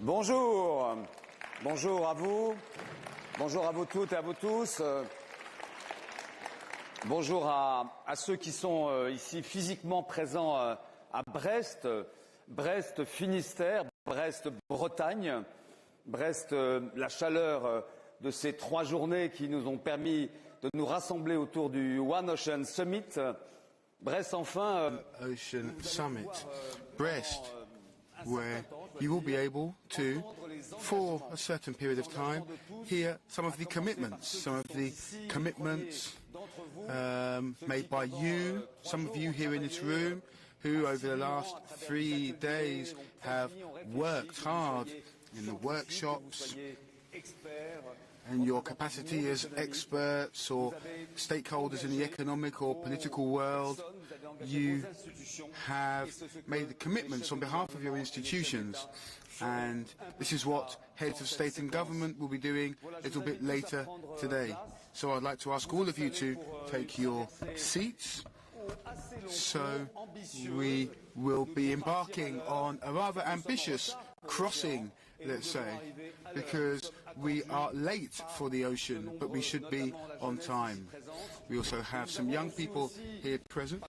Bonjour, bonjour à vous toutes et à vous tous. Bonjour à ceux qui sont ici physiquement présents à Brest, Brest Finistère, Brest Bretagne, Brest la chaleur de ces 3 journées qui nous ont permis de nous rassembler autour du One Ocean Summit. Brest enfin. Ocean Summit, Brest, where you will be able to, for a certain period of time, hear some of the commitments made by you, some of you here in this room, who over the last 3 days have worked hard in the workshops, and your capacity as experts or stakeholders in the economic or political world, you have made the commitments on behalf of your institutions. And this is what heads of state and government will be doing a little bit later today. So I'd like to ask all of you to take your seats. So we will be embarking on a rather ambitious crossing, let's say, because we are late for the ocean, but we should be on time. We also have some young people here present.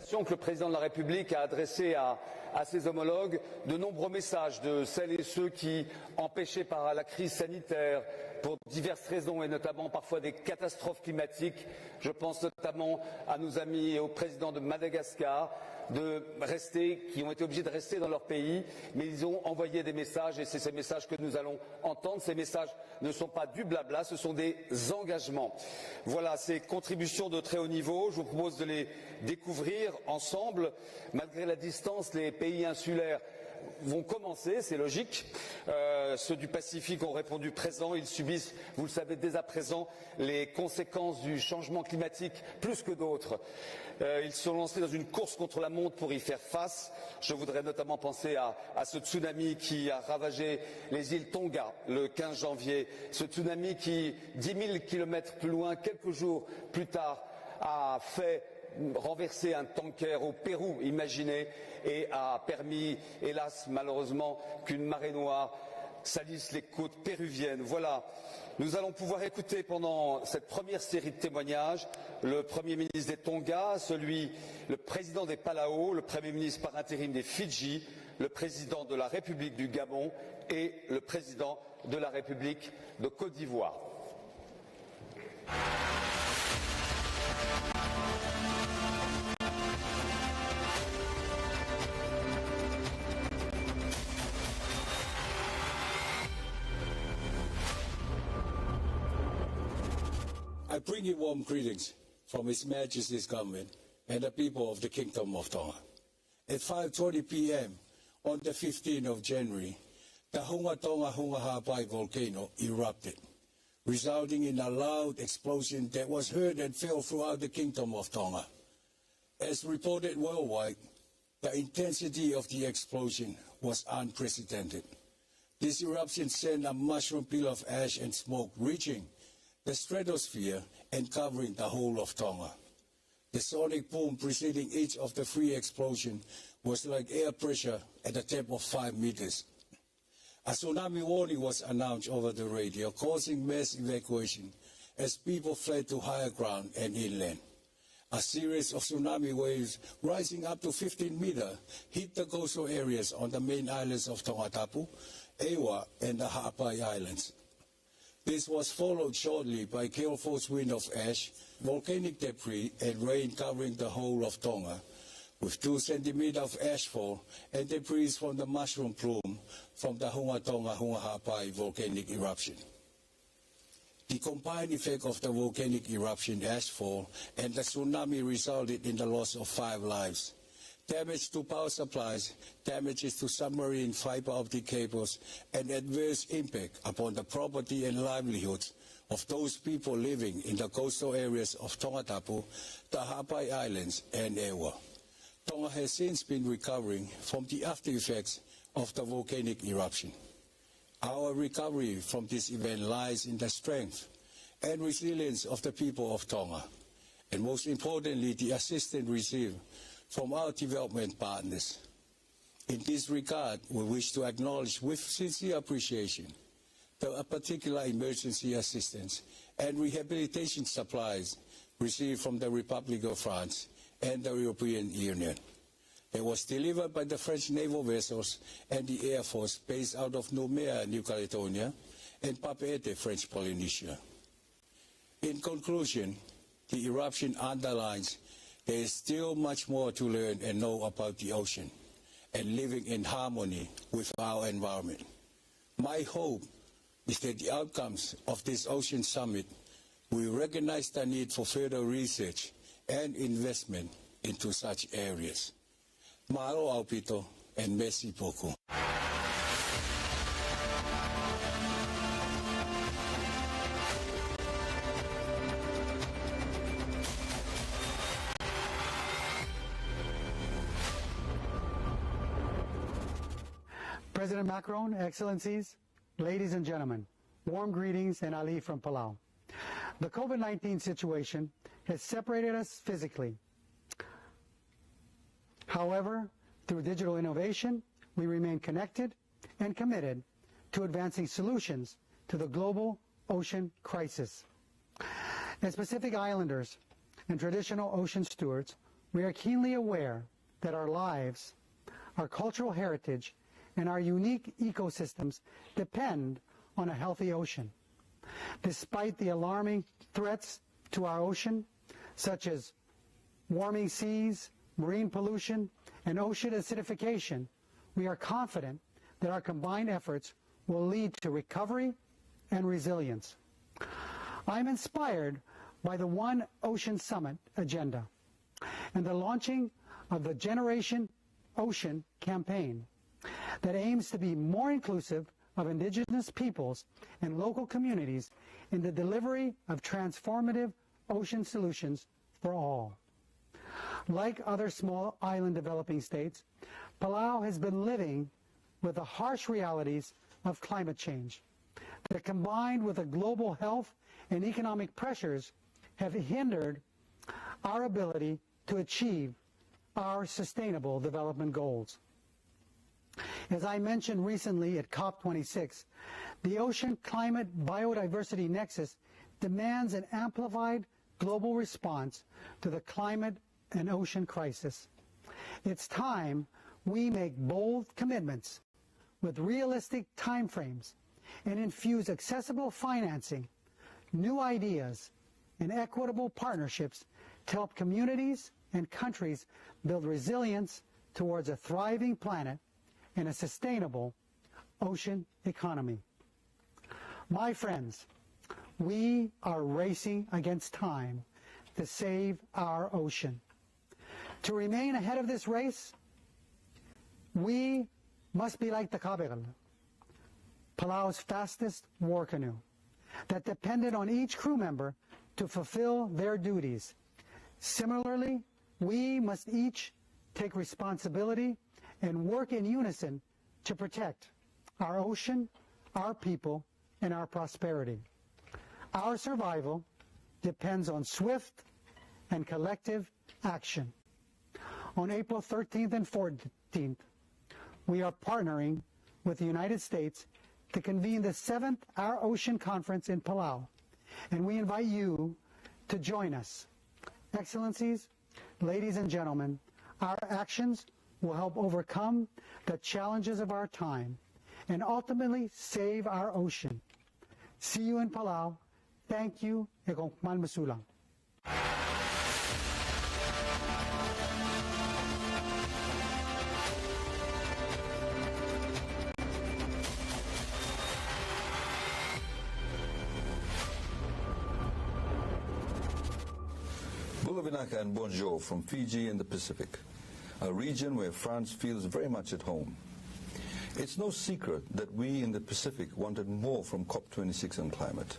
Que le président de la République a adressé à ses homologues, de nombreux messages de celles et ceux qui, empêchés par la crise sanitaire, pour diverses raisons et notamment parfois des catastrophes climatiques, je pense notamment à nos amis et au président de Madagascar, qui ont été obligés de rester dans leur pays, mais ils ont envoyé des messages et c'est ces messages que nous allons entendre. Ces messages ne sont pas du blabla, ce sont des engagements. Voilà ces contributions de très haut niveau. Je vous propose de les découvrir ensemble. Malgré la distance, les pays insulaires vont commencer, c'est logique. Ceux du Pacifique ont répondu présent. Ils subissent, vous le savez dès à présent, les conséquences du changement climatique plus que d'autres. Ils se sont lancés dans une course contre la montre pour y faire face. Je voudrais notamment penser à ce tsunami qui a ravagé les îles Tonga le 15 janvier. Ce tsunami qui, 10 000 kilomètres plus loin, quelques jours plus tard, a fait renverser un tanker au Pérou, imaginez, et a permis, hélas, malheureusement, qu'une marée noire salisse les côtes péruviennes. Voilà, nous allons pouvoir écouter pendant cette première série de témoignages le Premier ministre des Tonga, le président des Palau, le Premier ministre par intérim des Fidji, le président de la République du Gabon et le président de la République de Côte d'Ivoire. I bring you warm greetings from His Majesty's government and the people of the Kingdom of Tonga. At 5:20 p.m. on the 15th of January, the Hunga Tonga Hunga Hapai volcano erupted, resulting in a loud explosion that was heard and felt throughout the Kingdom of Tonga. As reported worldwide, the intensity of the explosion was unprecedented. This eruption sent a mushroom pile of ash and smoke reaching the stratosphere and covering the whole of Tonga. The sonic boom preceding each of the 3 explosions was like air pressure at a depth of 5 meters. A tsunami warning was announced over the radio, causing mass evacuation as people fled to higher ground and inland. A series of tsunami waves rising up to 15 meters hit the coastal areas on the main islands of Tongatapu, Ewa, and the Ha'apai Islands. This was followed shortly by gale force wind of ash, volcanic debris, and rain covering the whole of Tonga, with 2 centimeters of ashfall and debris from the mushroom plume from the Hunga Tonga Hunga Hapai volcanic eruption. The combined effect of the volcanic eruption, ashfall, and the tsunami resulted in the loss of 5 lives. Damage to power supplies, damages to submarine fiber optic cables, and adverse impact upon the property and livelihoods of those people living in the coastal areas of Tongatapu, the Hapai Islands, and Ewa. Tonga has since been recovering from the after effects of the volcanic eruption. Our recovery from this event lies in the strength and resilience of the people of Tonga, and most importantly, the assistance received from our development partners. In this regard, we wish to acknowledge with sincere appreciation the particular emergency assistance and rehabilitation supplies received from the Republic of France and the European Union. It was delivered by the French naval vessels and the Air Force based out of Nouméa, New Caledonia, and Papeete, French Polynesia. In conclusion, the eruption underlines there is still much more to learn and know about the ocean and living in harmony with our environment. My hope is that the outcomes of this Ocean Summit will recognize the need for further research and investment into such areas. Mahalo aupito and merci beaucoup. President Macron, Excellencies, ladies and gentlemen, warm greetings and Ali from Palau. The COVID-19 situation has separated us physically. However, through digital innovation, we remain connected and committed to advancing solutions to the global ocean crisis. As Pacific Islanders and traditional ocean stewards, we are keenly aware that our lives, our cultural heritage, and our unique ecosystems depend on a healthy ocean. Despite the alarming threats to our ocean, such as warming seas, marine pollution, and ocean acidification, we are confident that our combined efforts will lead to recovery and resilience. I'm inspired by the One Ocean Summit agenda and the launching of the Generation Ocean campaign that aims to be more inclusive of indigenous peoples and local communities in the delivery of transformative ocean solutions for all. Like other small island developing states, Palau has been living with the harsh realities of climate change that, combined with the global health and economic pressures, have hindered our ability to achieve our sustainable development goals. As I mentioned recently at COP26, the ocean climate biodiversity nexus demands an amplified global response to the climate and ocean crisis. It's time we make bold commitments with realistic timeframes and infuse accessible financing, new ideas, and equitable partnerships to help communities and countries build resilience towards a thriving planet and a sustainable ocean economy. My friends, we are racing against time to save our ocean. To remain ahead of this race, we must be like the Ka'bel, Palau's fastest war canoe, that depended on each crew member to fulfill their duties. Similarly, we must each take responsibility and work in unison to protect our ocean, our people, and our prosperity. Our survival depends on swift and collective action. On April 13th and 14th, we are partnering with the United States to convene the 7th Our Ocean Conference in Palau, and we invite you to join us. Excellencies, ladies and gentlemen, our actions will help overcome the challenges of our time and ultimately save our ocean. See you in Palau. Thank you. E kong masulang. Bulavinaka and bonjour from Fiji in the Pacific, a region where France feels very much at home. It's no secret that we in the Pacific wanted more from COP26 on climate.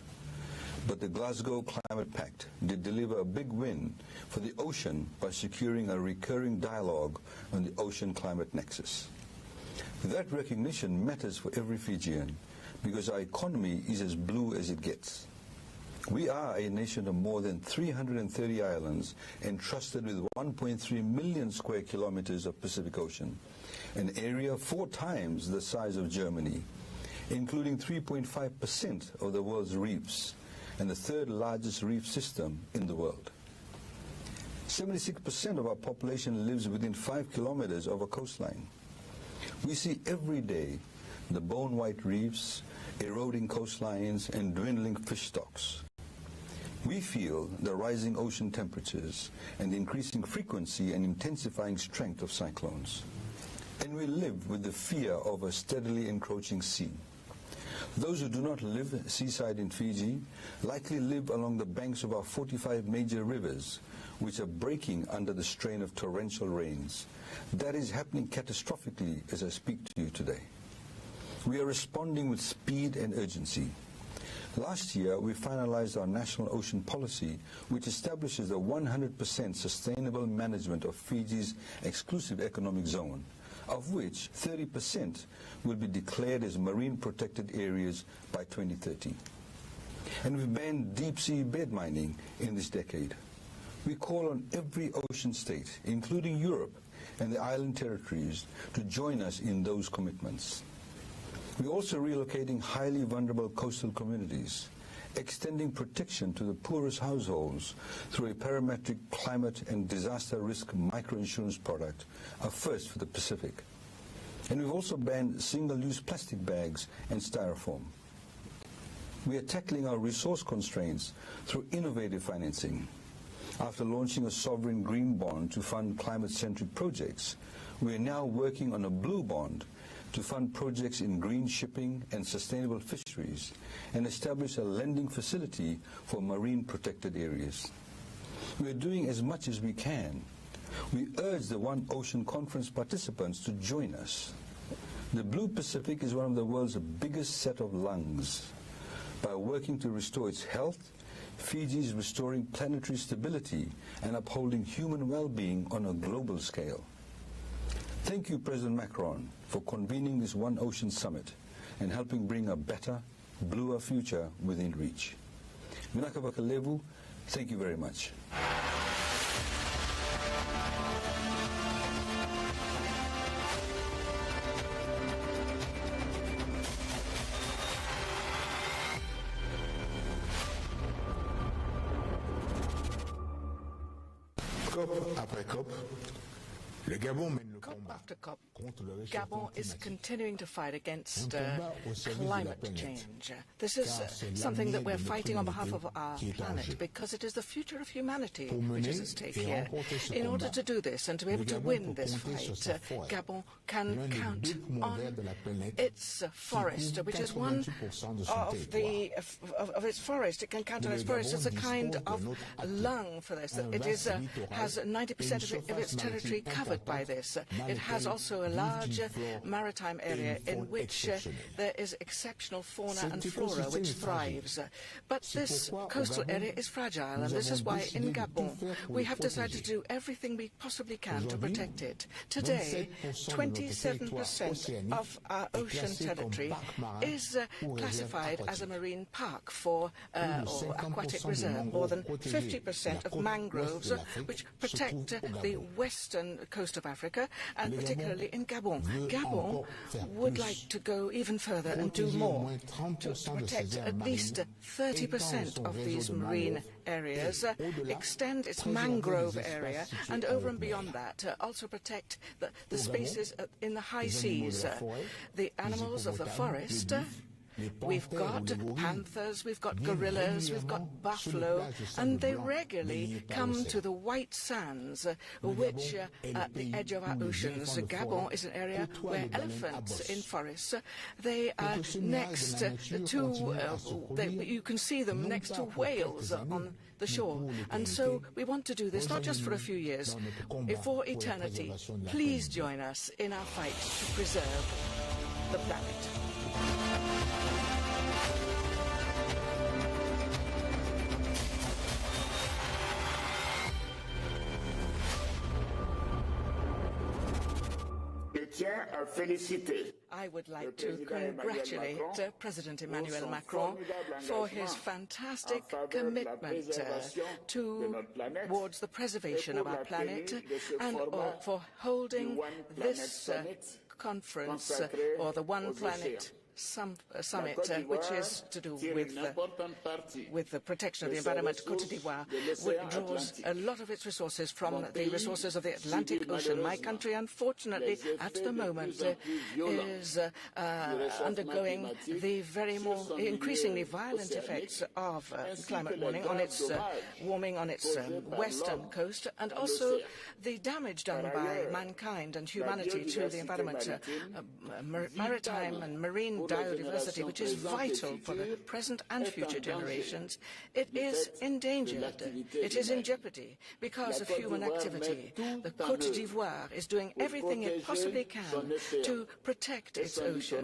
But the Glasgow Climate Pact did deliver a big win for the ocean by securing a recurring dialogue on the ocean climate nexus. That recognition matters for every Fijian because our economy is as blue as it gets. We are a nation of more than 330 islands entrusted with 1.3 million square kilometers of Pacific Ocean, an area 4 times the size of Germany, including 3.5% of the world's reefs and the 3rd largest reef system in the world. 76% of our population lives within 5 kilometers of a coastline. We see every day the bone-white reefs, eroding coastlines, and dwindling fish stocks. We feel the rising ocean temperatures and the increasing frequency and intensifying strength of cyclones. And we live with the fear of a steadily encroaching sea. Those who do not live seaside in Fiji likely live along the banks of our 45 major rivers, which are breaking under the strain of torrential rains. That is happening catastrophically as I speak to you today. We are responding with speed and urgency. Last year, we finalized our national ocean policy, which establishes a 100% sustainable management of Fiji's exclusive economic zone, of which 30% will be declared as marine protected areas by 2030. And we've banned deep-sea bed mining in this decade. We call on every ocean state, including Europe and the island territories, to join us in those commitments. We're also relocating highly vulnerable coastal communities, extending protection to the poorest households through a parametric climate and disaster risk microinsurance product, a first for the Pacific. And we've also banned single-use plastic bags and styrofoam. We are tackling our resource constraints through innovative financing. After launching a sovereign green bond to fund climate-centric projects, we are now working on a blue bond to fund projects in green shipping and sustainable fisheries and establish a lending facility for marine protected areas. We are doing as much as we can. We urge the One Ocean Conference participants to join us. The Blue Pacific is one of the world's biggest set of lungs. By working to restore its health, Fiji is restoring planetary stability and upholding human well-being on a global scale. Thank you, President Macron, for convening this One Ocean Summit and helping bring a better, bluer future within reach. Vinakavakalevu, thank you very much. COP après COP, le Gabon mène le COP combat after COP, contre le réchauffement Gabon is climatique. continuing to fight against combat au service de la climate planète. change. This is Car c'est something that l'avenir we're de notre fighting on behalf humanité of our qui est en planet jeu. because it is the future of humanity Pour which mener is at stake et here. remporter ce In order combat, to do this and to be le able to Gabon win peut this compter sur fight, sa forêt. Gabon can L'un des count deux poumons on verts de la planète its forest, qui which is couvre one 88% de son of territoire. its forest. It can count on Le its forest as a Gabon kind dispose of d'un autre atout, lung for this. un It is vaste littoral has 90% of its et une territory surface covered by maritime this. dans It has lequel also a vivent large une flore maritime et une area in faune which exceptionnelle. there is exceptional fauna Cet and écosystème flora which est fragile. thrives. But C'est this pourquoi au coastal Gabon, area is fragile, nous and this avons is why décidé in de tout Gabon faire pour we le have decided to protéger. do everything we possibly can to Aujourd'hui, protect it. Today, 27% of our ocean territory is classified as a marine park for or aquatic reserve. More than 50% of mangroves which protect the western coast of Africa, and particularly in Gabon. Gabon would like to go even further and do more to protect at least 30% of these marine areas, extend its mangrove area, and over and beyond that, also protect the species in the high seas, the animals of the forest. We've got panthers, we've got gorillas, we've got buffalo, and they regularly come to the white sands, which at the edge of our oceans. Gabon is an area where elephants in forests, they are next to, you can see them next to whales on the shore. And so we want to do this not just for a few years, for eternity. Please join us in our fight to preserve the planet. Je tiens à féliciter I would like to congratulate President Emmanuel Macron for his fantastic commitment towards the preservation of our planet and with holding this conference, or the One Planet Summit, which is to do with the protection of the environment. Côte d'Ivoire draws a lot of its resources from the resources of the Atlantic Ocean. My country, unfortunately, at the moment, is undergoing the increasingly violent effects of climate warming on its western coast, and also the damage done by mankind and humanity to the environment, maritime and marine biodiversity, which is vital for the present and future generations. It is endangered. It is in jeopardy because of human activity. The Côte d'Ivoire is doing everything it possibly can to protect its ocean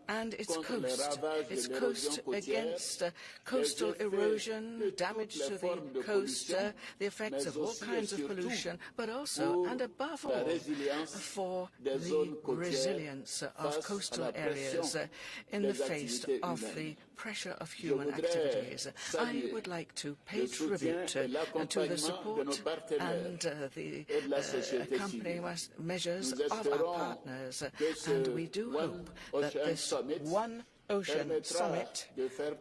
and its coast against coastal erosion, damage to the coast, the effects of all kinds of pollution, but also and above all for the resilience of coastal areas in the face of the pressure of human activities. I would like to pay tribute to the support and the accompanying measures of our partners, and we do hope that this One Ocean Summit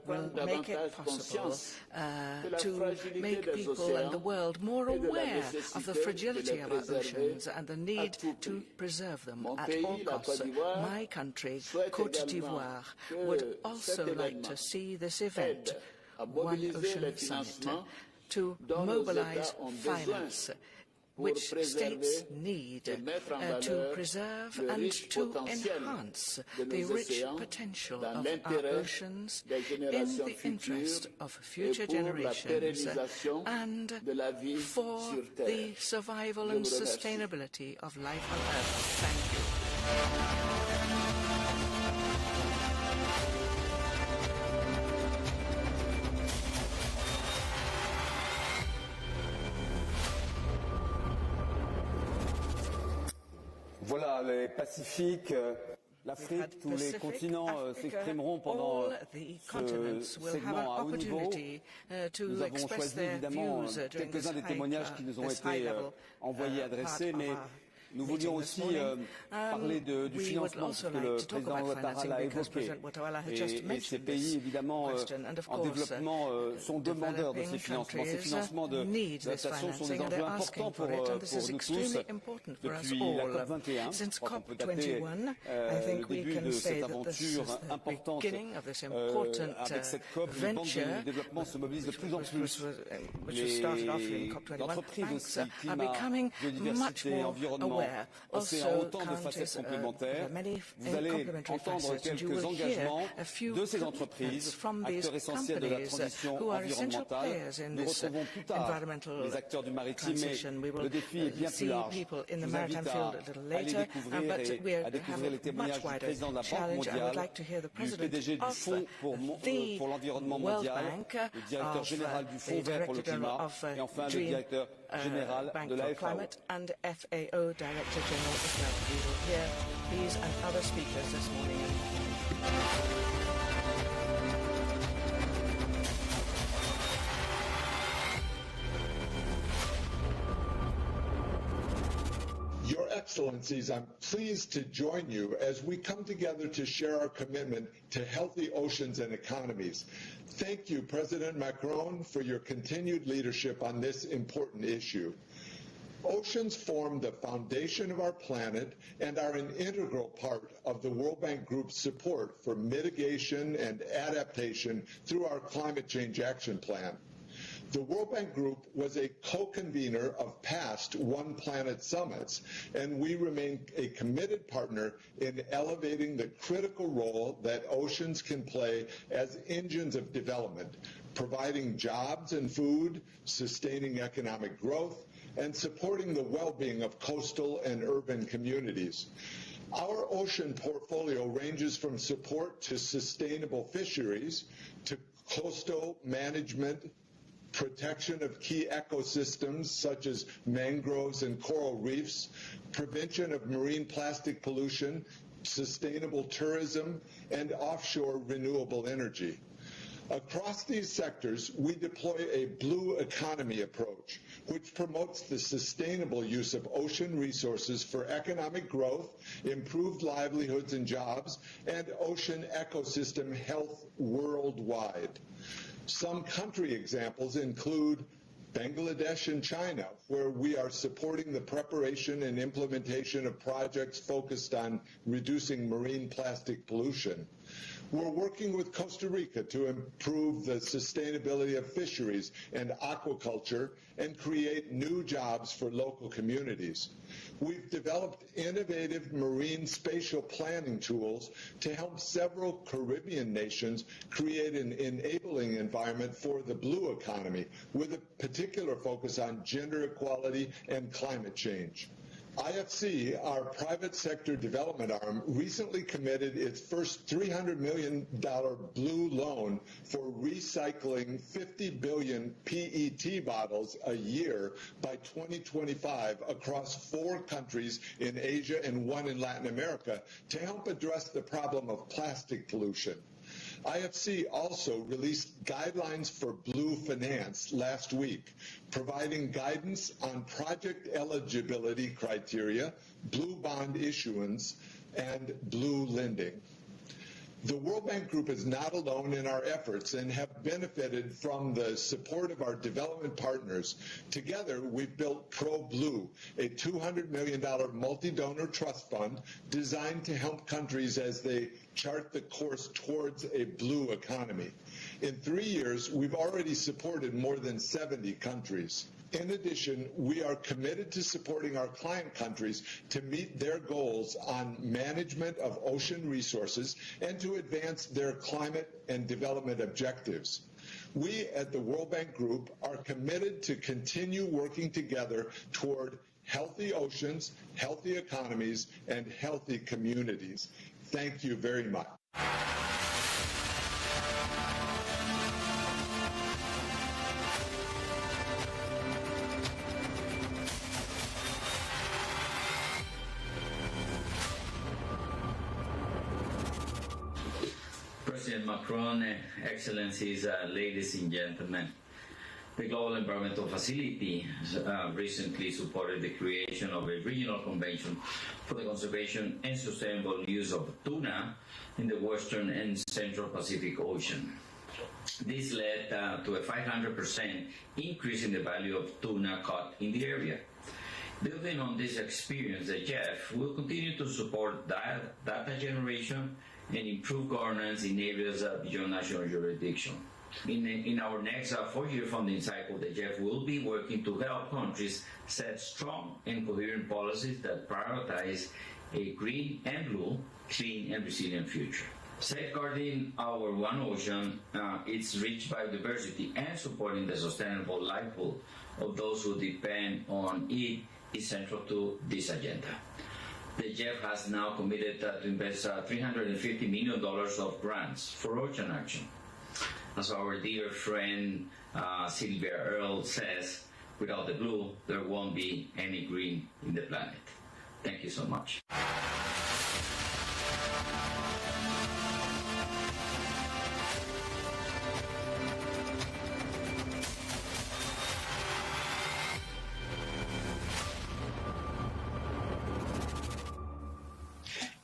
will make it possible to make people and the world more aware of the fragility of our oceans and the need to preserve them at all costs. My country, Côte d'Ivoire, would also like to see this event, One Ocean Summit, to mobilize finance, which states need to preserve and to enhance the rich potential of our oceans in the interest of future generations and for the survival and sustainability of life on Earth. Thank you. Voilà, les Pacifiques, l'Afrique, tous les continents s'exprimeront pendant ce segment à haut niveau. Nous avons choisi évidemment quelques-uns des témoignages qui nous ont été envoyés, adressés, mais nous voulions aussi parler du financement, parce que le président Ouattara l'a évoqué. Et ces pays, évidemment, en développement, sont demandeurs de ces financements. Ces financements d'adaptation sont des enjeux importants pour nous tous. Depuis la COP21, on peut dater le début de cette aventure importante avec cette COP. Les banques de développement se mobilisent de plus en plus. Les entreprises aussi, climat, biodiversité, environnement, océan, autant de facettes complémentaires. Vous allez entendre quelques engagements de ces entreprises, acteurs essentiels de la transition environnementale. Nous retrouvons plus tard les acteurs du maritime, mais le défi est bien plus large. Je vous invite à aller découvrir et à découvrir les témoignages du président de la Banque mondiale, du PDG du Fonds pour l'environnement mondial, le directeur général du Fonds vert pour le climat et enfin le directeur général de la FAO. Director General of FAO. We will hear these and other speakers this morning. Your Excellencies, I'm pleased to join you as we come together to share our commitment to healthy oceans and economies. Thank you, President Macron, for your continued leadership on this important issue. Oceans form the foundation of our planet and are an integral part of the World Bank Group's support for mitigation and adaptation through our Climate Change Action Plan. The World Bank Group was a co-convener of past One Planet summits, and we remain a committed partner in elevating the critical role that oceans can play as engines of development, providing jobs and food, sustaining economic growth, and supporting the well-being of coastal and urban communities. Our ocean portfolio ranges from support to sustainable fisheries, to coastal management, protection of key ecosystems such as mangroves and coral reefs, prevention of marine plastic pollution, sustainable tourism, and offshore renewable energy. Across these sectors, we deploy a blue economy approach, which promotes the sustainable use of ocean resources for economic growth, improved livelihoods and jobs, and ocean ecosystem health worldwide. Some country examples include Bangladesh and China, where we are supporting the preparation and implementation of projects focused on reducing marine plastic pollution. We're working with Costa Rica to improve the sustainability of fisheries and aquaculture and create new jobs for local communities. We've developed innovative marine spatial planning tools to help several Caribbean nations create an enabling environment for the blue economy, with a particular focus on gender equality and climate change. IFC, our private sector development arm, recently committed its first $300 million blue loan for recycling 50 billion PET bottles a year by 2025 across 4 countries in Asia and 1 in Latin America to help address the problem of plastic pollution. IFC also released guidelines for blue finance last week, providing guidance on project eligibility criteria, blue bond issuance, and blue lending. The World Bank Group is not alone in our efforts and have benefited from the support of our development partners. Together, we've built ProBlue, a $200 million multi-donor trust fund designed to help countries as they chart the course towards a blue economy. In 3 years, we've already supported more than 70 countries. In addition, we are committed to supporting our client countries to meet their goals on management of ocean resources and to advance their climate and development objectives. We at the World Bank Group are committed to continue working together toward healthy oceans, healthy economies, and healthy communities. Thank you very much. President Macron, Excellencies, ladies and gentlemen, the Global Environmental Facility recently supported the creation of a regional convention for the conservation and sustainable use of tuna in the Western and Central Pacific Ocean. This led to a 500% increase in the value of tuna caught in the area. Building on this experience, the GEF will continue to support data generation and improve governance in areas beyond national jurisdiction. In our next 4-year funding cycle, the GEF will be working to help countries set strong and coherent policies that prioritize a green and blue, clean and resilient future. Safeguarding our one ocean, its rich biodiversity, and supporting the sustainable livelihood of those who depend on it is central to this agenda. The GEF has now committed to invest $350 million of grants for ocean action. As our dear friend Sylvia Earle says, without the blue, there won't be any green in the planet. Thank you so much.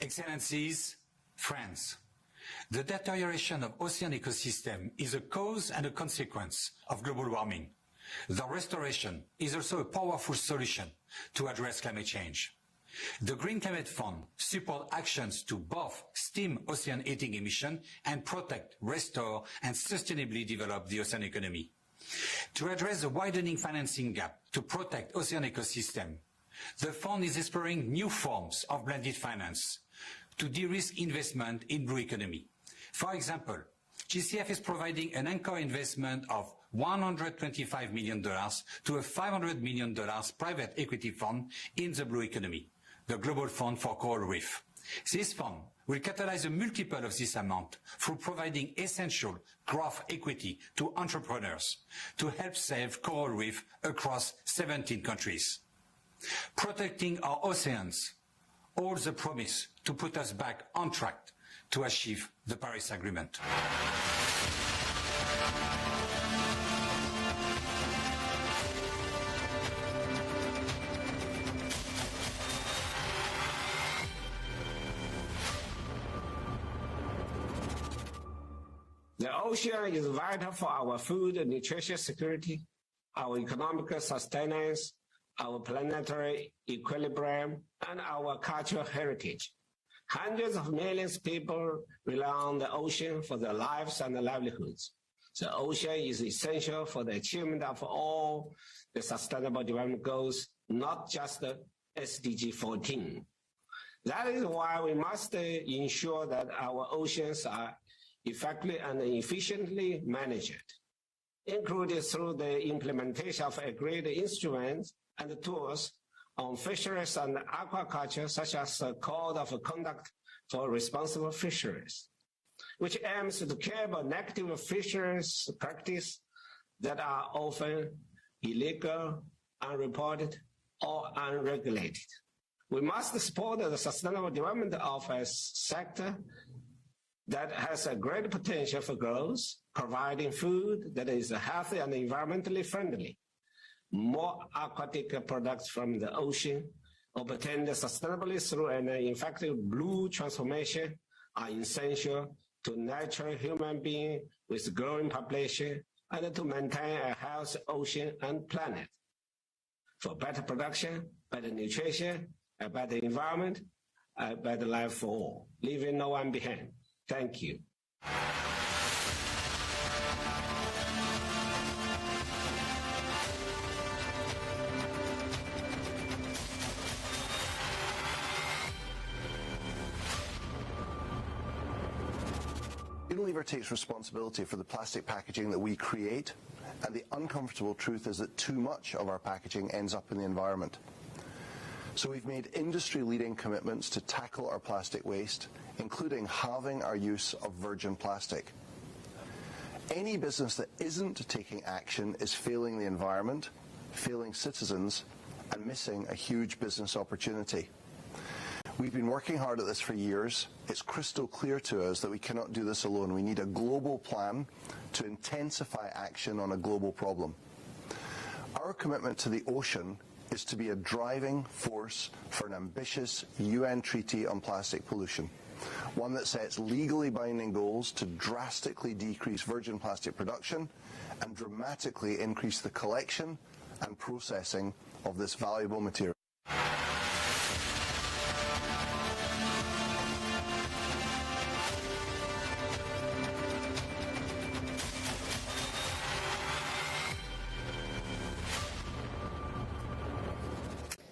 Excellencies, friends, the deterioration of ocean ecosystem is a cause and a consequence of global warming. The restoration is also a powerful solution to address climate change. The Green Climate Fund supports actions to both stem ocean heating emission and protect, restore, and sustainably develop the ocean economy. To address the widening financing gap to protect ocean ecosystem, the fund is exploring new forms of blended finance to de-risk investment in blue economy. For example, GCF is providing an anchor investment of $125 million to a $500 million private equity fund in the blue economy, the Global Fund for Coral Reef. This fund will catalyze a multiple of this amount through providing essential growth equity to entrepreneurs to help save coral reef across 17 countries. Protecting our oceans or the promise to put us back on track to achieve the Paris Agreement. The ocean is vital for our food and nutrition security, our economic sustenance, our planetary equilibrium, and our cultural heritage. Hundreds of millions of people rely on the ocean for their lives and their livelihoods. The ocean is essential for the achievement of all the Sustainable Development Goals, not just the SDG 14. That is why we must ensure that our oceans are effectively and efficiently managed, including through the implementation of agreed instruments and tools on fisheries and aquaculture, such as the Code of Conduct for Responsible Fisheries, which aims to curb negative fisheries practices that are often illegal, unreported, or unregulated. We must support the sustainable development of a sector that has a great potential for growth, providing food that is healthy and environmentally friendly. More aquatic products from the ocean, obtained sustainably through an effective blue transformation, are essential to nurture human beings with growing population and to maintain a healthy ocean and planet. For better production, better nutrition, a better environment, a better life for all, leaving no one behind. Thank you. Unilever takes responsibility for the plastic packaging that we create, and the uncomfortable truth is that too much of our packaging ends up in the environment. So we've made industry-leading commitments to tackle our plastic waste, including halving our use of virgin plastic. Any business that isn't taking action is failing the environment, failing citizens, and missing a huge business opportunity. We've been working hard at this for years. It's crystal clear to us that we cannot do this alone. We need a global plan to intensify action on a global problem. Our commitment to the ocean is to be a driving force for an ambitious UN treaty on plastic pollution, one that sets legally binding goals to drastically decrease virgin plastic production and dramatically increase the collection and processing of this valuable material.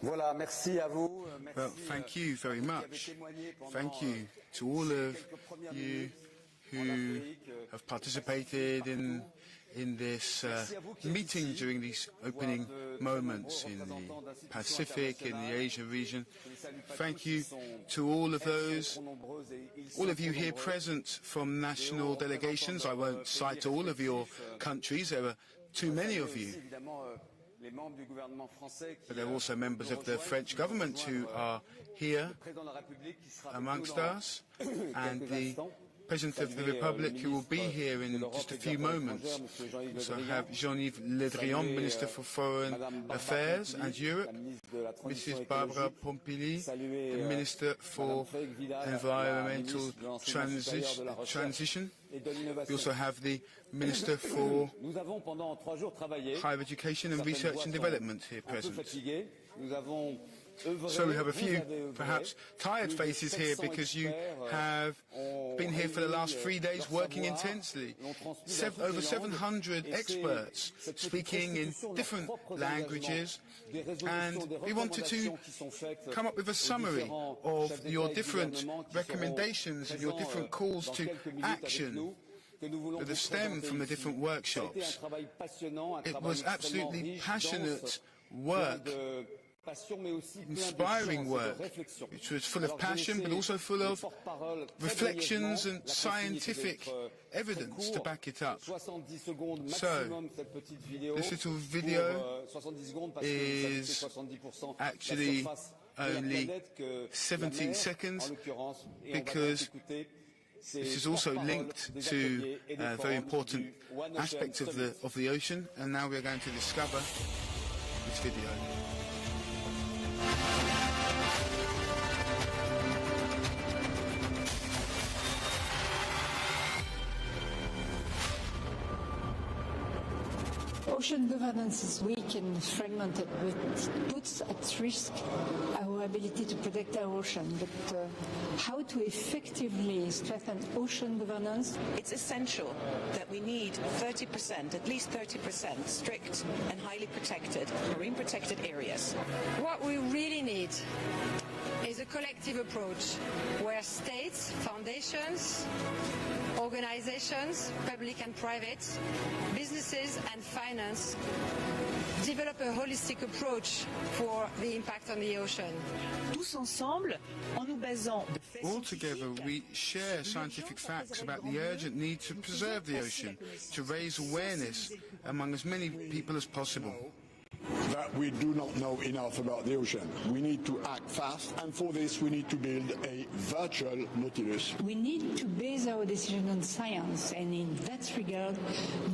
Voilà, merci à vous. Well, thank you very much. Thank you to all of you who have participated in this meeting during these opening moments in the Pacific, in the Asia region. Thank you to all of you here present from national delegations. I won't cite all of your countries, there are too many of you. But there are also members of the French government who are here amongst us, and the President of the Republic who will be here in just a few moments. We also have Jean-Yves Le Drian, Minister for Foreign Affairs and Europe, Mrs. Barbara Pompili, the Minister for Environmental Transition. We also have the Minister for Higher Education and Research and Development here present. So we have a few, perhaps, tired faces here because you have been here for the last 3 days working intensely. Over 700 experts speaking in different languages, and we wanted to come up with a summary of your different recommendations and your different calls to action that have stemmed from the different workshops. It was absolutely passionate work, inspiring work, which was full of passion but also full of reflections and scientific evidence to back it up. So, this little video is actually only 17 seconds because this is also linked to a very important aspect of the ocean, and now we're going to discover this video. Ocean governance is weak and fragmented, but it puts at risk our ability to protect our ocean. But how to effectively strengthen ocean governance? It's essential that we need 30%, at least 30%, strict and highly protected, marine protected areas. What we really need is a collective approach where states, foundations, organizations, public and private, businesses and finance develop a holistic approach for the impact on the ocean. Tous ensemble, en nous basant de faits Altogether, we share scientific facts about the urgent need to preserve the ocean, to raise awareness among as many people as possible. That we do not know enough about the ocean. We need to act fast, and for this we need to build a virtual Nautilus. We need to base our decision on science, and in that regard,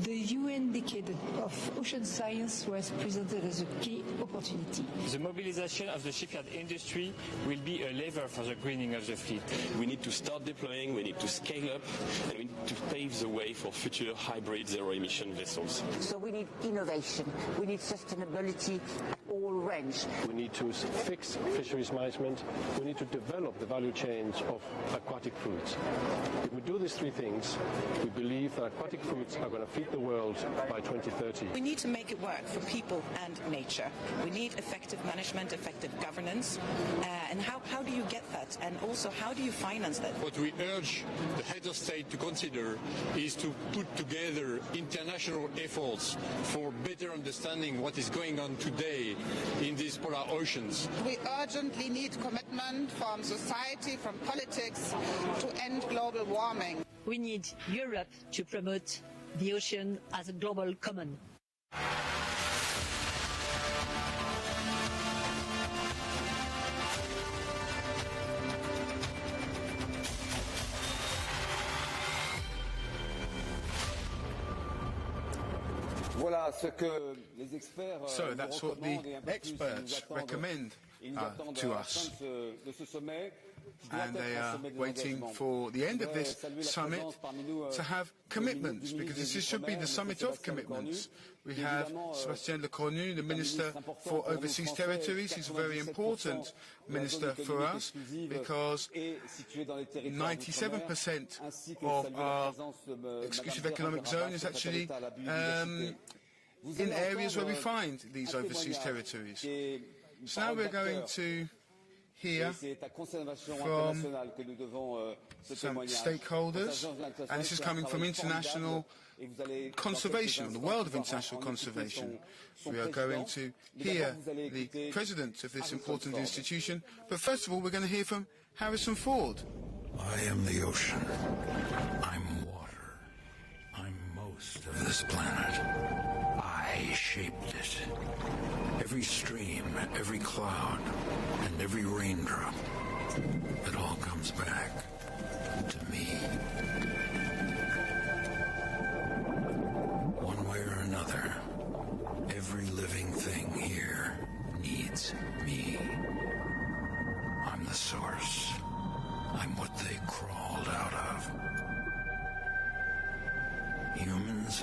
the UN Decade of Ocean Science was presented as a key opportunity. The mobilization of the shipyard industry will be a lever for the greening of the fleet. We need to start deploying, we need to scale up, and we need to pave the way for future hybrid zero-emission vessels. So we need innovation, we need sustainability at all range. We need to fix fisheries management. We need to develop the value chains of aquatic foods. If we do these three things, we believe that aquatic foods are going to feed the world by 2030. We need to make it work for people and nature. We need effective management, effective governance. And how do you get that? And also, how do you finance that? What we urge the heads of state to consider is to put together international efforts for better understanding what is going on today in these polar oceans. We urgently need commitment from society, from politics, to end global warming. We need Europe to promote the ocean as a global common. So that's what the experts recommend to us. And they are waiting for the end of this summit to have commitments, because this should be the summit of commitments. We have Sébastien Lecornu, the Minister for Overseas Territories. He's a very important minister for us because 97% of our exclusive economic zone is actually in areas where we find these overseas territories. So now we're going to hear from some stakeholders, and this is coming from international conservation, the world of international conservation. We are going to hear the president of this important institution, but first of all we're going to hear from Harrison Ford. I am the ocean. I'm water. I'm most of this planet. I shaped it. Every stream, every cloud, and every raindrop, it all comes back to me. One way or another, every living thing here needs me. I'm the source. I'm what they crawled out of. Humans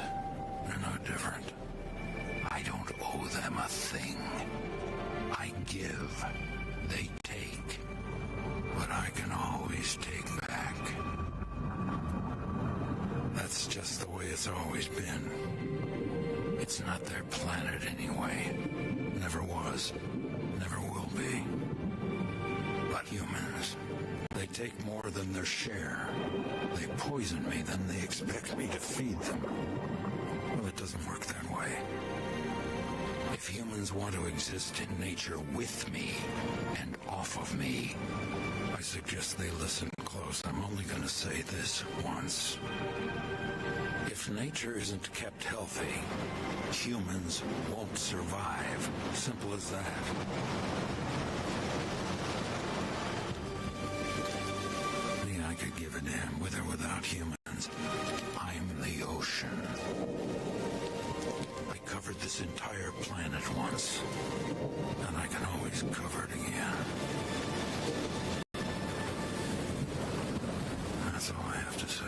are no different. I don't owe them a thing. I give, they take, but I can always take back. That's just the way it's always been. It's not their planet anyway. Never was, never will be. But humans, they take more than their share. They poison me, then they expect me to feed them. Well, it doesn't work that way. If humans want to exist in nature with me and off of me, I suggest they listen close. I'm only going to say this once. If nature isn't kept healthy, humans won't survive. Simple as that. But humans, I'm the ocean. I covered this entire planet once, and I can always cover it again. That's all I have to say.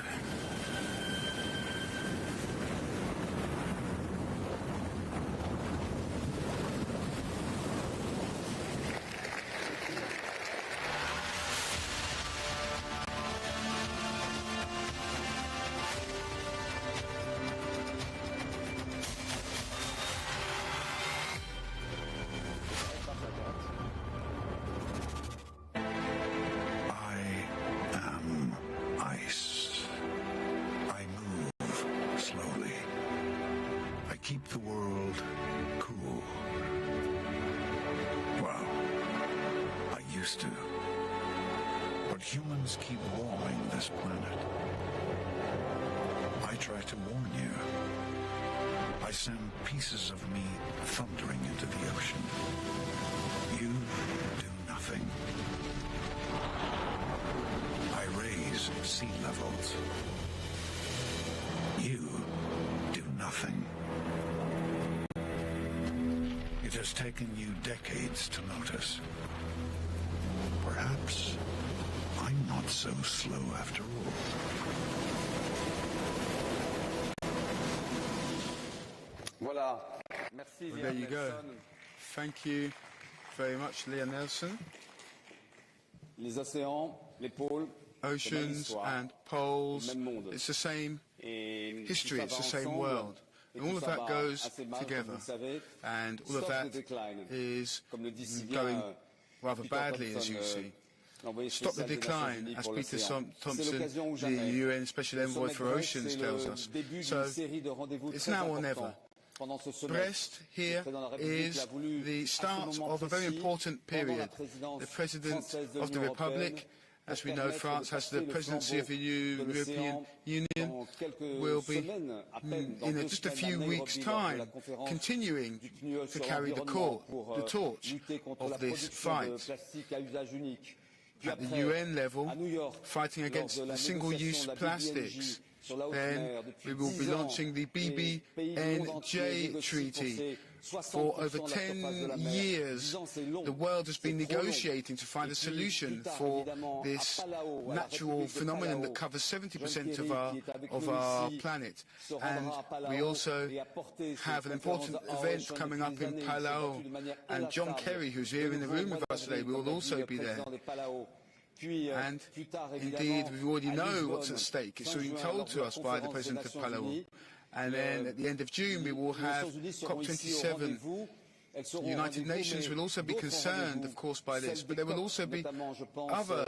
Keep the world cool. Well, I used to. But humans keep warming this planet. I try to warn you. I send pieces of me thundering into the ocean. You do nothing. I raise sea levels. You do nothing. It has taken you decades to notice. Perhaps I'm not so slow after all. Voilà. Merci, well, there you go. Thank you very much, Liam Nelson. Les océans, les pôles, oceans and poles, it's the same history, it's the same world. And all of that goes together, and all of that is going rather badly, as you see. Stop the decline, as Peter Thompson, the UN Special Envoy for Oceans, tells us. So it's now or never. Brest here is the start of a very important period. The President of the Republic, as we know, France has the presidency of the European Union, will be, in just a few weeks' time, continuing to carry the torch of this fight. At the UN level, fighting against the single-use plastics. Then we will be launching the BBNJ Treaty. For over 10 years, the world has been negotiating to find a solution for this natural phenomenon that covers 70% of our planet. And we also have an important event coming up in Palau. And John Kerry, who's here in the room with us today, will also be there. And indeed, we already know what's at stake. It's been told to us by the President of Palau. And then at the end of June, we will have COP27. The United Nations will also be concerned, of course, by this, but there will also be other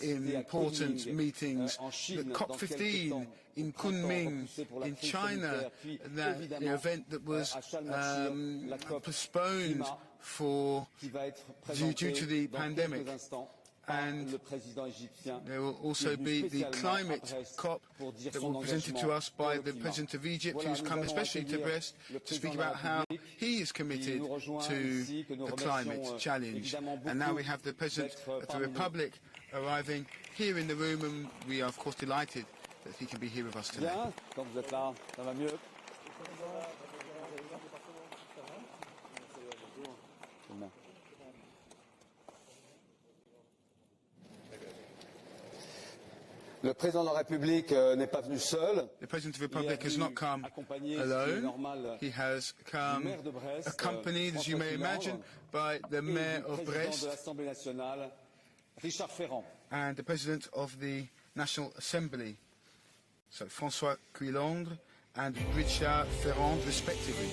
important meetings. The COP15 in Kunming in China, the event that was postponed due to the pandemic. And there will also be the climate COP that will be presented to us by the President of Egypt, who's come especially to Brest to speak about how he is committed to the climate challenge. And now we have the President of the Republic arriving here in the room, and we are, of course, delighted that he can be here with us today. Le président de la République n'est pas venu seul. The President of the Republic has not come alone. He has come accompanied, as you may imagine, by the Mayor of Brest and the President of the National Assembly, so François Cuillandre and Richard Ferrand, respectively.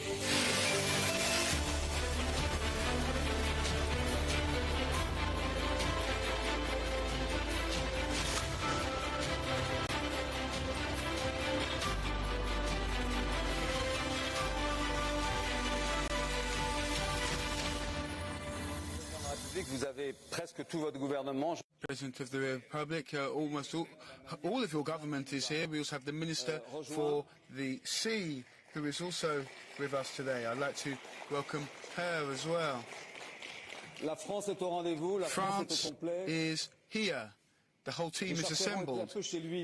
Vous avez presque tout votre gouvernement. President of the Republic, almost all of your government is here. We also have the Minister for the Sea, who is also with us today. I'd like to welcome her as well. La France est au rendez-vous. La France est au complet. is here. the whole team is assembled.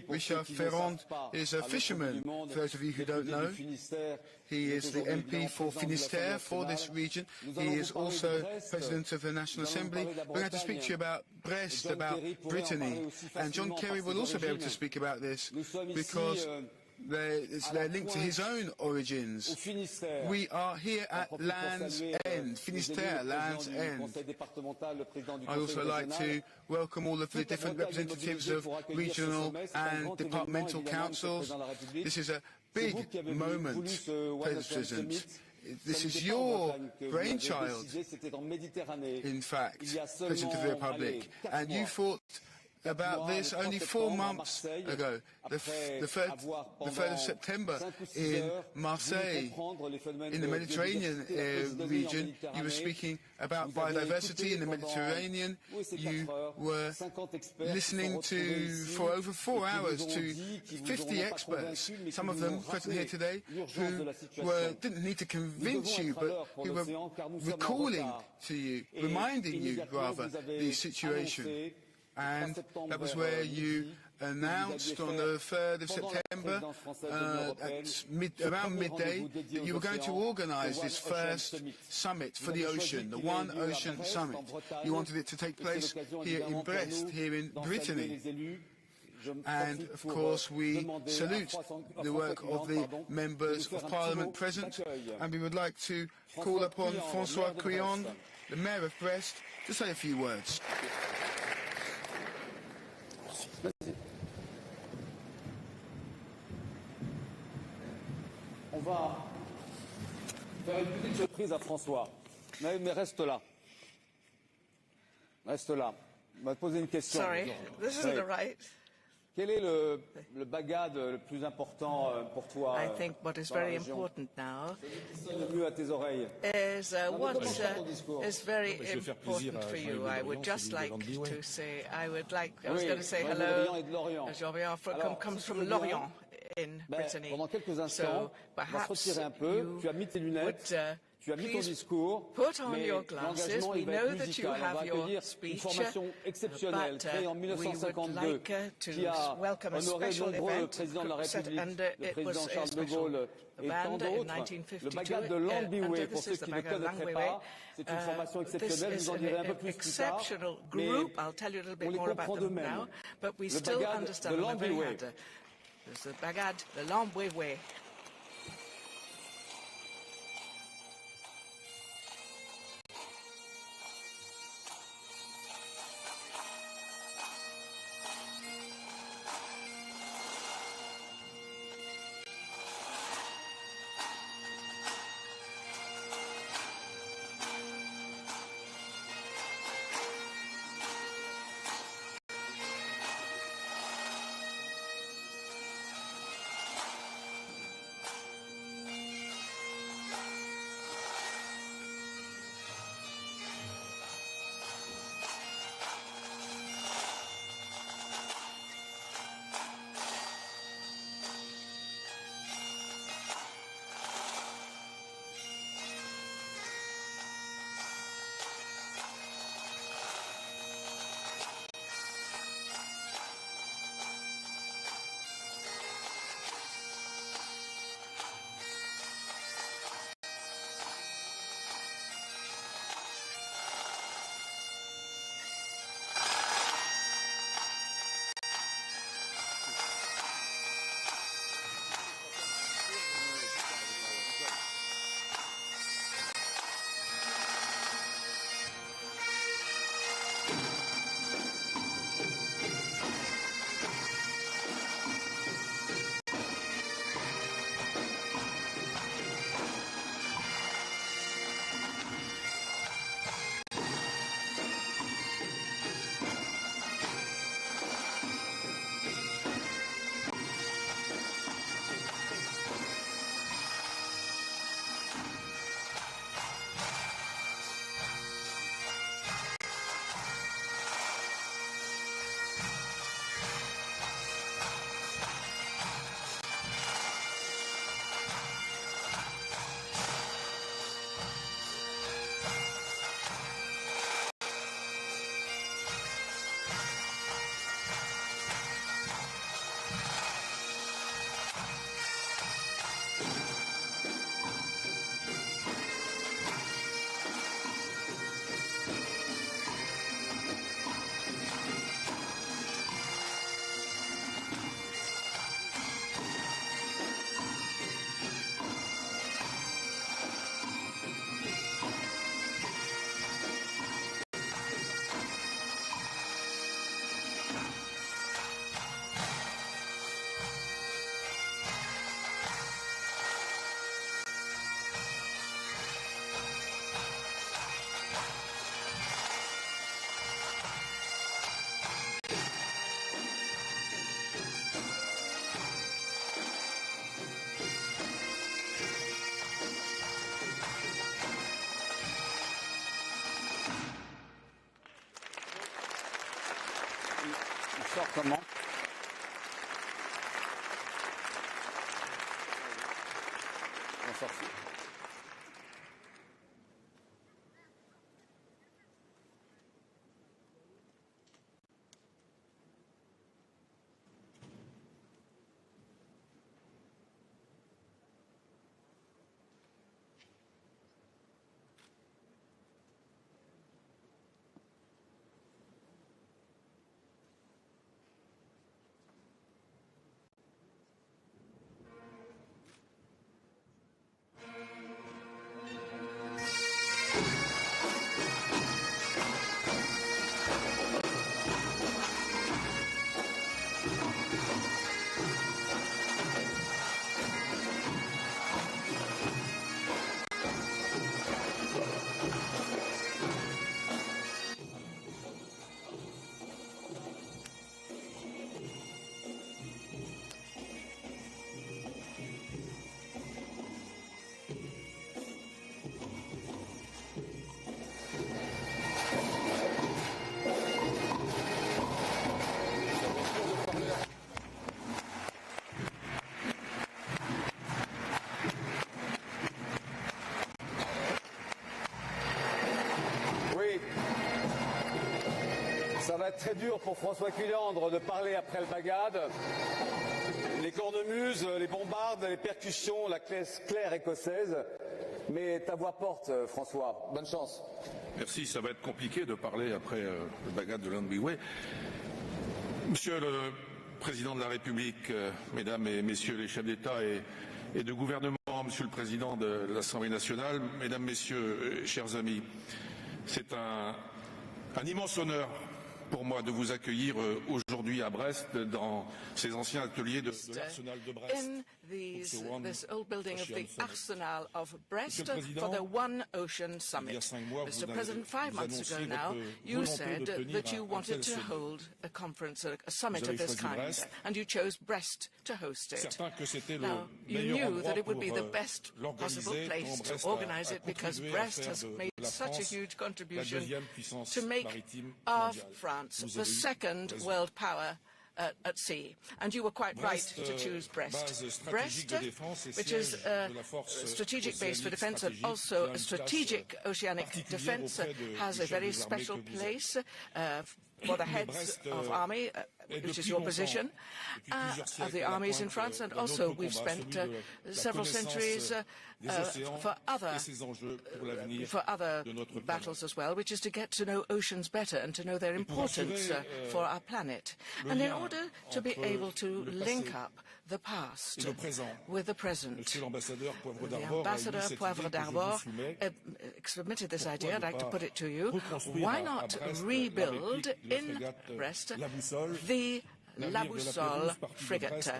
Richard Ferrand is a fisherman, for those of you who don't know. He is the MP for Finistère, for this region. He is also President of the National Assembly. We're going to speak to you about Brest, about Brittany. And John Kerry will also be able to speak about this because they're linked to his own origins. We are here at Land's End, Finistère, Land's End. I also like to welcome all of the different representatives of regional and departmental councils. This is a big moment, President. This is your brainchild, in fact, President of the Republic, and you thought about this only 4 months ago, the 3rd of September in Marseille, in the Mediterranean region. You were speaking about biodiversity in the Mediterranean. You were listening for over 4 hours to 50 experts, some of them present here today, who didn't need to convince you, but who were recalling to you, reminding you, rather, the situation. And that was where you announced on the 3rd of September, around midday, that you were going to organise this first summit for the ocean, the One Ocean Summit. You wanted it to take place here in Brest, here in Brittany. And, of course, we salute the work of the members of Parliament present, and we would like to call upon François Crillon, the Mayor of Brest, to say a few words. On va faire une petite surprise à François. Mais reste là. Reste là. On va te poser une question. Sorry, this isn't the right. Quel est le bagad le plus important pour toi? I think what is very important now is what is very important for you. I would just like to say, I was going to say hello. Jean-Pierre comes from Lorient in Brittany. So perhaps you would please put on your glasses. We know that you have your speech, but we would like to welcome a special event set under, it was a special band in 1952, and this is the Bagad Langwewe. This is an exceptional group. I'll tell you a little bit more about them now, but we still understand them very well. There's the Bagad, the Langwewe. Comment? On va sortir. Ça va être très dur pour François Cuillandre de parler après le bagade. Les cornemuses, les bombardes, les percussions, la claire écossaise. Mais ta voix porte, François. Bonne chance. Merci, ça va être compliqué de parler après le bagade de l'Andbiway. Monsieur le Président de la République, Mesdames et Messieurs les chefs d'État et de gouvernement, Monsieur le Président de l'Assemblée nationale, Mesdames, Messieurs, chers amis, c'est un immense honneur pour moi de vous accueillir aujourd'hui à Brest dans ces anciens ateliers de l'Arsenal de Brest. In this old building of the Arsenal of Brest for the One Ocean Summit. Mr. President, 5 months ago now, you said that you wanted to hold a conference, a summit of this kind, and you chose Brest to host it. Now, you knew that it would be the best possible place to organize it because Brest has made such a huge contribution to make of France the second world power at sea. And you were quite right to choose Brest. Brest, which is a strategic base for defense and also a strategic oceanic defense, has a very special place for the heads of army, which is your position, of the armies in France, and also we've spent several centuries for other battles as well, which is to get to know oceans better and to know their importance for our planet. And in order to be able to link up the past with the present, the Ambassador Poivre d'Arvor submitted this idea. I'd like to put it to you. Why not rebuild in Brest the La Boussole frigate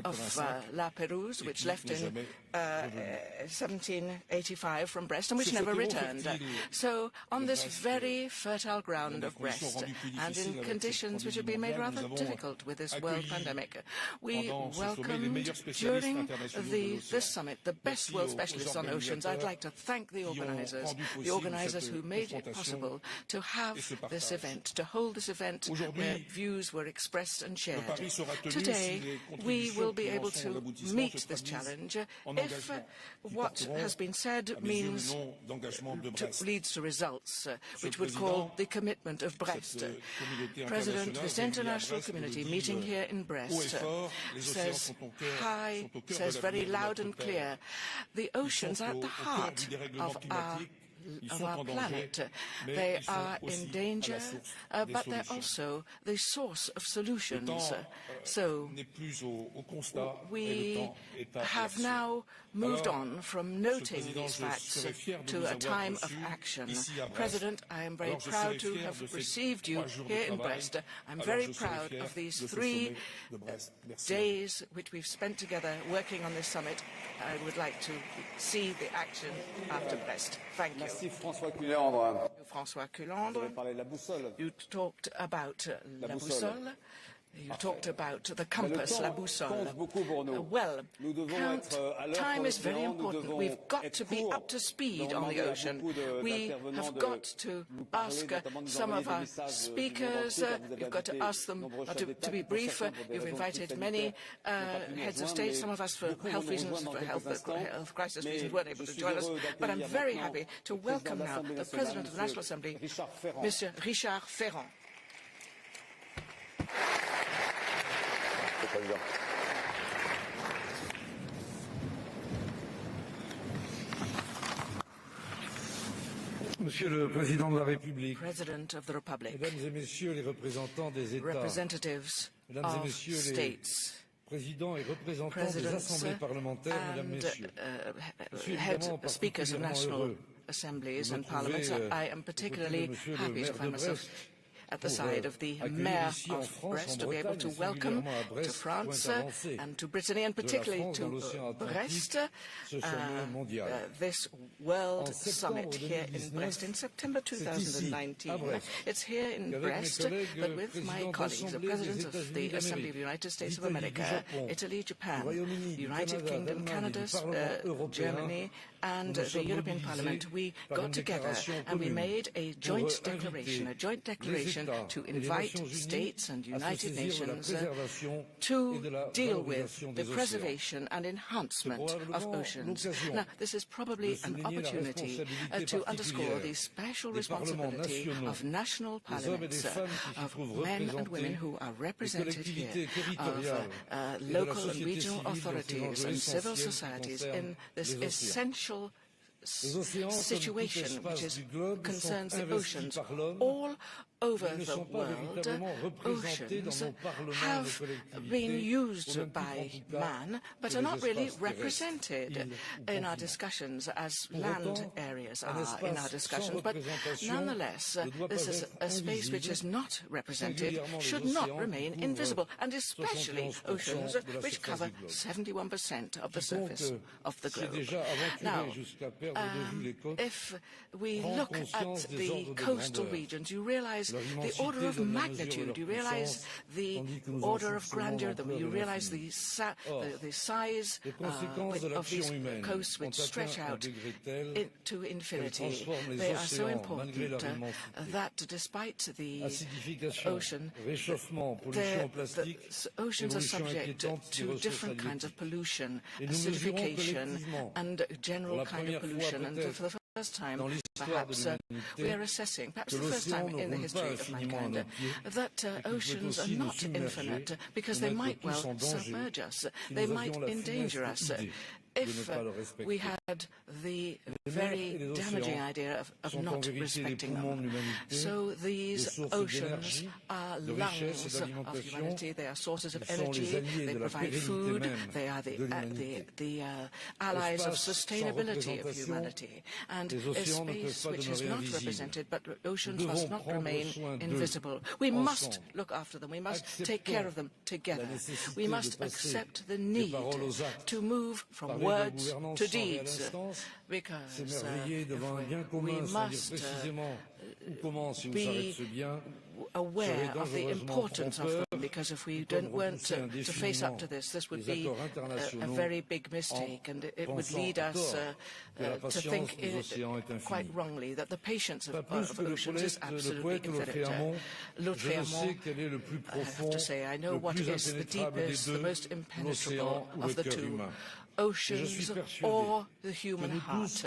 of La Pérouse, which left in 1785 from Brest and which never returned. So on this very fertile ground of Brest and in conditions which have been made rather difficult with this world pandemic, we welcomed during this summit the best world specialists on oceans. I'd like to thank the organizers who made it possible to have this event, to hold this event where views were expressed and shared. Today, we will be able to meet this challenge if what has been said leads to results, which would call the commitment of Brest. President, this international community meeting here in Brest says very loud and clear, the oceans are at the heart of our planet. They are in danger, but they're also the source of solutions. So we have now moved on from noting these facts to a time of action. President, I am very proud to have received you here in Brest. I'm very proud of these 3 days which we've spent together working on this summit. I would like to see the action after Brest. Thank you. Merci François Cuillandre. François Cuillandre. You talked about La Boussole. You talked about the compass, la boussole. Well, time is very important. We've got to be up to speed on the ocean. We have got to ask some of our speakers, you've got to ask them to be brief. You've invited many heads of state. Some of us, for health reasons, for health crisis reasons, weren't able to join us. But I'm very happy to welcome now the President of the National Assembly, Mr. Richard Ferrand. Monsieur le Président de la République, President of the Republic, Mesdames et Messieurs les représentants des États, representatives Mesdames et of Messieurs les states, présidents et représentants des assemblées parlementaires, Mesdames et Messieurs, je suis évidemment speakers of particulièrement national heureux assemblies de me and parliaments. trouver, I am particularly Monsieur le happy to maire find de myself Brest, at the side of the accueillir Mayor ici en of France, Brest, en to be able to Bretagne, welcome singulièrement à Brest, to France pointe avancée and to Brittany, and de la particularly France dans to l'océan Atlantique, Brest, ce sommet mondial. this World En Summit septembre here in 2019, Brest in September c'est ici, 2019. à Brest, It's here in qu'avec Brest mes collègues that with my présidents colleagues, the d'Assemblée Presidents des of États-Unis the Assembly of the d'Amérique, United States of d'Italie, America, du Japon, Italy, du Japan, Royaume-Uni, du United Canada, Kingdom, d'Allemagne, Canada, du Parlement européen, Germany, and nous the sommes European mobilisés Parliament, we par une got together déclaration and we commune made a pour joint declaration to et les invite Nations Unies states and à se United saisir de la Nations préservation et to de la deal with valorisation the des océans. preservation and enhancement of oceans. Now, this is probably an opportunity to underscore the special responsibility of national parliaments, of men and women who are represented here, of local and regional authorities and civil societies in this essential situation which concerns the oceans. All over the world, oceans have been used by man, but are not really represented in our discussions as land areas are in our discussions. But nonetheless, this is a space which is not represented, should not remain invisible, and especially oceans which cover 71% of the surface of the globe. Now, if we look at the coastal regions, you realize the order of magnitude, you realize the order of grandeur, you realize the size of these coasts which stretch out to infinity. They are so important that despite the ocean, the oceans are subject to different kinds of pollution, acidification, and general kind of pollution. And for the first time, perhaps, we are assessing, perhaps the first time in the history of mankind, that oceans are not infinite, because they might well submerge us, they might endanger us. If we had the very damaging idea of not respecting them. So these oceans are lungs of humanity, they are sources of energy, they provide food, they are the allies of sustainability of humanity. And a space which is not represented, but oceans must not remain invisible. We must look after them, we must take care of them together. We must accept the need to move from words to deeds, because we must be aware of the importance of them, because if we weren't to face up to this, this would be a very big mistake, and it would lead us to think quite wrongly that the patience of oceans is absolutely infinite. L'Outre-Amont, I have to say, I know what is the deepest, the most impenetrable of the two. Oceans or the human heart,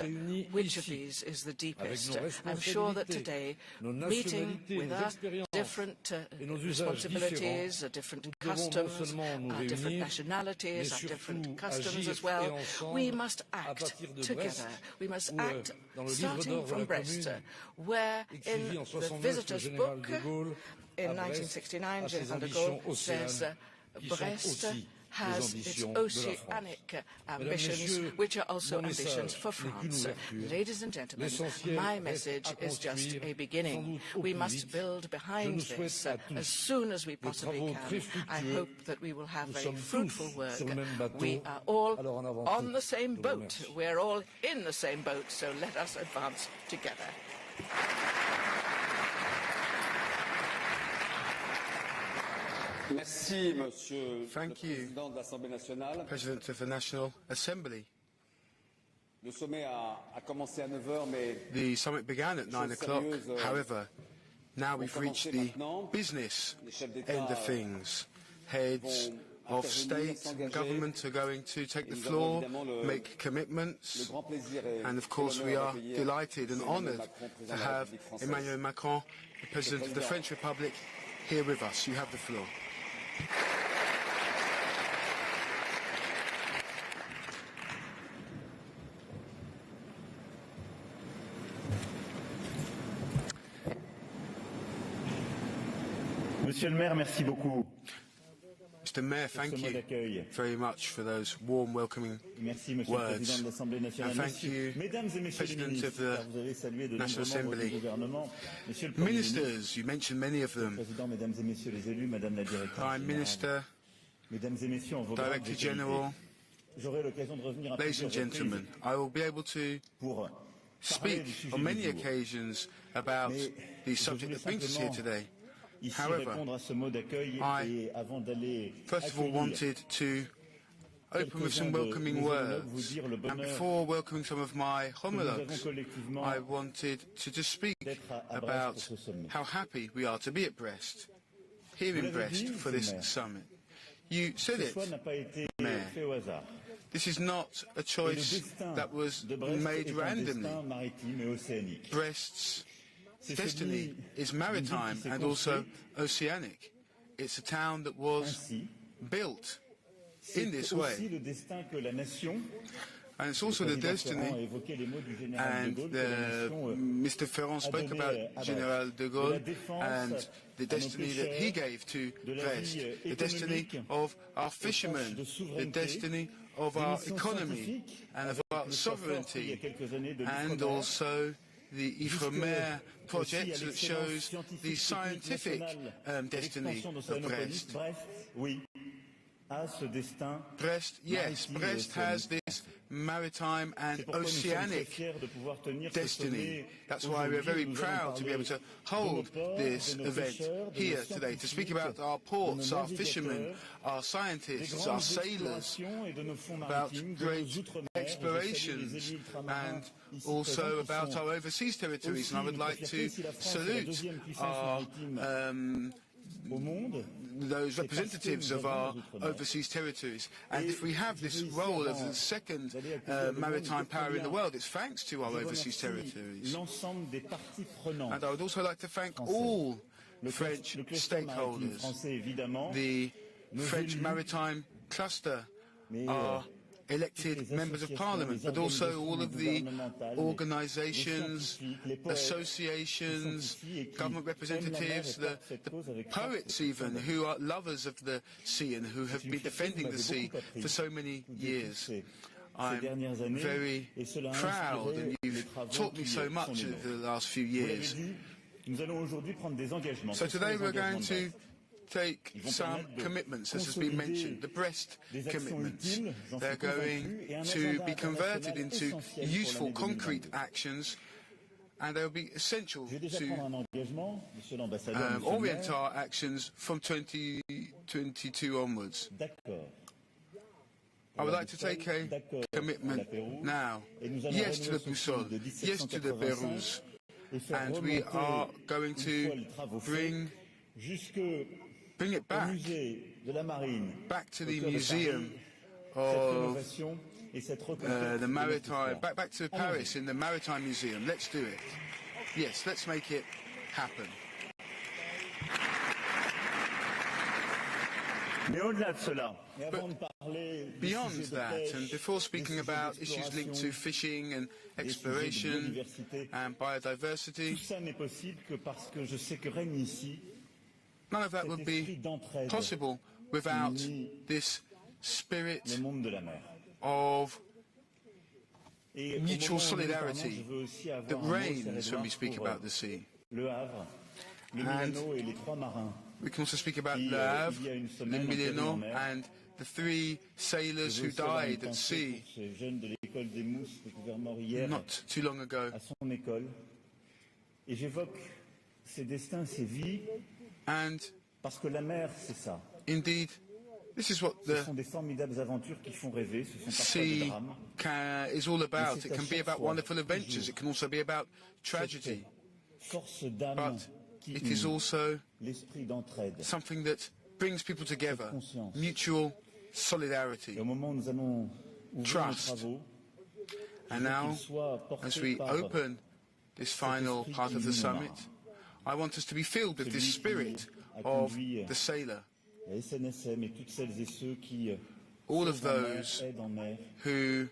which of these is the deepest? I'm sure that today, meeting with our different responsibilities, different customs, our different nationalities, our different customs as well, we must act together. We must act starting from Brest, where in the visitor's book in 1969, General de Gaulle says Brest has its oceanic ambitions, which are also ambitions for France. Ladies and gentlemen, my message is just a beginning. We must build behind this as soon as we possibly can. I hope that we will have very fruitful work. We are all on the same boat. We're all in the same boat, so let us advance together. Merci, Monsieur Thank le you, Président de l'Assemblée nationale. President of the National Assembly. Le sommet a commencé à 9 h, mais The summit began at 9 o'clock. However, now we've reached the business end of things. Heads of state and government are going to take the floor, make commitments, and of course we are delighted and honoured to have Emmanuel Macron, the President of the French Republic, here with us. You have the floor. Monsieur le maire, merci beaucoup. Mr. Mayor, thank you very much for those warm, welcoming words. And thank you, President of the National Assembly. Ministers, you mentioned many of them. Prime Minister, Director General, ladies and gentlemen, I will be able to speak on many occasions about the subject that brings us here today. However, I first of all wanted to open with some welcoming words. And before welcoming some of my homologues, I wanted to just speak about how happy we are to be at Brest, here in Brest, for this summit. You said it, Mayor. This is not a choice that was made randomly. Brest's destiny is maritime and also oceanic. It's a town that was built in this way. And it's also the destiny, and Mr. Ferrand spoke about General de Gaulle and the destiny that he gave to Brest, the destiny of our fishermen, the destiny of our economy and of our sovereignty, and also the Ifremer project that shows the scientific destiny of Brest. Brest, yes, Brest has this maritime and oceanic destiny. That's why we're very proud to be able to hold this event here today, to speak about our ports, our fishermen, our scientists, our sailors, about great explorations, and also about our overseas territories. And I would like to salute our those representatives of our overseas territories. And if we have this role of the second maritime power in the world, it's thanks to our overseas territories. And I would also like to thank all French stakeholders. The French maritime cluster, our elected members of parliament, but also all of the organisations, associations, government representatives, the poets even, who are lovers of the sea and who have been defending the sea for so many years. I'm very proud, and you've taught me so much over the last few years. So today we're going to take some commitments, as has been mentioned, the Brest commitments. They're going to be converted into useful, concrete actions, and they'll be essential to orient our actions from 2022 onwards. I would like to take a commitment now. Yes to the boussole, yes to the Pérouse, and we are going to bring it back to the museum of the maritime, back to Paris in the Maritime Museum. Let's do it. Yes, let's make it happen. But beyond that, and before speaking about issues linked to fishing and exploration and biodiversity, none of that would be possible without this spirit of mutual solidarity that reigns when we speak about the sea. And we can also speak about Le Havre, Le Mileno, and the 3 sailors who died at sea not too long ago. And Indeed, this is what the sea is all about. It can be about wonderful adventures. It can also be about tragedy. But it is also something that brings people together, mutual solidarity, trust. And now, as we open this final part of the summit, I want us to be filled with this spirit of the sailor. All of those who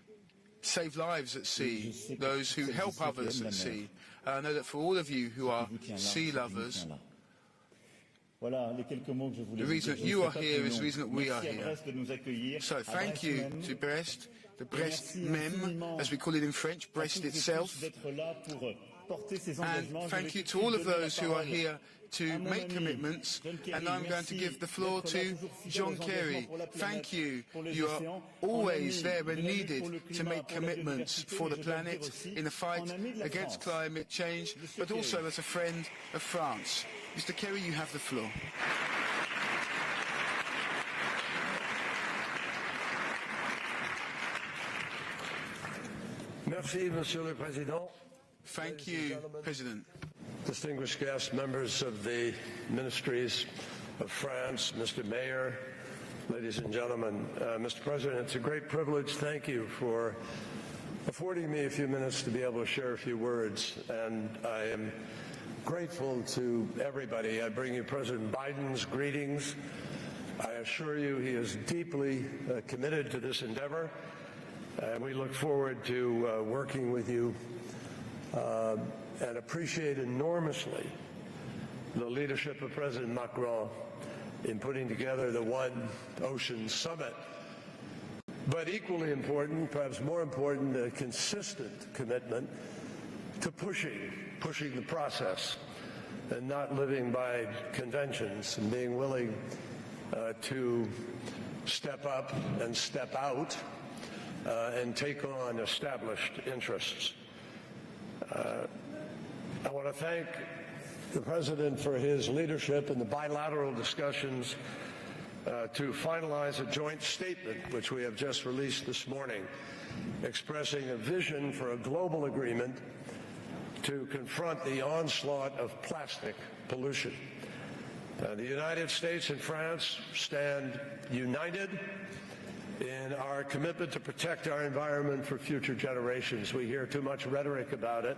save lives at sea, those who help others at sea. I know that for all of you who are sea lovers, the reason that you are here is the reason that we are here. So thank you to Brest, the Brest même, as we call it in French, Brest itself. And thank you to all of those who are here to make commitments. And I'm going to give the floor to John Kerry. Thank you. You are always there when needed to make commitments for the planet in the fight against climate change, but also as a friend of France. Mr. Kerry, you have the floor. Merci, Monsieur le Président. Thank you, President. Distinguished guests, members of the ministries of France, Mr. Mayor, ladies and gentlemen. Mr. President, it's a great privilege. Thank you for affording me a few minutes to be able to share a few words. And I am grateful to everybody. I bring you President Biden's greetings. I assure you he is deeply committed to this endeavor. And we look forward to working with you and appreciate enormously the leadership of President Macron in putting together the One Ocean Summit. But equally important, perhaps more important, a consistent commitment to pushing the process and not living by conventions and being willing to step up and step out and take on established interests. I want to thank the President for his leadership in the bilateral discussions to finalize a joint statement, which we have just released this morning, expressing a vision for a global agreement to confront the onslaught of plastic pollution. The United States and France stand united in our commitment to protect our environment for future generations. We hear too much rhetoric about it,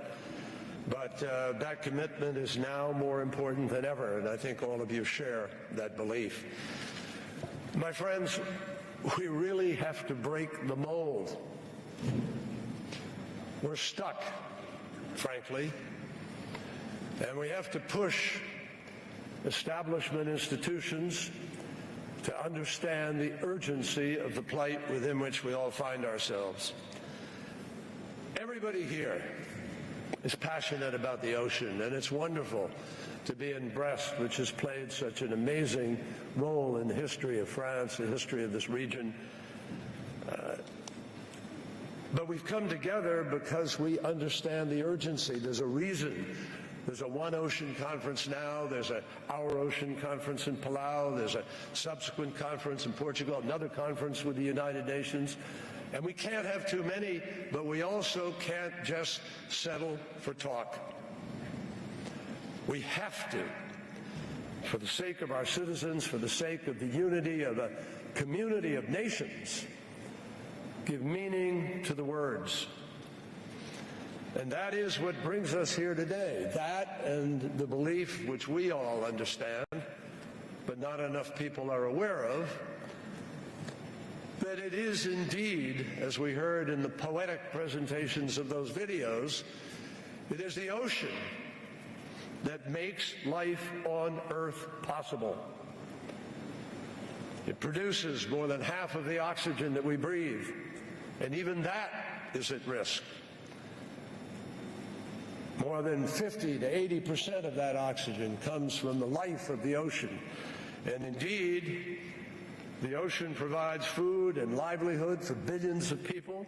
but that commitment is now more important than ever, and I think all of you share that belief. My friends, we really have to break the mold. We're stuck, frankly, and we have to push establishment institutions to understand the urgency of the plight within which we all find ourselves. Everybody here is passionate about the ocean, and it's wonderful to be in Brest, which has played such an amazing role in the history of France, the history of this region. But we've come together because we understand the urgency. There's a reason. There's a One Ocean Conference now. There's a Our Ocean Conference in Palau. There's a subsequent conference in Portugal, another conference with the United Nations. And we can't have too many, but we also can't just settle for talk. We have to, for the sake of our citizens, for the sake of the unity of a community of nations, give meaning to the words. And that is what brings us here today. That and the belief which we all understand, but not enough people are aware of, that it is indeed, as we heard in the poetic presentations of those videos, it is the ocean that makes life on Earth possible. It produces more than half of the oxygen that we breathe, and even that is at risk. More than 50 to 80% of that oxygen comes from the life of the ocean. And indeed, the ocean provides food and livelihood for billions of people.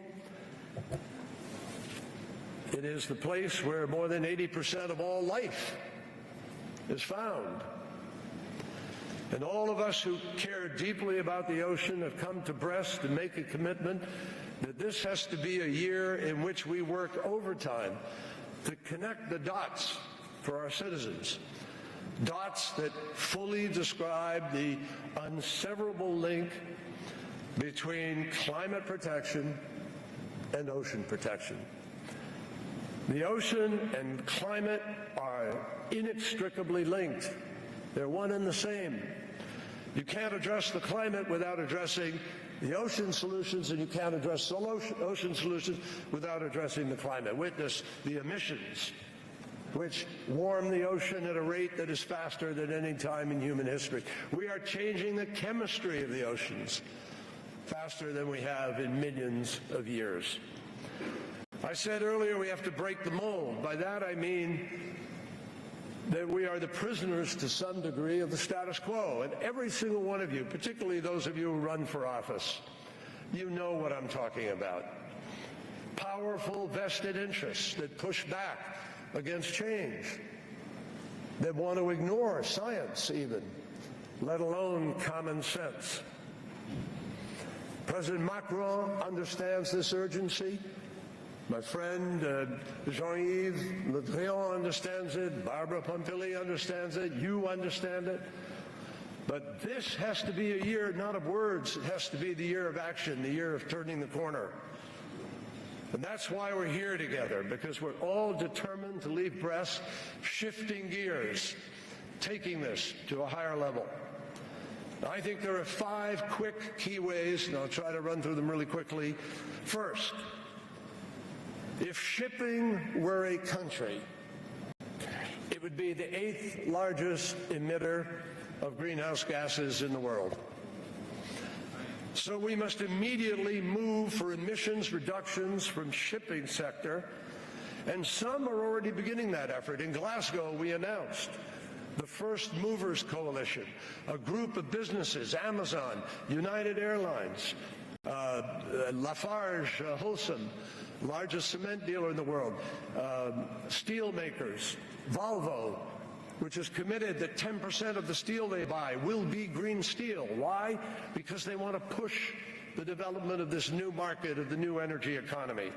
It is the place where more than 80% of all life is found. And all of us who care deeply about the ocean have come to Brest to make a commitment that this has to be a year in which we work overtime to connect the dots for our citizens. Dots that fully describe the unseverable link between climate protection and ocean protection. The ocean and climate are inextricably linked. They're one and the same. You can't address the climate without addressing the ocean solutions, and you can't address ocean solutions without addressing the climate. Witness the emissions, which warm the ocean at a rate that is faster than any time in human history. We are changing the chemistry of the oceans faster than we have in millions of years. I said earlier we have to break the mold. By that I mean that we are the prisoners to some degree of the status quo. And every single one of you, particularly those of you who run for office, you know what I'm talking about. Powerful vested interests that push back against change, that want to ignore science even, let alone common sense. President Macron understands this urgency. My friend Jean-Yves Le Drian understands it. Barbara Pompili understands it. You understand it. But this has to be a year not of words. It has to be the year of action, the year of turning the corner. And that's why we're here together, because we're all determined to leave Brest shifting gears, taking this to a higher level. I think there are 5 quick key ways, and I'll try to run through them really quickly. First, if shipping were a country, it would be the 8th largest emitter of greenhouse gases in the world. So we must immediately move for emissions reductions from shipping sector, and some are already beginning that effort. In Glasgow, we announced the First Movers Coalition, a group of businesses, Amazon, United Airlines, Lafarge Holcim, largest cement dealer in the world, steel makers, Volvo, which is committed that 10% of the steel they buy will be green steel. Why? Because they want to push the development of this new market, of the new energy economy.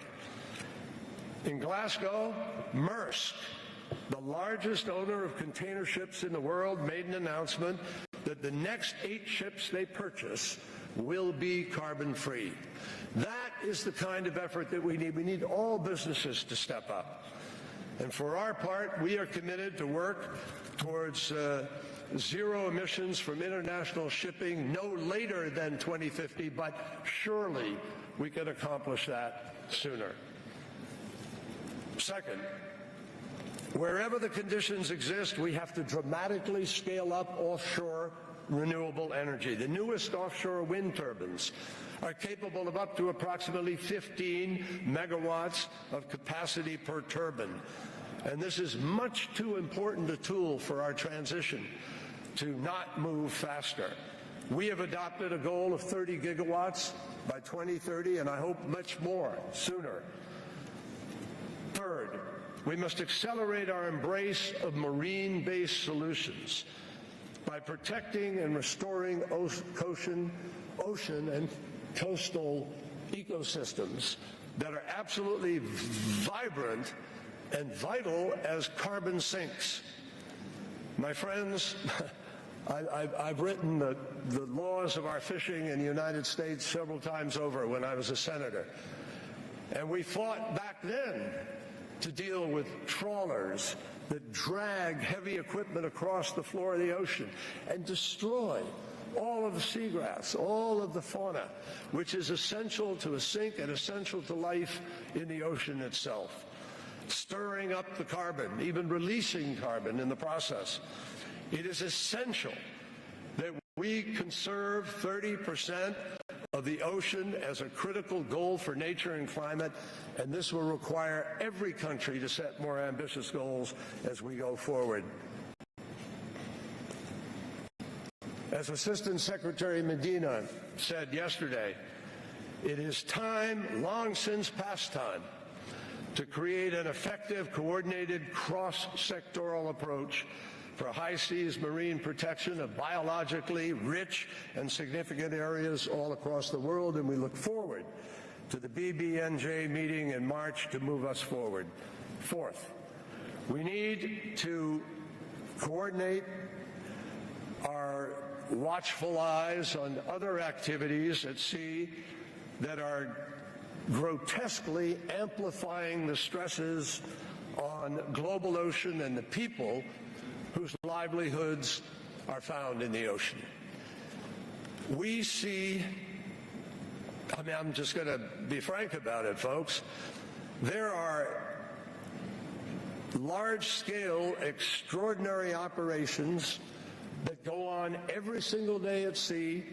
In Glasgow, Maersk, the largest owner of container ships in the world, made an announcement that the next 8 ships they purchase will be carbon-free. That is the kind of effort that we need. We need all businesses to step up. And for our part, we are committed to work towards zero emissions from international shipping no later than 2050, but surely we can accomplish that sooner. Second, wherever the conditions exist, we have to dramatically scale up offshore renewable energy. The newest offshore wind turbines are capable of up to approximately 15 megawatts of capacity per turbine. And this is much too important a tool for our transition to not move faster. We have adopted a goal of 30 gigawatts by 2030, and I hope much more sooner. Third, we must accelerate our embrace of marine-based solutions by protecting and restoring ocean and coastal ecosystems that are absolutely vibrant and vital as carbon sinks. My friends, I've written the laws of our fishing in the United States several times over when I was a senator. And we fought back then to deal with trawlers that drag heavy equipment across the floor of the ocean and destroy all of the seagrass, all of the fauna, which is essential to a sink and essential to life in the ocean itself. Stirring up the carbon, even releasing carbon in the process. It is essential that we conserve 30% of the ocean as a critical goal for nature and climate, and this will require every country to set more ambitious goals as we go forward. As Assistant Secretary Medina said yesterday, it is time, long since past time, to create an effective, coordinated, cross-sectoral approach for high seas marine protection of biologically rich and significant areas all across the world, and we look forward to the BBNJ meeting in March to move us forward. Fourth, we need to coordinate our watchful eyes on other activities at sea that are grotesquely amplifying the stresses on global ocean and the people whose livelihoods are found in the ocean. We see, I'm just going to be frank about it, folks. There are large-scale, extraordinary operations that go on every single day at sea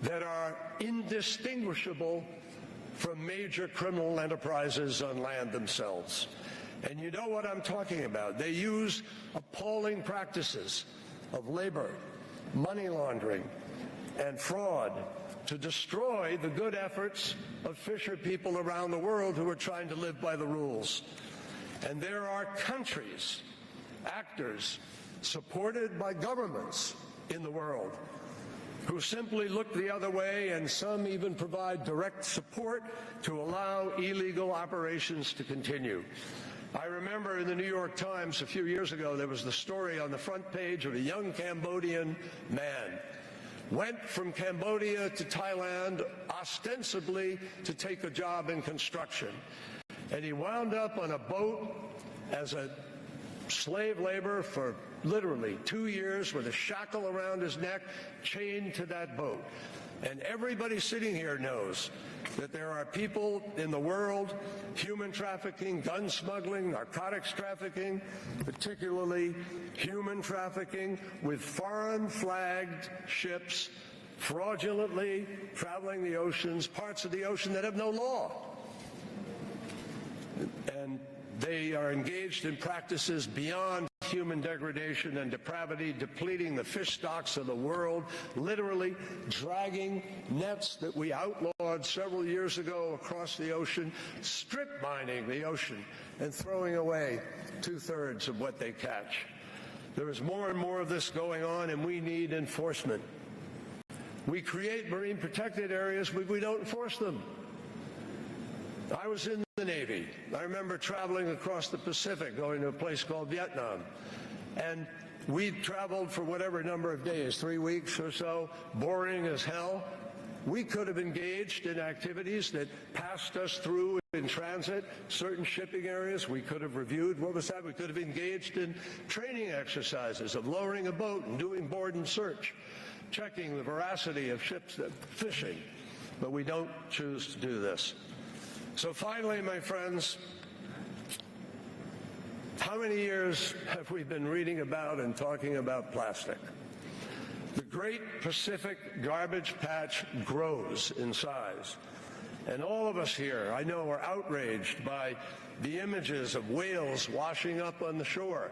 that are indistinguishable from major criminal enterprises on land themselves. And you know what I'm talking about. They use appalling practices of labor, money laundering, and fraud to destroy the good efforts of fisher people around the world who are trying to live by the rules. And there are countries, actors, supported by governments in the world who simply look the other way, and some even provide direct support to allow illegal operations to continue. I remember in the New York Times a few years ago, there was the story on the front page of a young Cambodian man. Went from Cambodia to Thailand ostensibly to take a job in construction. And he wound up on a boat as a slave labor for literally 2 years with a shackle around his neck, chained to that boat. And everybody sitting here knows that there are people in the world, human trafficking, gun smuggling, narcotics trafficking, particularly human trafficking, with foreign flagged ships fraudulently traveling the oceans, parts of the ocean that have no law. And they are engaged in practices beyond human degradation and depravity, depleting the fish stocks of the world, literally dragging nets that we outlawed several years ago across the ocean, strip mining the ocean, and throwing away 2/3 of what they catch. There is more and more of this going on, and we need enforcement. We create marine protected areas, but we don't enforce them. I was in the Navy. I remember traveling across the Pacific, going to a place called Vietnam. And we traveled for whatever number of days, 3 weeks or so, boring as hell. We could have engaged in activities that passed us through in transit, certain shipping areas. We could have reviewed, what was that? We could have engaged in training exercises of lowering a boat and doing board and search, checking the veracity of ships fishing. But we don't choose to do this. So finally, my friends, how many years have we been reading about and talking about plastic? The great Pacific garbage patch grows in size. And all of us here, I know, are outraged by the images of whales washing up on the shore.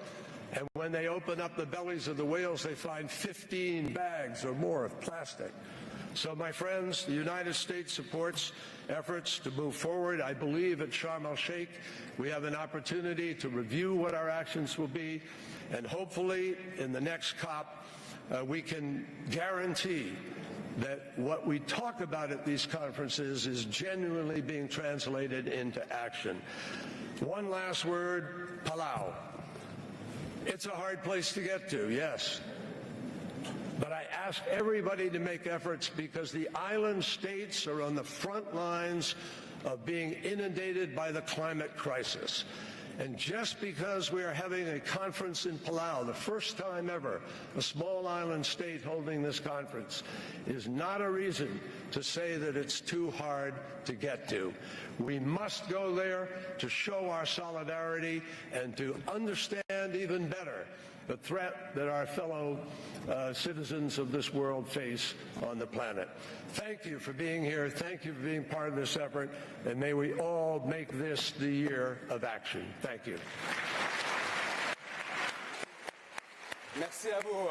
And when they open up the bellies of the whales, they find 15 bags or more of plastic. So, my friends, the United States supports efforts to move forward. I believe at Sharm el-Sheikh we have an opportunity to review what our actions will be, and hopefully in the next COP we can guarantee that what we talk about at these conferences is genuinely being translated into action. One last word, Palau. It's a hard place to get to, yes. But I ask everybody to make efforts, because the island states are on the front lines of being inundated by the climate crisis. And just because we are having a conference in Palau, the first time ever, a small island state holding this conference, is not a reason to say that it's too hard to get to. We must go there to show our solidarity and to understand even better the threat that our fellow citizens of this world face on the planet. Thank you for being here. Thank you for being part of this effort. And may we all make this the year of action. Thank you. Merci à vous.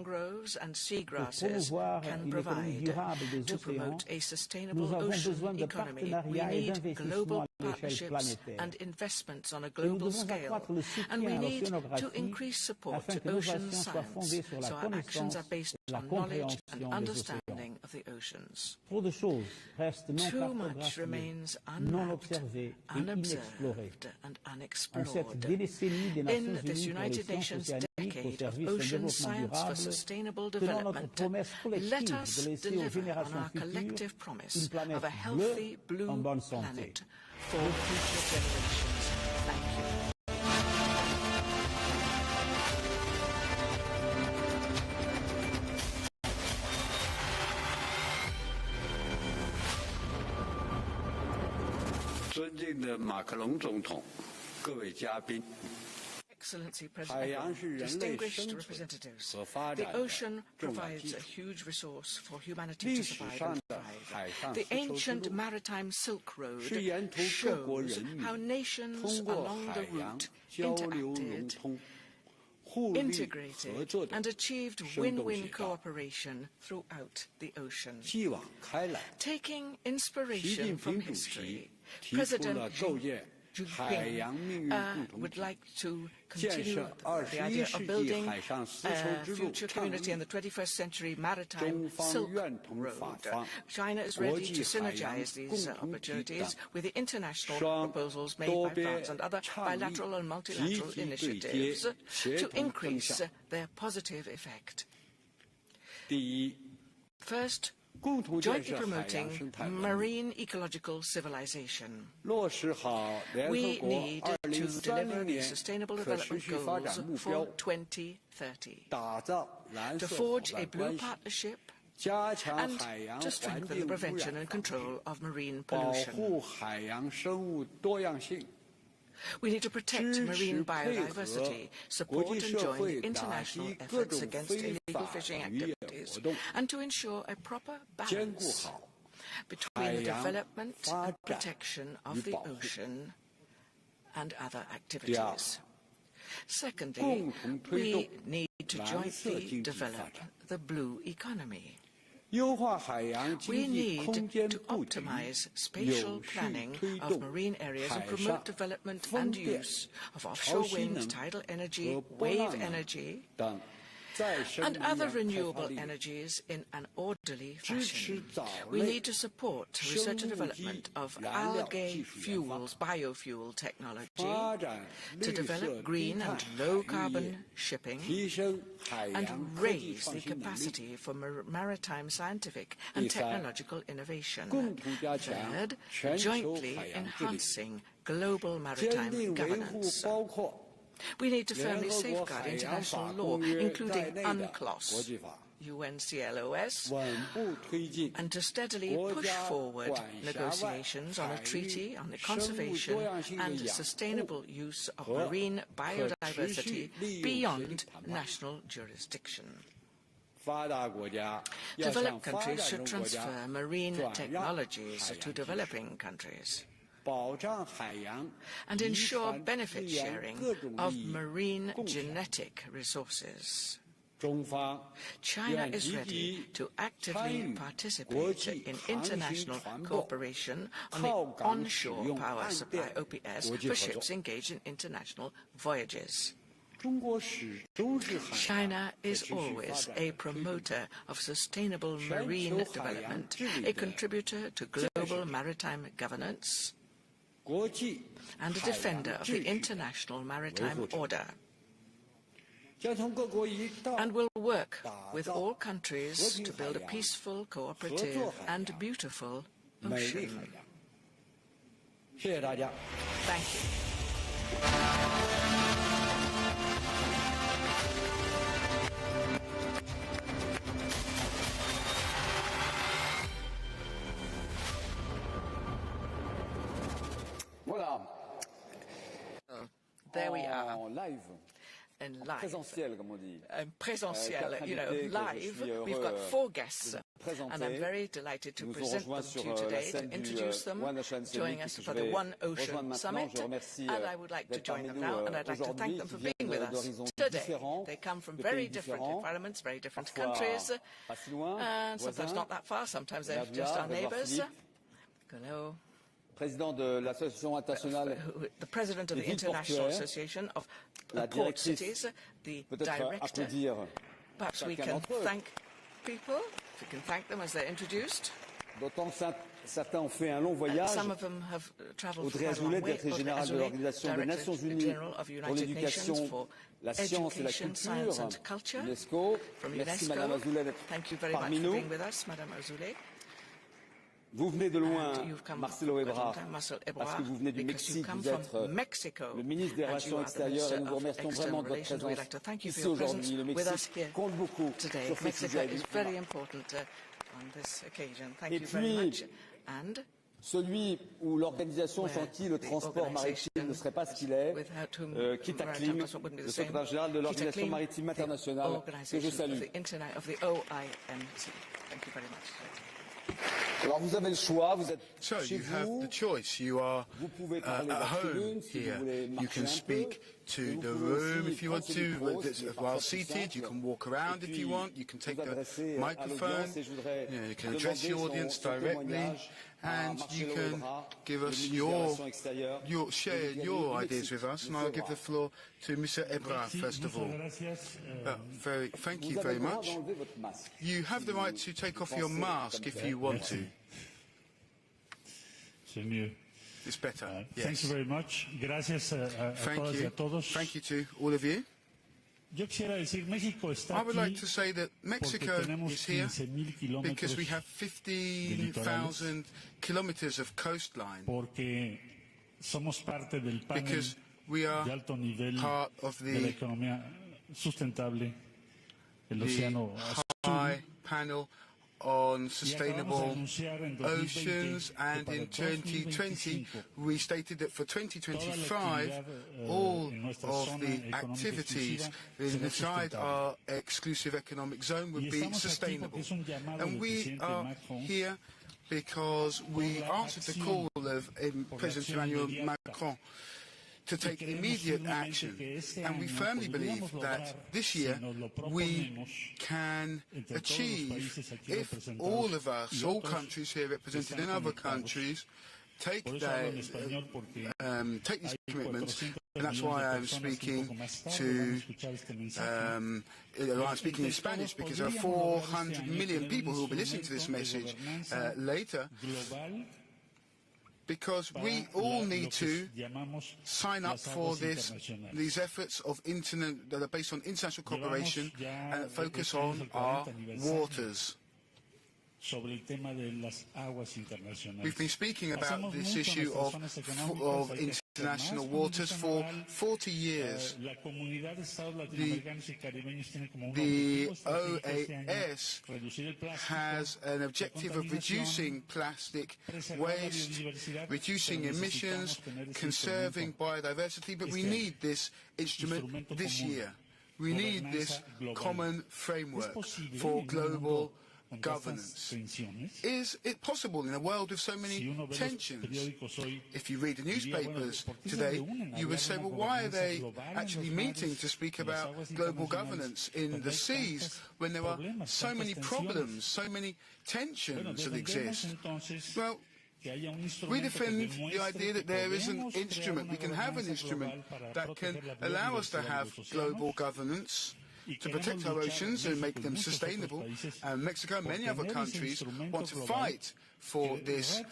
mangroves and seagrasses can provide to promote a sustainable ocean economy. We need global partnerships and investments on a global scale, and we need to increase support to ocean science, so our actions are based on knowledge and understanding of the oceans. Too much remains unmapped, unobserved, and unexplored. In this United Nations decade of ocean science for sustainable development, let us deliver on our collective promise of a healthy blue planet for future generations. Thank you. Excellency President, distinguished representatives, the ocean provides a huge resource for humanity to survive and thrive. The ancient maritime Silk Road shows how nations along the route interacted, integrated, and achieved win-win cooperation throughout the ocean. Taking inspiration from history, President Xi would like to continue the idea of building a future community in the 21st century maritime Silk Road. China is ready to synergize these opportunities with the international proposals made by France and other bilateral and multilateral initiatives to increase their positive effect. First, jointly promoting marine ecological civilization. We need to deliver the Sustainable Development Goals for 2030, to forge a blue partnership and to strengthen the prevention and control of marine pollution. We need to protect marine biodiversity, support and join the international efforts against illegal fishing activities, and to ensure a proper balance between the development and protection of the ocean and other activities. Secondly, we need to jointly develop the blue economy. We need to optimize spatial planning of marine areas and promote development and use of offshore wind, tidal energy, wave energy, and other renewable energies in an orderly fashion. We need to support research and development of algae fuels, biofuel technology, to develop green and low-carbon shipping, and raise the capacity for maritime scientific and technological innovation. Third, jointly enhancing global maritime governance. We need to firmly safeguard international law, including UNCLOS, UNCLOS, and to steadily push forward negotiations on a treaty on the conservation and sustainable use of marine biodiversity beyond national jurisdiction. Developed countries should transfer marine technologies to developing countries and ensure benefit sharing of marine genetic resources. China is ready to actively participate in international cooperation on the onshore power supply, OPS, for ships engaged in international voyages. China is always a promoter of sustainable marine development, a contributor to global maritime governance, and a defender of the international maritime order, and will work with all countries to build a peaceful, cooperative, and beautiful ocean. Thank you. Voilà. There we are. En live. In live. Présentiel, comme on dit. Présentiel, you know, live. We've got 4 guests, and I'm very delighted to present them to you today, to introduce them, joining us for the One Ocean Summit, and I would like to join them now, and I'd like to thank them for being with us today. They come from very different environments, very different countries, and sometimes not that far, sometimes they're just our neighbors. Hello. président de l'Association internationale the president of des the villes International portuaires, Association of la Port directrice, Cities, the peut-être director. applaudir Perhaps we chacun can d'entre eux. thank people. We can thank them as they're introduced. D'autant que certains ont fait un long voyage. Some of them have traveled Audrey quite a long Azoulay, way. directrice générale de l'Organisation des Nations Unies pour l'éducation, la science et la culture, UNESCO. Merci Madame Azoulay d'être parmi nous. Vous venez de loin, Marcelo Ebrard, parce que vous venez du Mexique, vous êtes le ministre des Relations extérieures et nous vous remercions vraiment de votre présence ici aujourd'hui. Le Mexique compte beaucoup sur ce sujet. Et puis, celui où l'organisation sans qui le transport maritime ne serait pas ce qu'il est, quitte à Klim, le secrétaire général de l'Organisation maritime internationale, que je salue. Alors vous avez le choix, vous êtes chez vous, vous pouvez parler à la tribune si vous voulez marcher un peu, to the room if you want to. While seated, you can walk around if you want. You can take the microphone. You can address the audience directly, and you can give us share your ideas with us. And I'll give the floor to Mr. Ebrard first of all. Thank you very much. You have the right to take off your mask if you want to. It's better. Yes. Thank you very much. Gracias a todas y a todos. Thank you to all of you. Yo quisiera decir, México está I would like aquí to say that Mexico is here because we have 15,000 kilometers of coastline. Porque somos parte del panel Because we are de alto nivel part of de la the economía sustentable, el océano high panel on sustainable en oceans, and in 2020 we stated that for 2025 all of the activities inside our exclusive economic zone would be sustainable. And we are here because we answered the call of President Emmanuel Macron to take immediate action, and we firmly believe that this year we can achieve if all of us, all countries here represented in other countries, take these commitments, and that's why I'm speaking I'm speaking in Spanish, because there are 400 million people who will be listening to this message later. Because we all need to sign up for these efforts of that are based on international cooperation and focus on our waters. We've been speing about this issue of international waters for 40 years. The OAS has an objective of reducing plastic waste, reducing emissions, conserving biodiversity, but we need this instrument this year. We need this common framework for global governance. Is it possible in a world with so many tensions? If you read the newspapers today, you would say, well, why are they actually meeting to speak about global governance in the seas when there are so many problems, so many tensions that exist? Well, we defend the idea that there is an instrument, we can have an instrument that can allow us to have global governance, to protect our oceans and make them sustainable. And Mexico and many other countries want to fight for this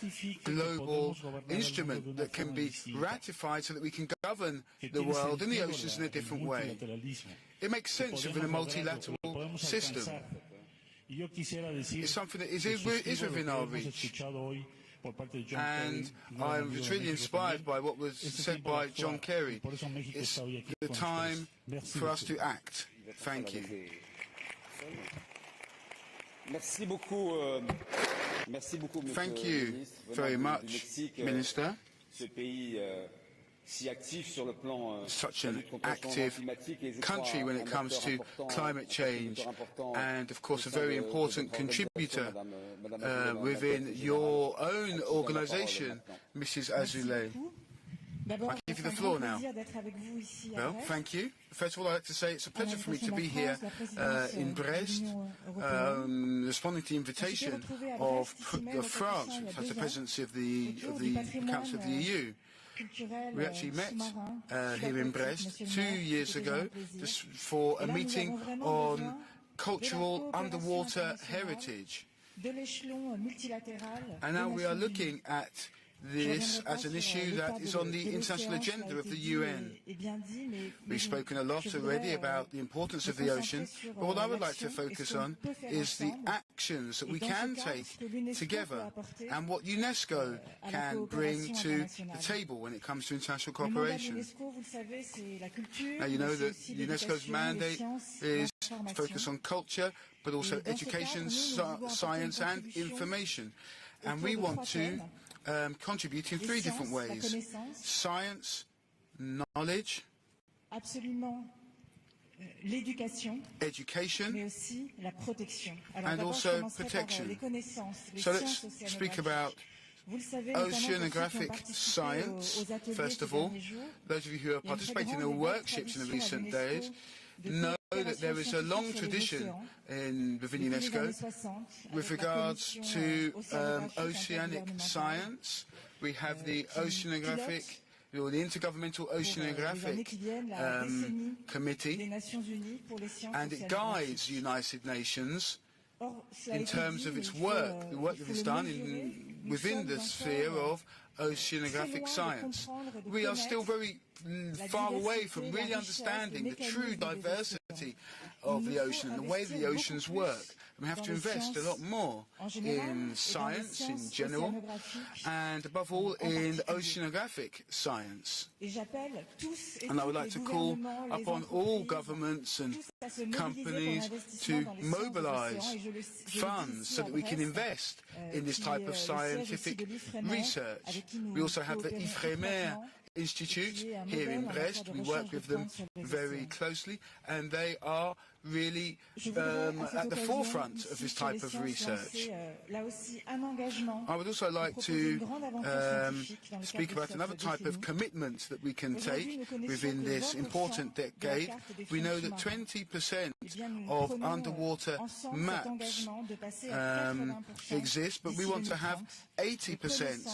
global instrument that can be ratified so that we can govern the world and the oceans in a different way. It makes sense within a multilateral system. It's something that is within our reach. And I was really inspired by what was said by John Kerry. It's the time for us to act. Thank you. Thank you very much, Minister. Such an active country when it comes to climate change, and of course a very important contributor within your own organisation, Mrs. Azoulay. I give you the floor now. Well, thank you. First of all, I'd like to say it's a pleasure for me to be here in Brest, responding to the invitation of France, which has the presidency of the Council of the EU. We actually met here in Brest 2 years ago just for a meeting on cultural underwater heritage. And now we are looking at this as an issue that is on the international agenda of the UN. We've spoken a lot already about the importance of the ocean, but what I would like to focus on is the actions that we can take together and what UNESCO can bring to the table when it comes to international cooperation. Now, you know that UNESCO's mandate is to focus on culture, but also education, science and information. And we want to contribute in 3 different ways: science, knowledge, education, and also protection. So let's speak about oceanographic science, first of all. Those of you who are participating in the workshops in the recent days know that there is a long tradition within UNESCO with regards to oceanic science. We have the oceanographic, or the Intergovernmental Oceanographic Committee, and it guides the United Nations in terms of its work, the work that is done within the sphere of oceanographic science. We are still very far away from really understanding the true diversity of the ocean and the way the oceans work. And we have to invest a lot more in science in general, and above all in oceanographic science. And I would like to call upon all governments and companies to mobilize funds so that we can invest in this type of scientific research. We also have the IFREMER Institute here in Brest. We work with them very closely, and they are really at the forefront of this type of research. I would also like to speak about another type of commitment that we can take within this important decade. We know that 20% of underwater maps exist, but we want to have 80%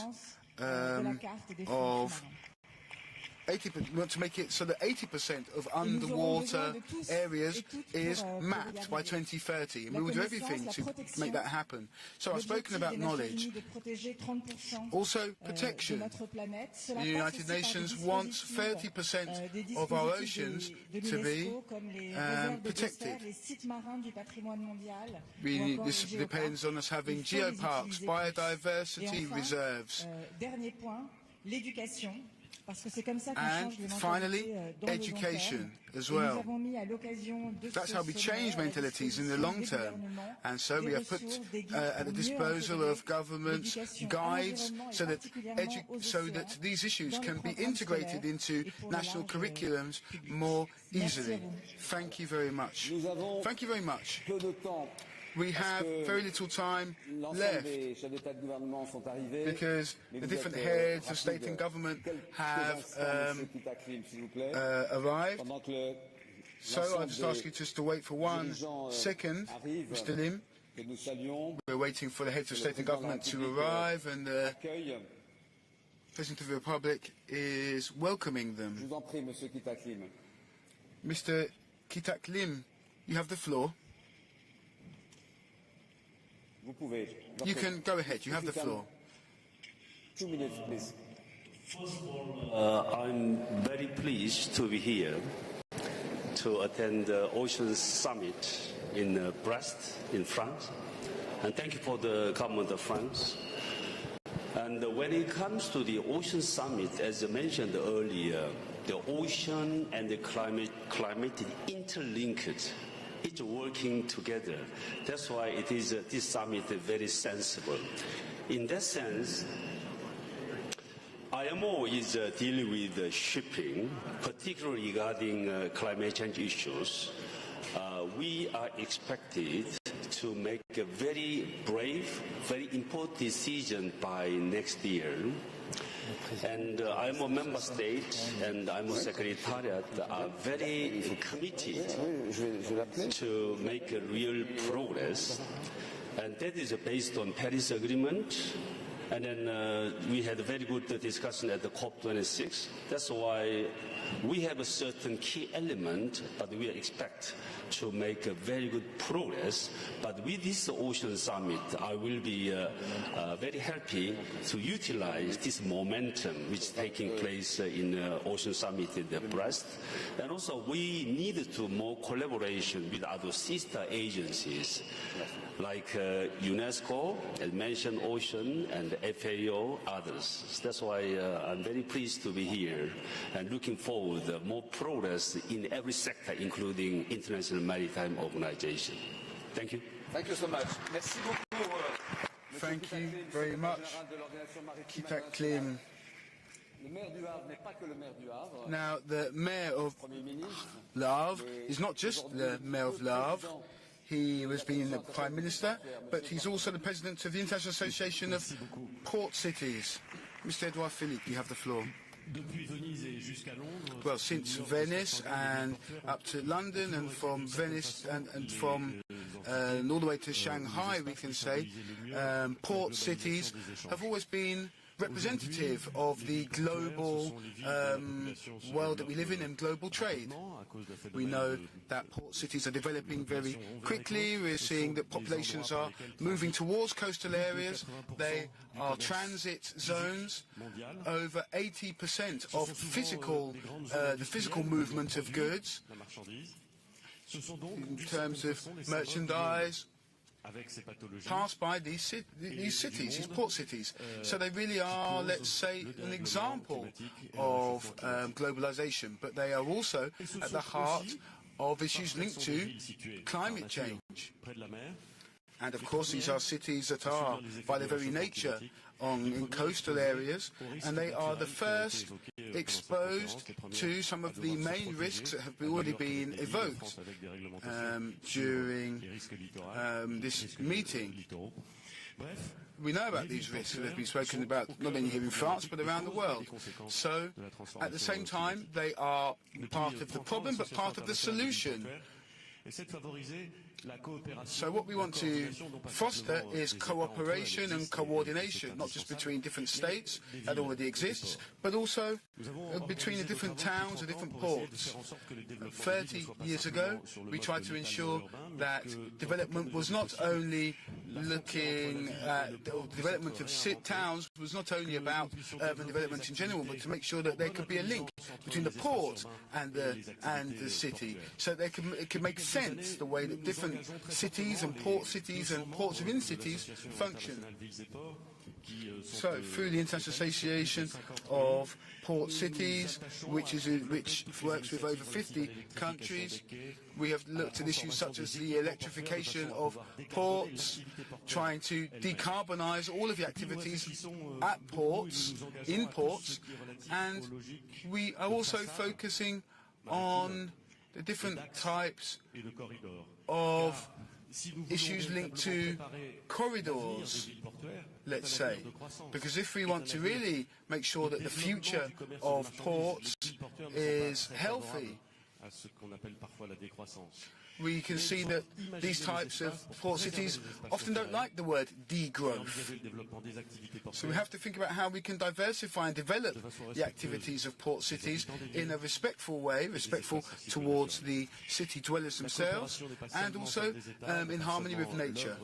we want to make it so that 80% of underwater areas is mapped by 2030, and we will do everything to make that happen. So I've spoken about knowledge. Also, protection. The United Nations wants 30% of our oceans to be protected. This depends on us having geoparks, biodiversity reserves. And finally, education as well. That's how we change mentalities in the long term. And so we have put at the disposal of governments guides so that these issues can be integrated into national curriculums more easily. Thank you very much. Thank you very much. We have very little time left because the different heads of state and government have arrived. So I'll just ask you just to wait for 1 second, Mr. Lim. We're waiting for the heads of state and government to arrive, and the President of the Republic is welcoming them. Mr. Kitak Lim, you have the floor. You can go ahead. You have the floor. 2 minutes, please. First of all, I'm very pleased to be here to attend the Ocean Summit in Brest, in France. And thank you for the government of France. And when it comes to the Ocean Summit, as I mentioned earlier, the ocean and the climate interlinked. It's working together. That's why it is this summit is very sensible. In that sense, IMO is dealing with shipping, particularly regarding climate change issues. We are expected to make a very brave, very important decision by next year. And I'm a member state and I'm a secretariat are very committed to make a real progress. And that is based on Paris Agreement. And then we had a very good discussion at the COP26. That's why we have a certain key element that we expect to make a very good progress. But with this Ocean Summit, I will be very happy to utilize this momentum which is taking place in Ocean Summit in Brest. And also we need to more collaboration with other sister agencies like UNESCO, as mentioned, Ocean, and FAO, others. That's why I'm very pleased to be here and looking forward to more progress in every sector, including International Maritime Organization. Thank you. Thank you so much. Merci beaucoup. Thank you very much. Keep that clear. Now, the Mayor of Le Havre is not just the Mayor of Le Havre. He has been the Prime Minister, but he's also the President of the International Association of Port Cities. Mr. Edouard Philippe, you have the floor. Well, since Venice and up to London, and from Venice and from all the way to Shanghai, we can say, port cities have always been representative of the global world that we live in and global trade. We know that port cities are developing very quickly. We're seeing that populations are moving towards coastal areas. They are transit zones. Over 80% of the physical movement of goods in terms of merchandise pass by these cities, these port cities. So they really are, let's say, an example of globalization, but they are also at the heart of issues linked to climate change. And of course, these are cities that are, by their very nature, in coastal areas, and they are the first exposed to some of the main risks that have already been evoked during this meeting. We know about these risks that have been spoken about not only here in France but around the world. So, at the same time, they are part of the problem but part of the solution. So what we want to foster is cooperation and coordination, not just between different states that already exists, but also between the different towns and different ports. 30 years ago, we tried to ensure that development was not only looking at the development of towns was not only about urban development in general, but to make sure that there could be a link between the port and the city, so that it could make sense the way that different cities and ports within cities function. So, through the International Association of Port Cities, which works with over 50 countries, we have looked at issues such as the electrification of ports, trying to decarbonize all of the activities at ports, in ports, and we are also focusing on the different types of issues linked to corridors, let's say, because if we want to really make sure that the future of ports is healthy, we can see that these types of port cities often don't like the word degrowth. So we have to think about how we can diversify and develop the activities of port cities in a respectful way, respectful towards the city dwellers themselves, and also in harmony with nature.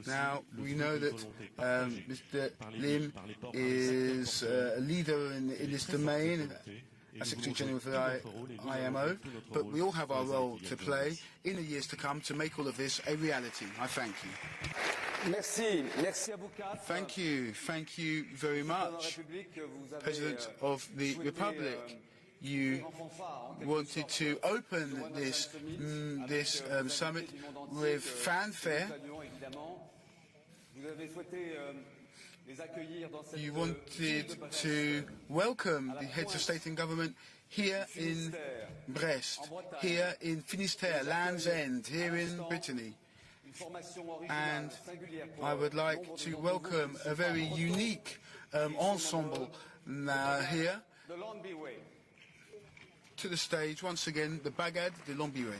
Now, we know that Mr. Lim is a leader in this domain, as Secretary General of the IMO, but we all have our role to play in the years to come to make all of this a reality. I thank you. Merci. Merci à vous quatre. Thank you very much. President of the Republic, you wanted to open this summit with fanfare. You wanted to welcome the heads of state and government here in Brest, here in Finistère, Land's End, here in Brittany. And I would like to welcome a very unique ensemble now here. To the stage, once again, the Bagad de l'Ambiré.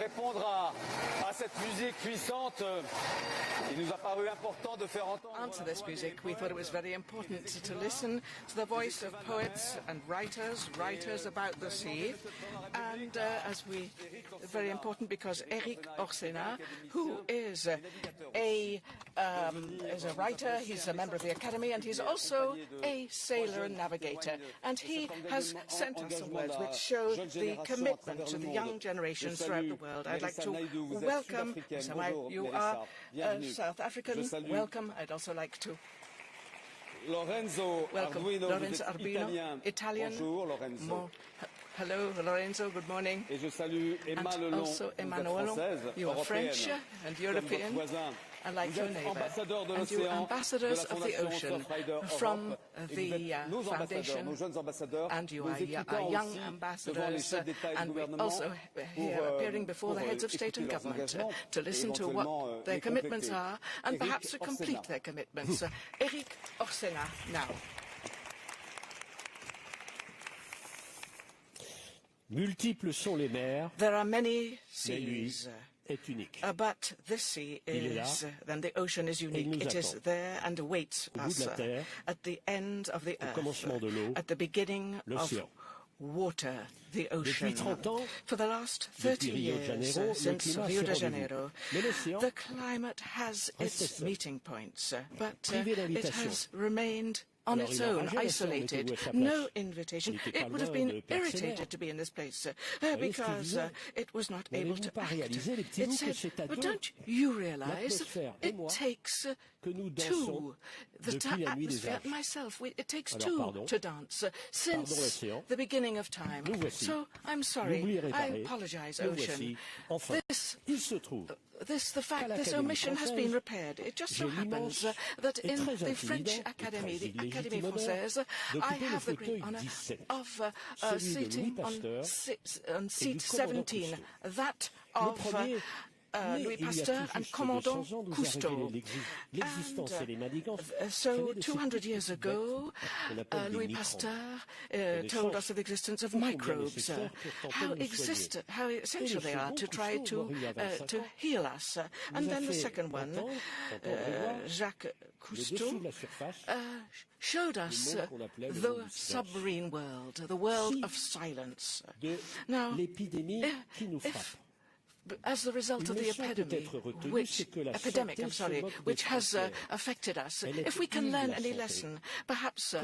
répondre à cette musique puissante, il nous a paru important de faire entendre... Answer this music, we thought it was very important to listen to the voice of poets and writers about the sea, and very important because Eric Orsena, who is a writer, he's a member of the Academy, and he's also a sailor and navigator, and he has sent us some words which show the commitment to the young generations throughout the world. I'd like to welcome, you are South African, welcome. I'd also like to welcome Lorenzo Arbino, Italian. Hello, Lorenzo, good morning. Et je salue Emma and also Emmanuel, you are French and European, like your neighbour, and you ambassadors of the ocean from the foundation, and you are young ambassadors, and we also here appearing before the heads of state and government to listen to what their commitments are and perhaps to complete their commitments. Eric Orsena now. Multiples sont les mers. There are many seas. Est unique. But this sea is, then the ocean is unique. It is there and awaits us at the end of the earth, at the beginning of water, the ocean. For the last 30 years, since Rio de Janeiro, the climate has its meeting points, but it has remained on its own, isolated, no invitation. It would have been irritated to be in this place because it was not able to act. It said, but don't you realize it takes two, the atmosphere, myself, it takes two to dance since the beginning of time. So I'm sorry, I apologize, ocean. This omission has been repaired. It just so happens that in the French Academy, the Académie Française, I have the great honor of sitting on seat 17, that of Louis Pasteur and Commandant Cousteau. And so 200 years ago, Louis Pasteur told us of the existence of microbes, how essential they are to try to heal us. And then the second one, Jacques Cousteau, showed us the submarine world, the world of silence. Now, as a result of the epidemic, which has affected us, if we can learn any lesson, perhaps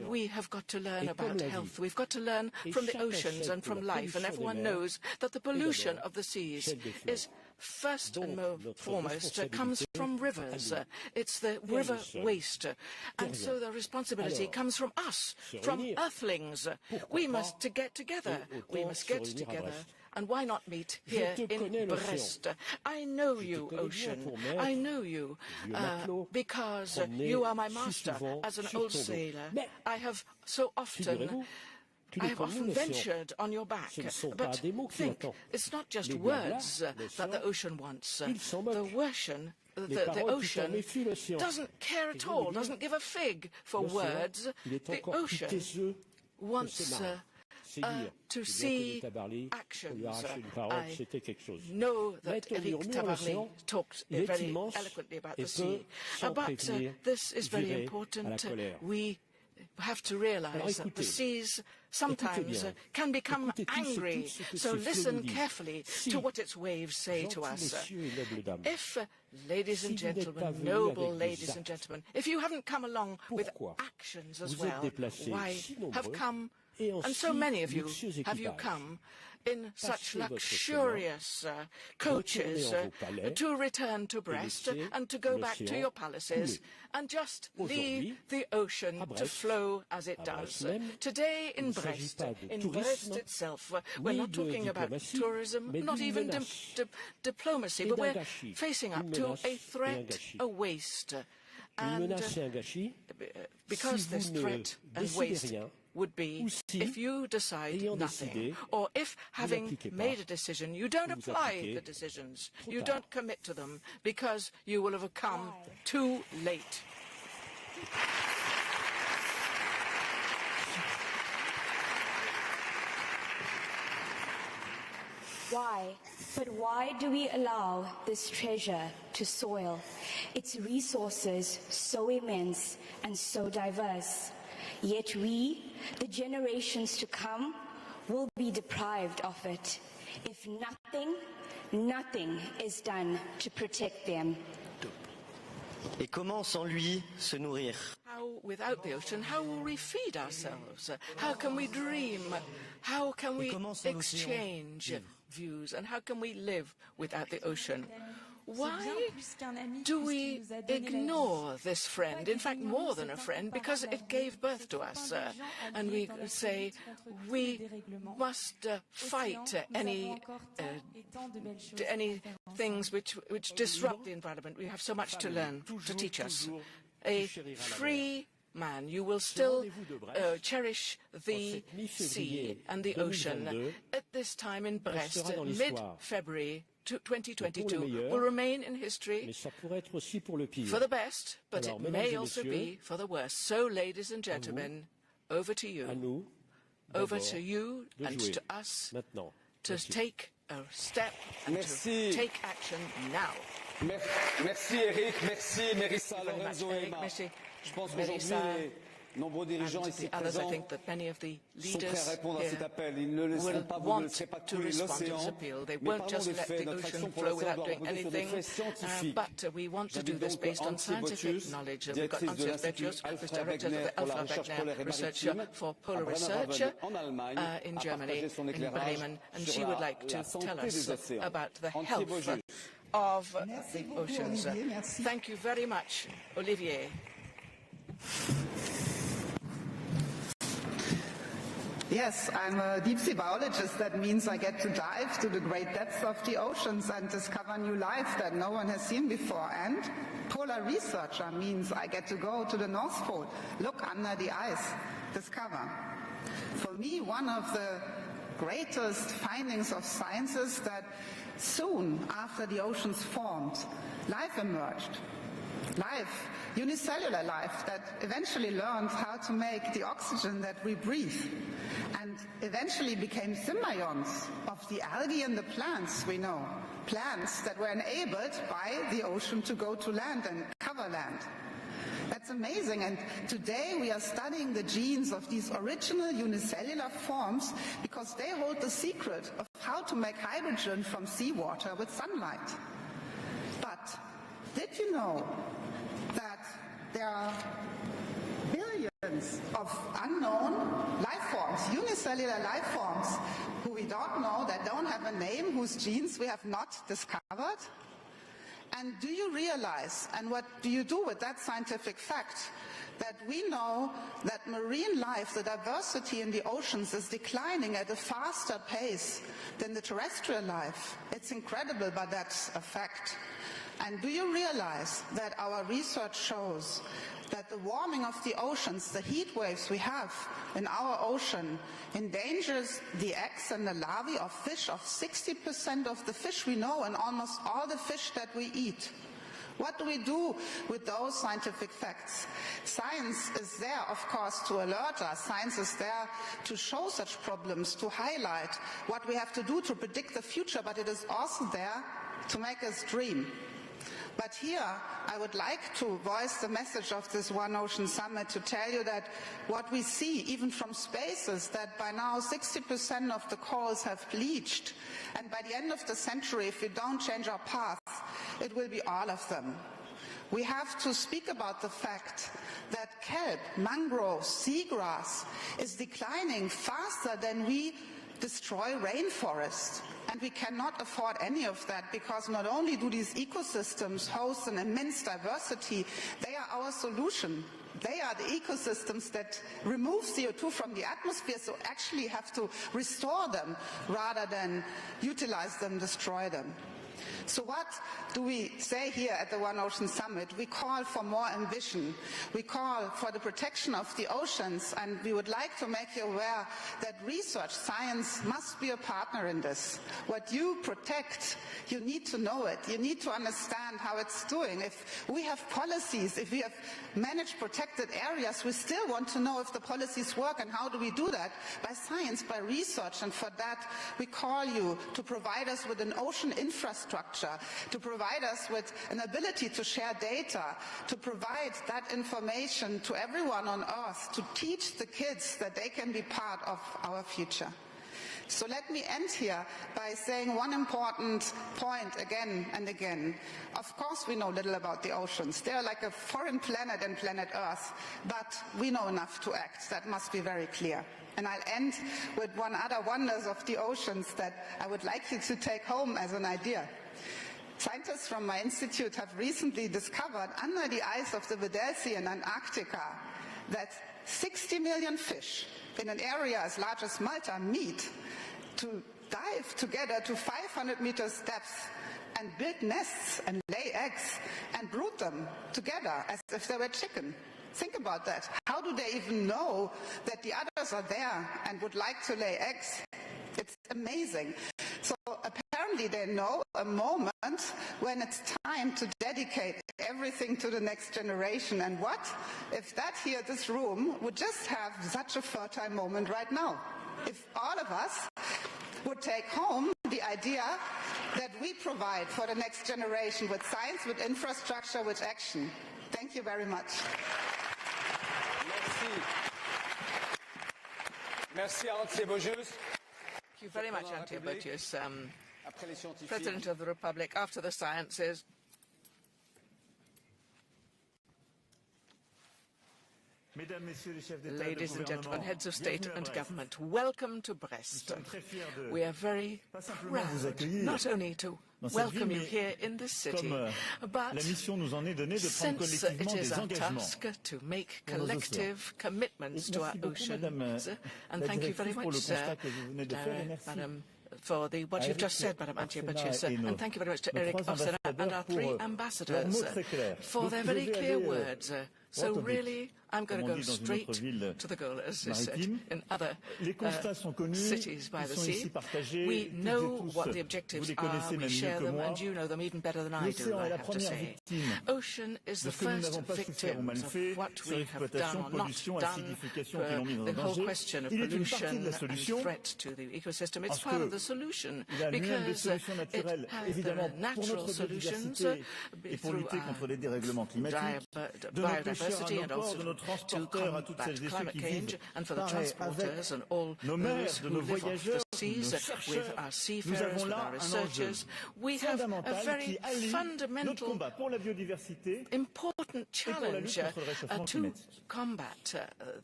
we have got to learn about health. We've got to learn from the oceans and from life, and everyone knows that the pollution of the seas is first and foremost comes from rivers. It's the river waste. And so the responsibility comes from us, from earthlings. We must get together. We must get together. And why not meet here in Brest? I know you, ocean. I know you because you are my master as an old sailor. I have often ventured on your back. But think, it's not just words that the ocean wants. The ocean doesn't care at all, doesn't give a fig for words. The ocean wants to see actions. I know that Eric Tabarly talked very eloquently about the sea, but this is very important. We have to realize that the seas sometimes can become angry, so listen carefully to what its waves say to us. If, ladies and gentlemen, noble ladies and gentlemen, if you haven't come along with actions as well, why have come, and so many of you have you come in such luxurious coaches to return to Brest and to go back to your palaces and just leave the ocean to flow as it does. Today in Brest itself, we're not talking about tourism, not even diplomacy, but we're facing up to a threat, a waste. And because this threat and waste would be if you decide nothing, or if, having made a decision, you don't apply the decisions, you don't commit to them, because you will have come too late. Why? But why do we allow this treasure to soil? Its resources so immense and so diverse. Yet we, the generations to come, will be deprived of it if nothing is done to protect them. Et comment sans lui se nourrir? How, without the ocean, how will we feed ourselves? How can we dream? How can we exchange views? And how can we live without the ocean? Why do we ignore this friend, in fact more than a friend, because it gave birth to us, and we say we must fight any things which disrupt the environment. We have so much to learn, to teach us. A free man, you will still cherish the sea and the ocean. At this time in Brest, mid-February 2022, will remain in history for the best, but it may also be for the worst. So, ladies and gentlemen, over to you and to us to take a step and to take action now. Merci Eric, merci Mérissa, Lorenzo et Emma. Je pense qu'aujourd'hui, les nombreux dirigeants ici présents sont prêts à répondre à cet appel. Ils ne laisseront pas, vous ne laisserez pas couler l'océan, mais parlons des faits. Notre action pour l'instant doit reposer sur des faits scientifiques. J'invite donc Antje Botius, directrice de l'Institut Alfred Wegener pour la recherche polaire et maritime, à Bremen en Allemagne, à partager son éclairage sur la santé des océans. Antje Botius. Of the oceans. Thank you very much, Olivier. Yes, I'm a deep sea biologist. That means I get to dive to the great depths of the oceans and discover new life that no one has seen before. And polar researcher means I get to go to the North Pole, look under the ice, discover. For me, one of the greatest findings of science is that soon after the oceans formed, life emerged. Life, unicellular life, that eventually learned how to make the oxygen that we breathe, and eventually became symbionts of the algae and the plants we know, plants that were enabled by the ocean to go to land and cover land. That's amazing, and today we are studying the genes of these original unicellular forms because they hold the secret of how to make hydrogen from seawater with sunlight. But did you know that there are billions of unknown life forms, unicellular life forms, who we don't know, that don't have a name, whose genes we have not discovered? And do you realize, and what do you do with that scientific fact, that we know that marine life, the diversity in the oceans, is declining at a faster pace than the terrestrial life? It's incredible, but that's a fact. And do you realize that our research shows that the warming of the oceans, the heat waves we have in our ocean, endangers the eggs and the larvae of fish, of 60% of the fish we know and almost all the fish that we eat? What do we do with those scientific facts? Science is there, of course, to alert us. Science is there to show such problems, to highlight what we have to do to predict the future, but it is also there to make us dream. But here, I would like to voice the message of this One Ocean Summit to tell you that what we see, even from space, is that by now 60% of the corals have bleached. And by the end of the century, if we don't change our path, it will be all of them. We have to speak about the fact that kelp, mangrove, seagrass is declining faster than we destroy rainforests. And we cannot afford any of that, because not only do these ecosystems host an immense diversity, they are our solution. They are the ecosystems that remove CO2 from the atmosphere, so actually have to restore them rather than utilize them, destroy them. So what do we say here at the One Ocean Summit? We call for more ambition. We call for the protection of the oceans, and we would like to make you aware that research, science must be a partner in this. What you protect, you need to know it. You need to understand how it's doing. If we have policies, if we have managed protected areas, we still want to know if the policies work, and how do we do that? By science, by research, and for that we call you to provide us with an ocean infrastructure, to provide us with an ability to share data, to provide that information to everyone on Earth, to teach the kids that they can be part of our future. So let me end here by saying one important point again and again. Of course we know little about the oceans. They are like a foreign planet in planet Earth, but we know enough to act. That must be very clear. And I'll end with one other wonders of the oceans that I would like you to take home as an idea. Scientists from my institute have recently discovered under the ice of the Weddell Sea in Antarctica that 60 million fish in an area as large as Malta meet to dive together to 500 meters depth and build nests and lay eggs and brood them together as if they were chicken. Think about that. How do they even know that the others are there and would like to lay eggs? It's amazing. So apparently they know a moment when it's time to dedicate everything to the next generation. And what if that here, this room, would just have such a fertile moment right now? If all of us would take home the idea that we provide for the next generation with science, with infrastructure, with action. Thank you very much. Merci Antje. Thank you very much, Antje Botius, President of the Republic. After the sciences. Ladies and gentlemen, heads of state and government, welcome to Brest. We are very proud not only to welcome you here in this city, but since it is our task to make collective commitments to our oceans, and thank you very much, Madam, for what you've just said, Madam Antje Botius, and thank you very much to Eric Ossena and our three ambassadors for their very clear words. So really, I'm going to go straight to the goal, as is said in other cities by the sea. We know what the objectives are, we share them, and you know them even better than I do, I have to say. Ocean is the first victim of what we have done or not done, the whole question of pollution and threat to the ecosystem. It's part of the solution, because it has natural solutions through biodiversity and also to combat climate change, and for the transporters and all those who live off the seas, with our seafarers, with our researchers. We have a very fundamental, important challenge to combat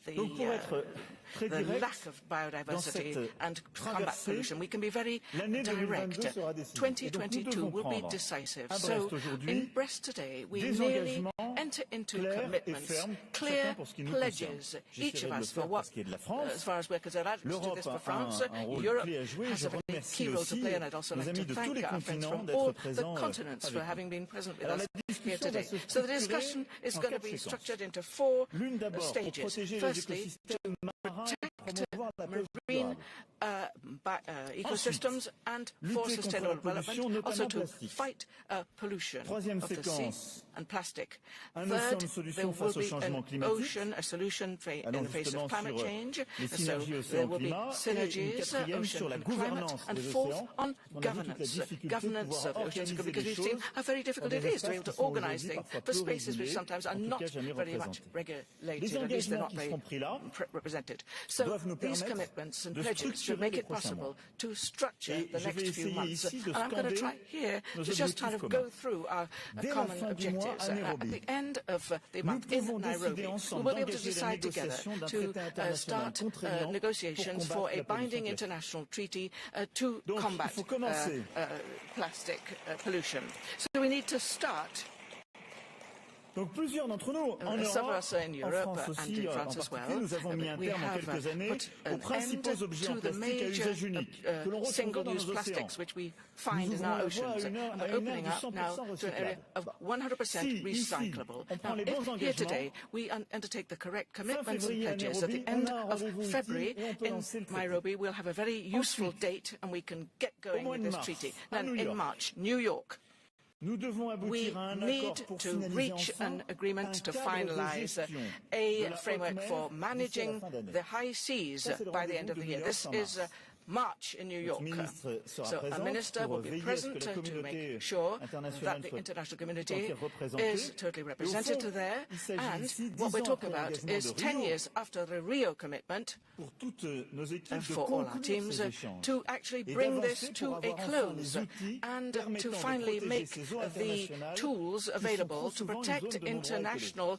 the lack of biodiversity and combat pollution. We can be very direct. 2022 will be decisive. So in Brest today, we nearly enter into commitments, clear pledges, each of us for what, as far as we're concerned. I'd like to do this for France. Europe has a very key role to play, and I'd also like to thank our friends from all the continents for having been present with us here today. So the discussion is going to be structured into four stages. Firstly, to protect marine ecosystems and for sustainable development, also to fight pollution of the sea and plastic. Third, there will be an ocean, a solution in the face of climate change, so there will be synergies, ocean and climate. And fourth, on governance of oceans, because we've seen how very difficult it is to be able to organize things for spaces which sometimes are not very much regulated, at least they're not very represented. So these commitments and pledges should make it possible to structure the next few months. And I'm going to try here to just kind of go through our common objectives. At the end of the month in Nairobi, we will be able to decide together to start negotiations for a binding international treaty to combat plastic pollution. So we need to start. Some of us in Europe and in France as well, we have put an end to the major single-use plastics which we find in our oceans, and we're opening up now to an area of 100% recyclable. Now, if here today we undertake the correct commitments and pledges, at the end of February in Nairobi we'll have a very useful date and we can get going with this treaty. Then in March, New York. We need to reach an agreement to finalize a framework for managing the high seas by the end of the year. This is March in New York. So a minister will be present to make sure that the international community is totally represented there. And what we're talking about is 10 years after the Rio commitment for all our teams to actually bring this to a close and to finally make the tools available to protect international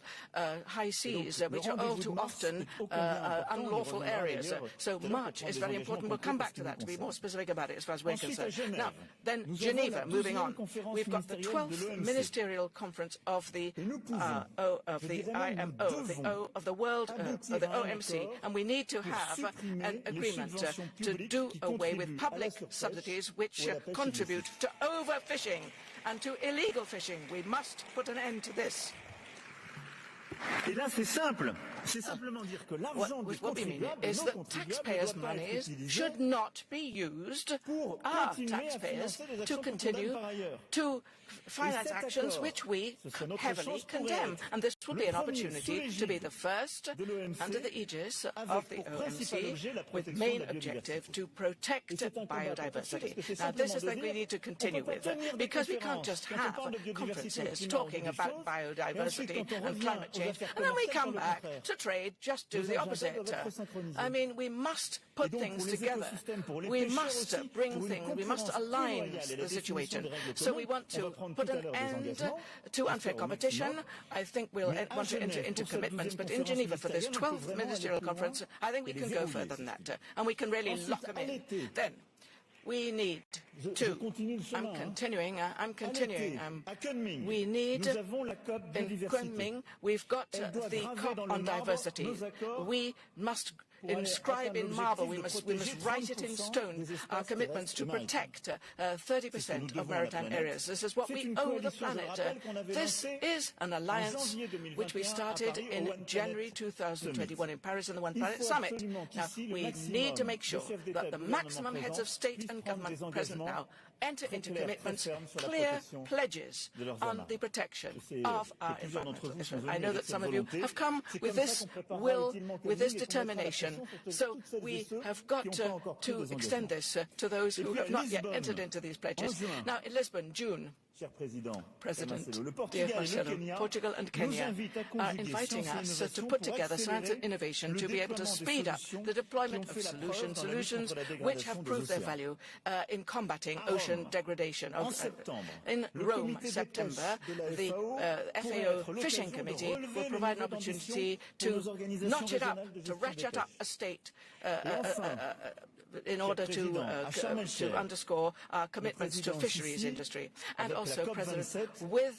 high seas, which are all too often unlawful areas. So March is very important. We'll come come back to that to be more specific about it as far as we're concerned. Now, then Geneva, moving on. We've got the 12th Ministerial Conference of the IMO, of the World, of the OMC, and we need to have an agreement to do away with public subsidies which contribute to overfishing and to illegal fishing. We must put an end to this. Et là, c'est simple. C'est simplement dire que l'argent des contribuables taxpayers' monies should not be used, our taxpayers, to continue to finance actions which we heavily condemn. And this would be an opportunity to be the first, under the aegis of the OMC, with main objective to protect biodiversity. Now, this is something we need to continue with, because we can't just have conferences talking about biodiversity and climate change, and then we come back to trade, just do the opposite. I mean, we must put things together. We must bring things, we must align the situation. So we want to put an end to unfair competition. I think we'll want to enter into commitments, but in Geneva for this 12th Ministerial Conference, I think we can go further than that, and we can really lock them in. Then, we need to, I'm continuing, we need, in Kunming, we've got the COP on diversity. We must inscribe in marble, we must write it in stone, our commitments to protect 30% of maritime areas. This is what we owe the planet. This is an alliance which we started in January 2021 in Paris in the One Planet Summit. Now, we need to make sure that the maximum heads of state and government present now enter into commitments, clear pledges on the protection of our environmental interests. I know that some of you have come with this will, with this determination, so we have got to extend this to those who have not yet entered into these pledges. Now, in Lisbon, June, President, dear Marcelo, Portugal and Kenya are inviting us to put together science and innovation to be able to speed up the deployment of solutions which have proved their value in combating ocean degradation. In Rome, September, the FAO Fishing Committee will provide an opportunity to notch it up, to ratchet up a state in order to underscore our commitments to fisheries industry. And also, President, with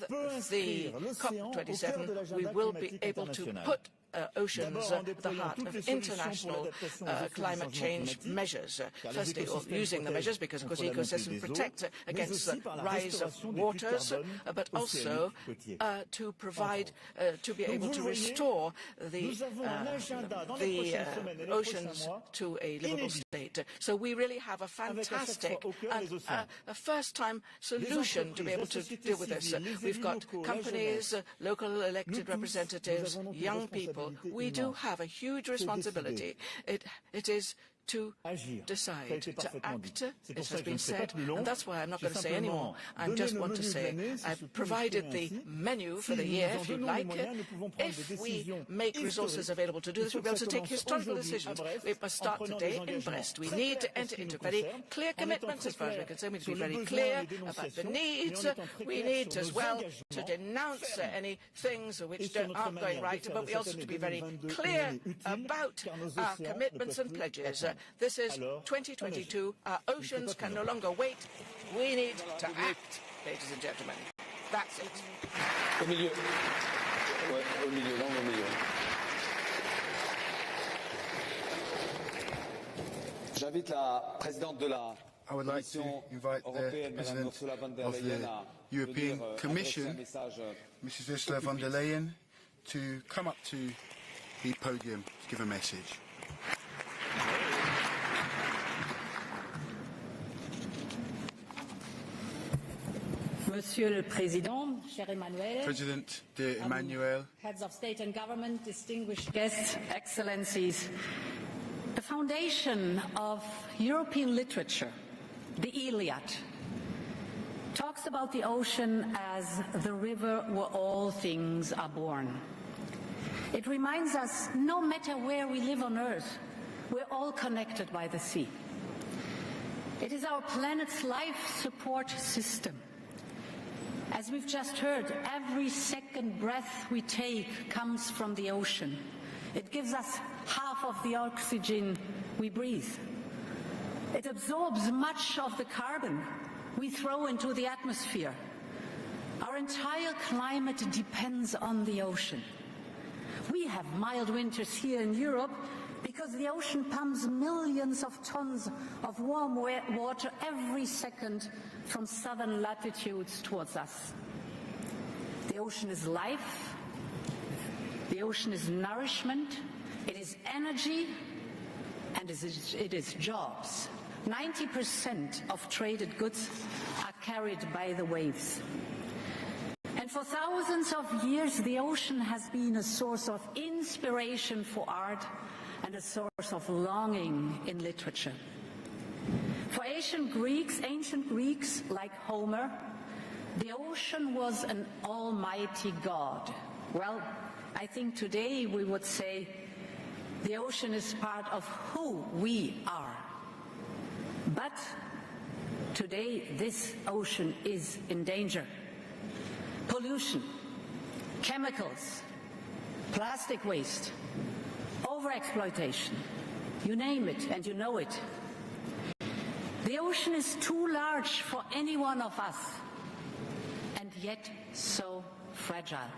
the COP27, we will be able to put oceans at the heart of international climate change measures. Firstly, using the measures because, of course, ecosystems protect against the rise of waters, but also to provide, to be able to restore the oceans to a livable state. So we really have a fantastic and a first-time solution to be able to deal with this. We've got companies, local elected representatives, young people. We do have a huge responsibility. It is to decide, to act, it has been said, and that's why I'm not going to say any more. I just want to say I've provided the menu for the year, if you'd like. If we make resources available to do this, we'll be able to take historical decisions. We must start today in Brest. We need to enter into very clear commitments as far as we're concerned. We need to be very clear about the needs. We need as well to denounce any things which aren't going right, but we also need to be very clear about our commitments and pledges. This is 2022. Our oceans can no longer wait. We need to act, ladies and gentlemen. That's it. Au milieu. Ouais, au milieu, non, au milieu. J'invite la présidente de la I would like to invite the President of the European Commission, Mrs. Ursula von der Leyen, to come up to the podium to give a message. Monsieur le Président, cher Emmanuel, President, dear Emmanuel, heads of state and government, distinguished guests, excellencies, the foundation of European literature, the Iliad, talks about the ocean as the river where all things are born. It reminds us, no matter where we live on Earth, we're all connected by the sea. It is our planet's life support system. As we've just heard, every second breath we take comes from the ocean. It gives us half of the oxygen we breathe. It absorbs much of the carbon we throw into the atmosphere. Our entire climate depends on the ocean. We have mild winters here in Europe because the ocean pumps millions of tons of warm water every second from southern latitudes towards us. The ocean is life, the ocean is nourishment, it is energy, and it is jobs. 90% of traded goods are carried by the waves. And for thousands of years, the ocean has been a source of inspiration for art and a source of longing in literature. For ancient Greeks like Homer, the ocean was an almighty god. Well, I think today we would say the ocean is part of who we are. But today this ocean is in danger. Pollution, chemicals, plastic waste, overexploitation, you name it and you know it. The ocean is too large for any one of us, and yet so fragile.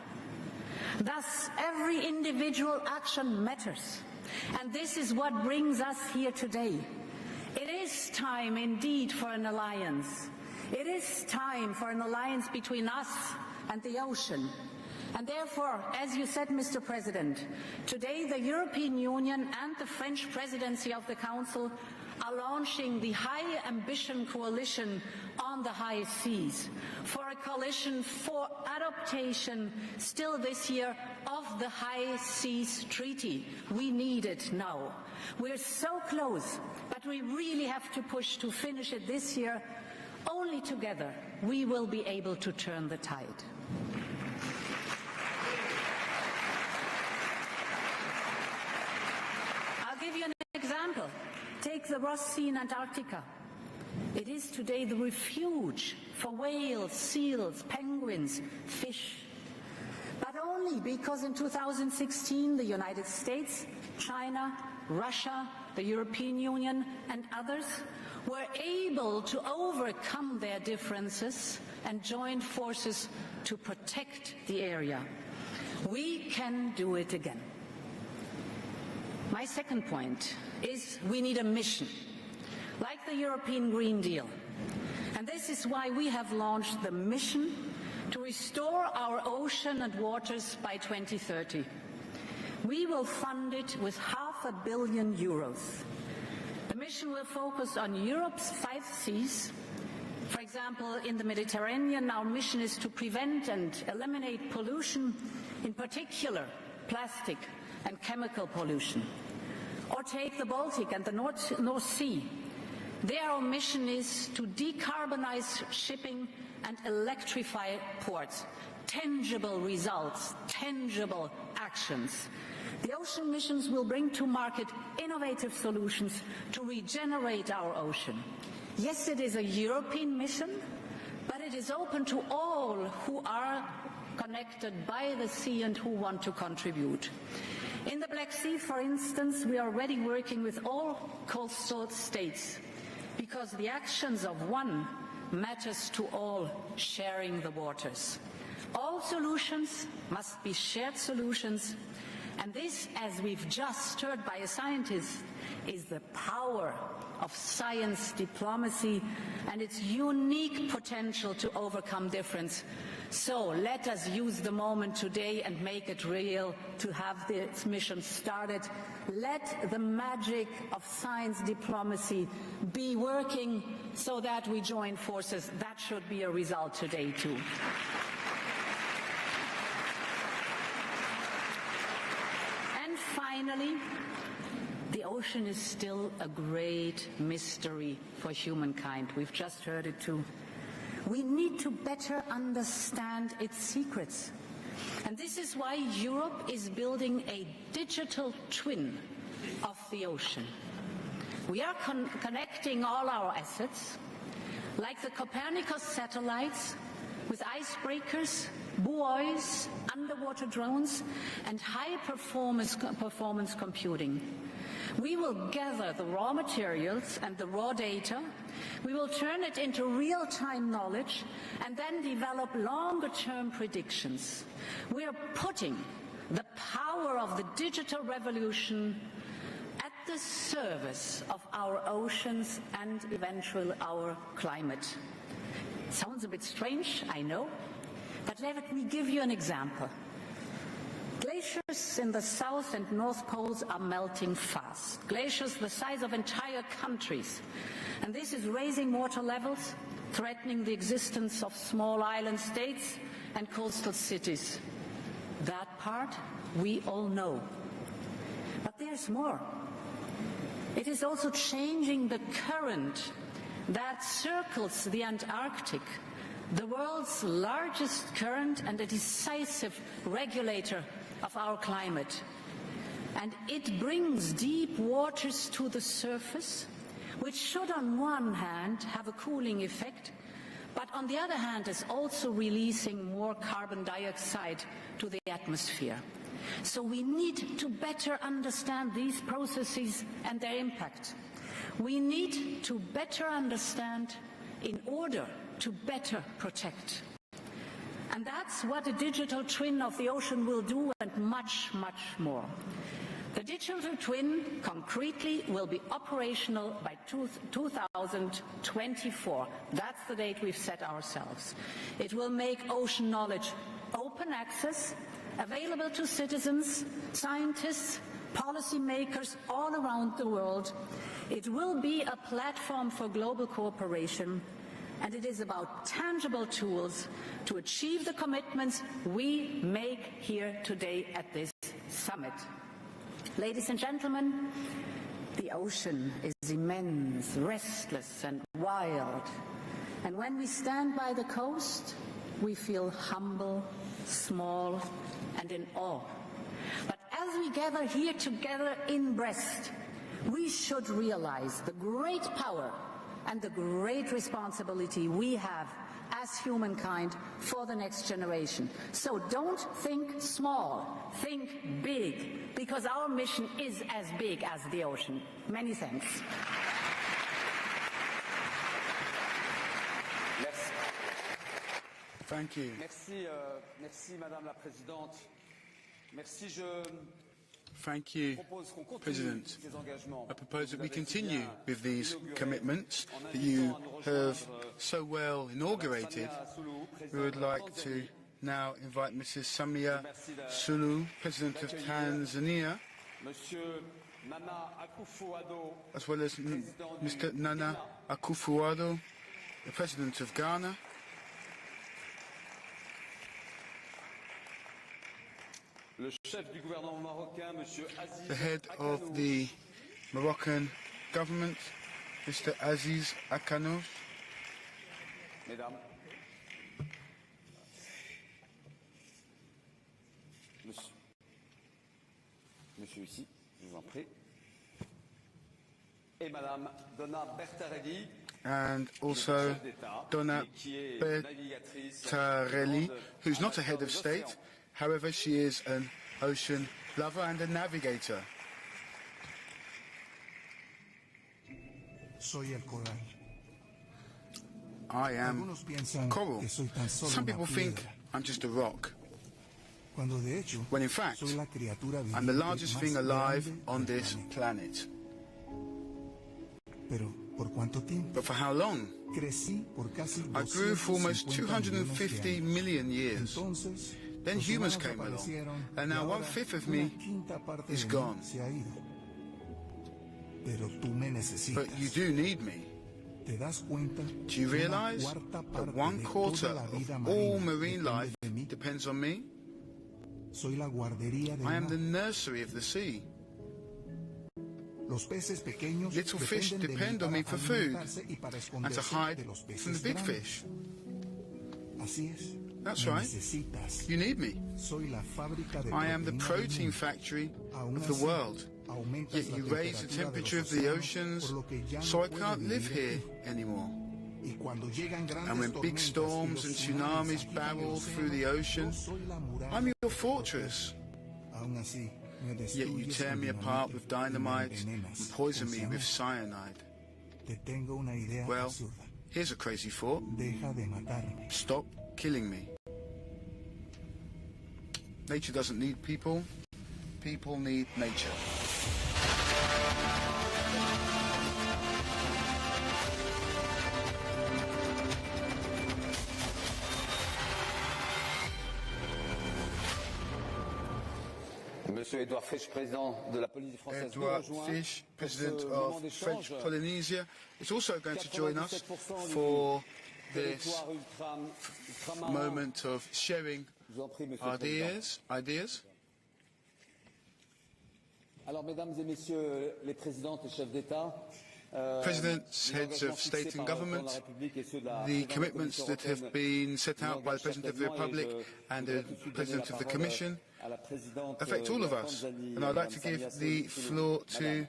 Thus, every individual action matters, and this is what brings us here today. It is time indeed for an alliance. It is time for an alliance between us and the ocean. And therefore, as you said, Mr. President, today the European Union and the French presidency of the Council are launching the High Ambition Coalition on the High Seas, for a coalition for adaptation still this year of the High Seas Treaty. We need it now. We're so close, but we really have to push to finish it this year. Only together we will be able to turn the tide. I'll give you an example. Take the Ross Sea in Antarctica. It is today the refuge for whales, seals, penguins, fish. But only because in 2016 the United States, China, Russia, the European Union and others were able to overcome their differences and join forces to protect the area. We can do it again. My second point is we need a mission, like the European Green Deal. And this is why we have launched the mission to restore our ocean and waters by 2030. We will fund it with €500 million. The mission will focus on Europe's 5 seas. For example, in the Mediterranean, our mission is to prevent and eliminate pollution, in particular plastic and chemical pollution. Or take the Baltic and the North Sea. There our mission is to decarbonize shipping and electrify ports. Tangible results, tangible actions. The ocean missions will bring to market innovative solutions to regenerate our ocean. Yes, it is a European mission, but it is open to all who are connected by the sea and who want to contribute. In the Black Sea, for instance, we are already working with all coastal states, because the actions of one matters to all, sharing the waters. All solutions must be shared solutions, and this, as we've just heard by a scientist, is the power of science diplomacy and its unique potential to overcome difference. So let us use the moment today and make it real to have this mission started. Let the magic of science diplomacy be working so that we join forces. That should be a result today too. And finally, the ocean is still a great mystery for humankind. We've just heard it too. We need to better understand its secrets. And this is why Europe is building a digital twin of the ocean. We are connecting all our assets, like the Copernicus satellites, with icebreakers, buoys, underwater drones, and high performance computing. We will gather the raw materials and the raw data. We will turn it into real-time knowledge and then develop longer-term predictions. We are putting the power of the digital revolution at the service of our oceans and eventually our climate. Sounds a bit strange, I know, but let me give you an example. Glaciers in the south and north poles are melting fast. Glaciers the size of entire countries. And this is raising water levels, threatening the existence of small island states and coastal cities. That part we all know. But there's more. It is also changing the current that circles the Antarctic, the world's largest current and a decisive regulator of our climate. And it brings deep waters to the surface, which should on one hand have a cooling effect, but on the other hand is also releasing more carbon dioxide to the atmosphere. So we need to better understand these processes and their impact. We need to better understand in order to better protect. And that's what a digital twin of the ocean will do, and much, much more. The digital twin concretely will be operational by 2024. That's the date we've set ourselves. It will make ocean knowledge open access, available to citizens, scientists, policymakers all around the world. It will be a platform for global cooperation, and it is about tangible tools to achieve the commitments we make here today at this summit. Ladies and gentlemen, the ocean is immense, restless and wild. And when we stand by the coast, we feel humble, small and in awe. But as we gather here together in Brest, we should realize the great power and the great responsibility we have as humankind for the next generation. So don't think small, think big, because our mission is as big as the ocean. Many thanks. Merci. Thank you. Merci, Madame la Présidente. Merci. Thank you, President. I propose that we continue with these commitments that you have so well inaugurated. We would like to now invite Mrs. Samia Suluhu, President of Tanzania, as well as Mr. Nana Akufo-Addo, the President of Ghana, the head of the Moroccan government, Mr. Aziz Akanou. Mesdames, Monsieur ici, je vous en prie, et Madame Donna Bertarelli, and also Donna Bertarelli, who's not a head of state. However, she is an ocean lover and a navigator. I am coral. Some people think I'm just a rock, when in fact, I'm the largest thing alive on this planet. But for how long? I grew for almost 250 million years. Then humans came along, and now 1/5 of me is gone. But you do need me. Do you realize that 1/4 of all marine life depends on me? I am the nursery of the sea. Little fish depend on me for food and to hide from the big fish. That's right. You need me. I am the protein factory of the world. Yet you raise the temperature of the oceans, so I can't live here anymore. And when big storms and tsunamis barrel through the ocean, I'm your fortress. yet you tear me apart with dynamite and poison me with cyanide. Well, here's a crazy thought. Stop killing me. Nature doesn't need people. People need nature. Monsieur Edouard Fish, président de la Polynésie française, Edouard Fish, president of French Polynesia, is also going to join us for this moment of sharing ideas. Alors, mesdames et messieurs les présidents et chefs d'État, Presidents, heads of state and government, the commitments that have been set out by the President of the Republic and the President of the Commission affect all of us. And I'd like to give the floor to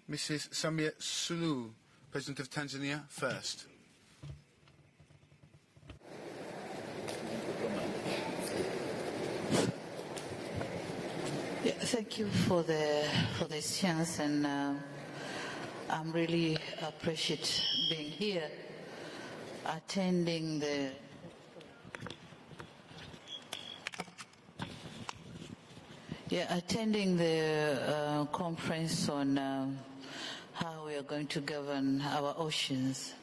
Mrs. Samia Suluhu, President of Tanzania, first. Yeah, thank you for this chance, and I'm really appreciate being here, attending the conference on how we are going to govern our oceans.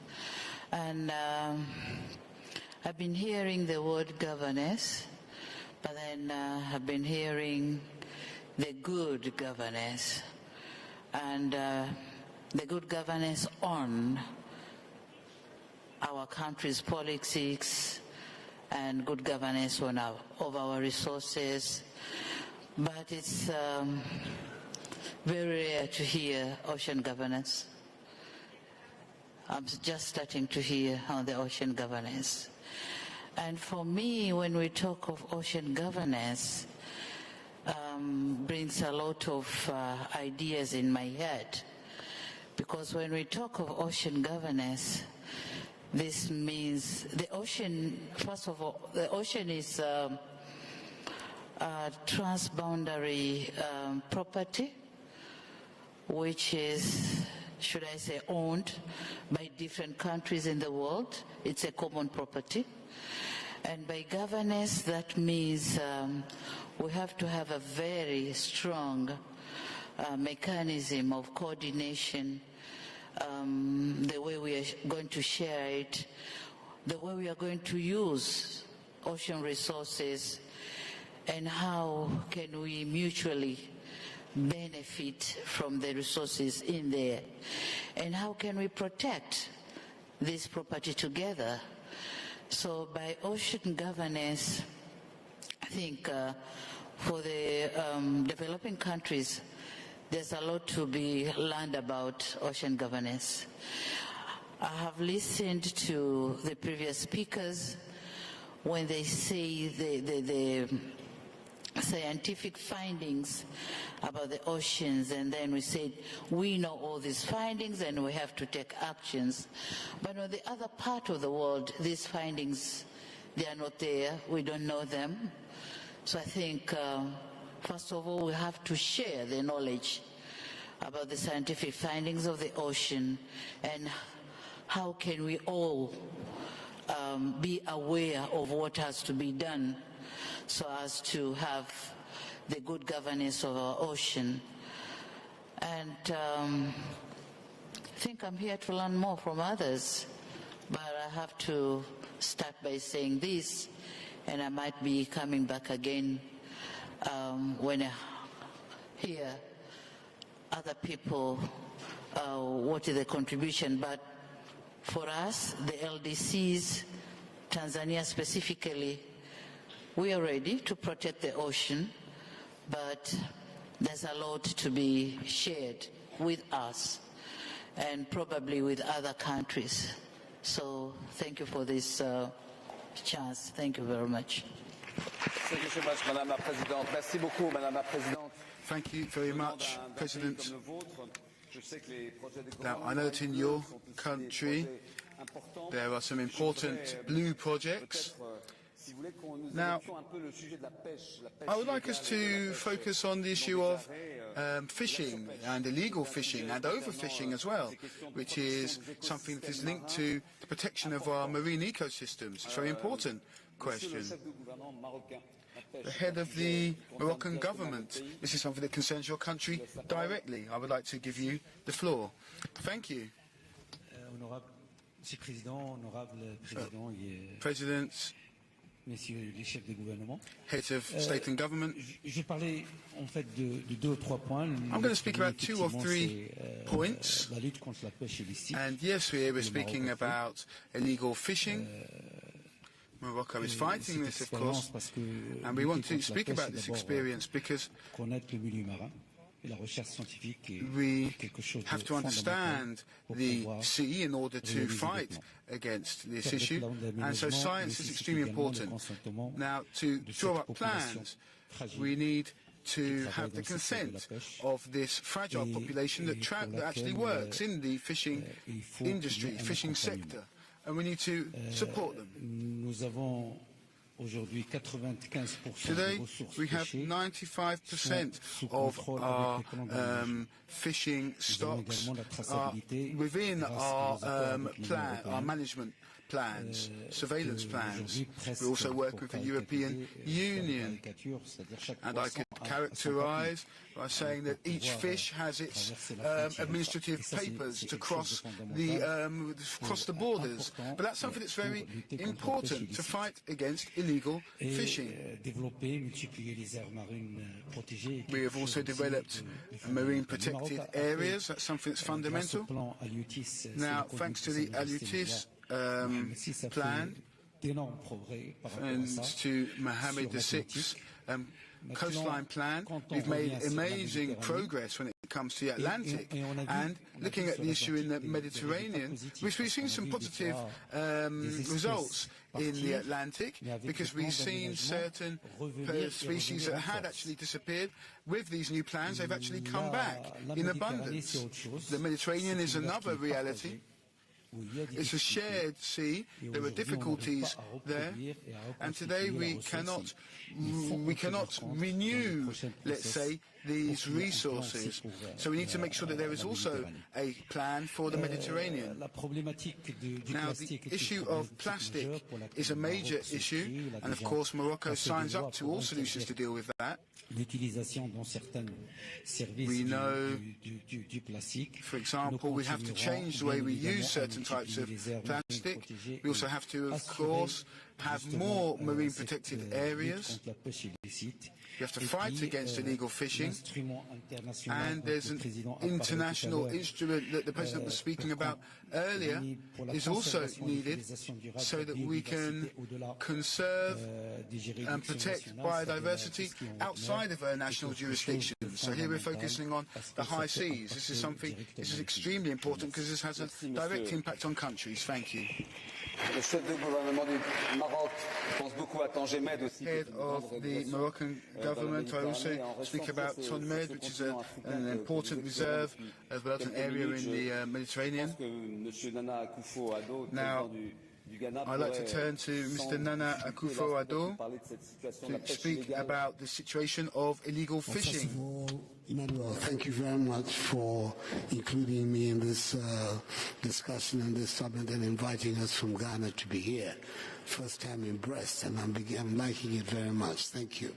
And I've been hearing the word governance, but then I've been hearing the good governance, and the good governance on our country's politics and good governance on of our resources. But it's very rare to hear ocean governance. I'm just starting to hear on the ocean governance. And for me, when we talk of ocean governance, brings a lot of ideas in my head. Because when we talk of ocean governance, this means the ocean, first of all, the ocean is a transboundary property, which is, should I say, owned by different countries in the world. It's a common property. And by governance, that means we have to have a very strong mechanism of coordination, the way we are going to share it, the way we are going to use ocean resources, and how can we mutually benefit from the resources in there, and how can we protect this property together. So by ocean governance, I think for the developing countries, there's a lot to be learned about ocean governance. I have listened to the previous speakers when they say the scientific findings about the oceans, and then we said we know all these findings and we have to take actions. But on the other part of the world, these findings, they are not there, we don't know them. So I think first of all we have to share the knowledge about the scientific findings of the ocean, and how can we all be aware of what has to be done so as to have the good governance of our ocean. And I think I'm here to learn more from others, but I have to start by saying this, and I might be coming back again when I hear other people what is the contribution. But for us, the LDCs, Tanzania specifically, we are ready to protect the ocean, but there's a lot to be shared with us and probably with other countries. So thank you for this chance. Thank you very much. Thank you so much, Madame la Présidente. Merci beaucoup, Madame la Présidente. Thank you very much, President. Now, I know that in your country there are some important blue projects, Now, I would like us to focus on the issue of fishing and illegal fishing and overfishing as well, which is something that is linked to the protection of our marine ecosystems. It's a very important question. The head of the Moroccan government, this is something that concerns your country directly. I would like to give you the floor. Thank you. Presidents, heads of state and government, I'm going to speak about 2 or 3 points. And yes, we're speaking about illegal fishing. Morocco is fighting this, of course, and we want to speak about this experience because we have to understand the sea in order to fight against this issue, and so science is extremely important. Now, to draw up plans, we need to have the consent of this fragile population that actually works in the fishing industry, fishing sector, and we need to support them. Today, we have 95% of our fishing stocks within our management plans, surveillance plans. We also work with the European Union, and I could characterize by saying that each fish has its administrative papers to cross the borders. But that's something that's very important to fight against illegal fishing. We have also developed marine protected areas. That's something that's fundamental. Now, thanks to the Alutis plan and to Mohammed VI's coastline plan, we've made amazing progress when it comes to the Atlantic, and looking at the issue in the Mediterranean, which we've seen some positive results in the Atlantic, because we've seen certain species that had actually disappeared. With these new plans, they've actually come back in abundance. The Mediterranean is another reality. It's a shared sea. There are difficulties there, and today we cannot renew, let's say, these resources. So we need to make sure that there is also a plan for the Mediterranean. Now, the issue of plastic is a major issue, and of course Morocco signs up to all solutions to deal with that. We know, for example, we have to change the way we use certain types of plastic. We also have to, of course, have more marine protected areas. We have to fight against illegal fishing, and there's an international instrument that the President was speaking about earlier is also needed so that we can conserve and protect biodiversity outside of our national jurisdiction. So here we're focusing on the high seas. This is extremely important because this has a direct impact on countries. Thank you. Le chef de gouvernement du Maroc pense beaucoup à Tangemed aussi. Head of the Moroccan government, I also speak about Tangemed, which is an important reserve, as well as an area in the Mediterranean. Now, I'd like to turn to Mr. Nana Akufo-Addo to speak about the situation of illegal fishing. Emmanuel, thank you very much for including me in this discussion and this summit and inviting us from Ghana to be here. First time in Brest, and I'm liking it very much. Thank you.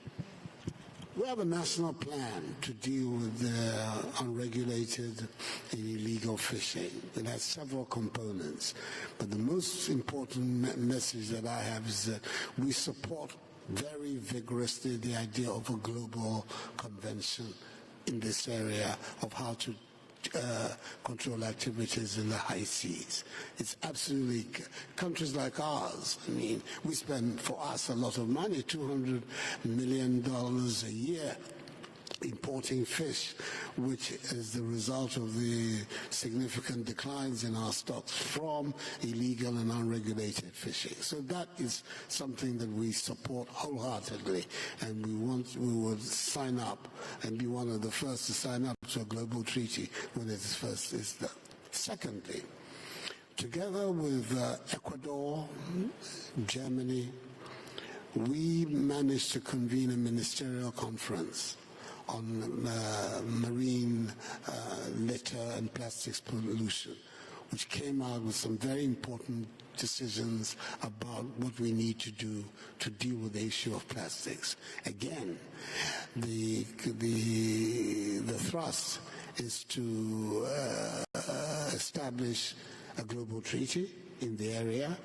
We have a national plan to deal with the unregulated and illegal fishing. It has several components, but the most important message that I have is that we support very vigorously the idea of a global convention in this area of how to control activities in the high seas. It's absolutely, countries like ours, I mean, we spend for us a lot of money, $200 million a year importing fish, which is the result of the significant declines in our stocks from illegal and unregulated fishing. So that is something that we support wholeheartedly, and we will sign up and be one of the first to sign up to a global treaty when it is done. Secondly, together with Ecuador, Germany, we managed to convene a ministerial conference on marine litter and plastics pollution, which came out with some very important decisions about what we need to do to deal with the issue of plastics. Again, the thrust is to establish a global treaty in the area.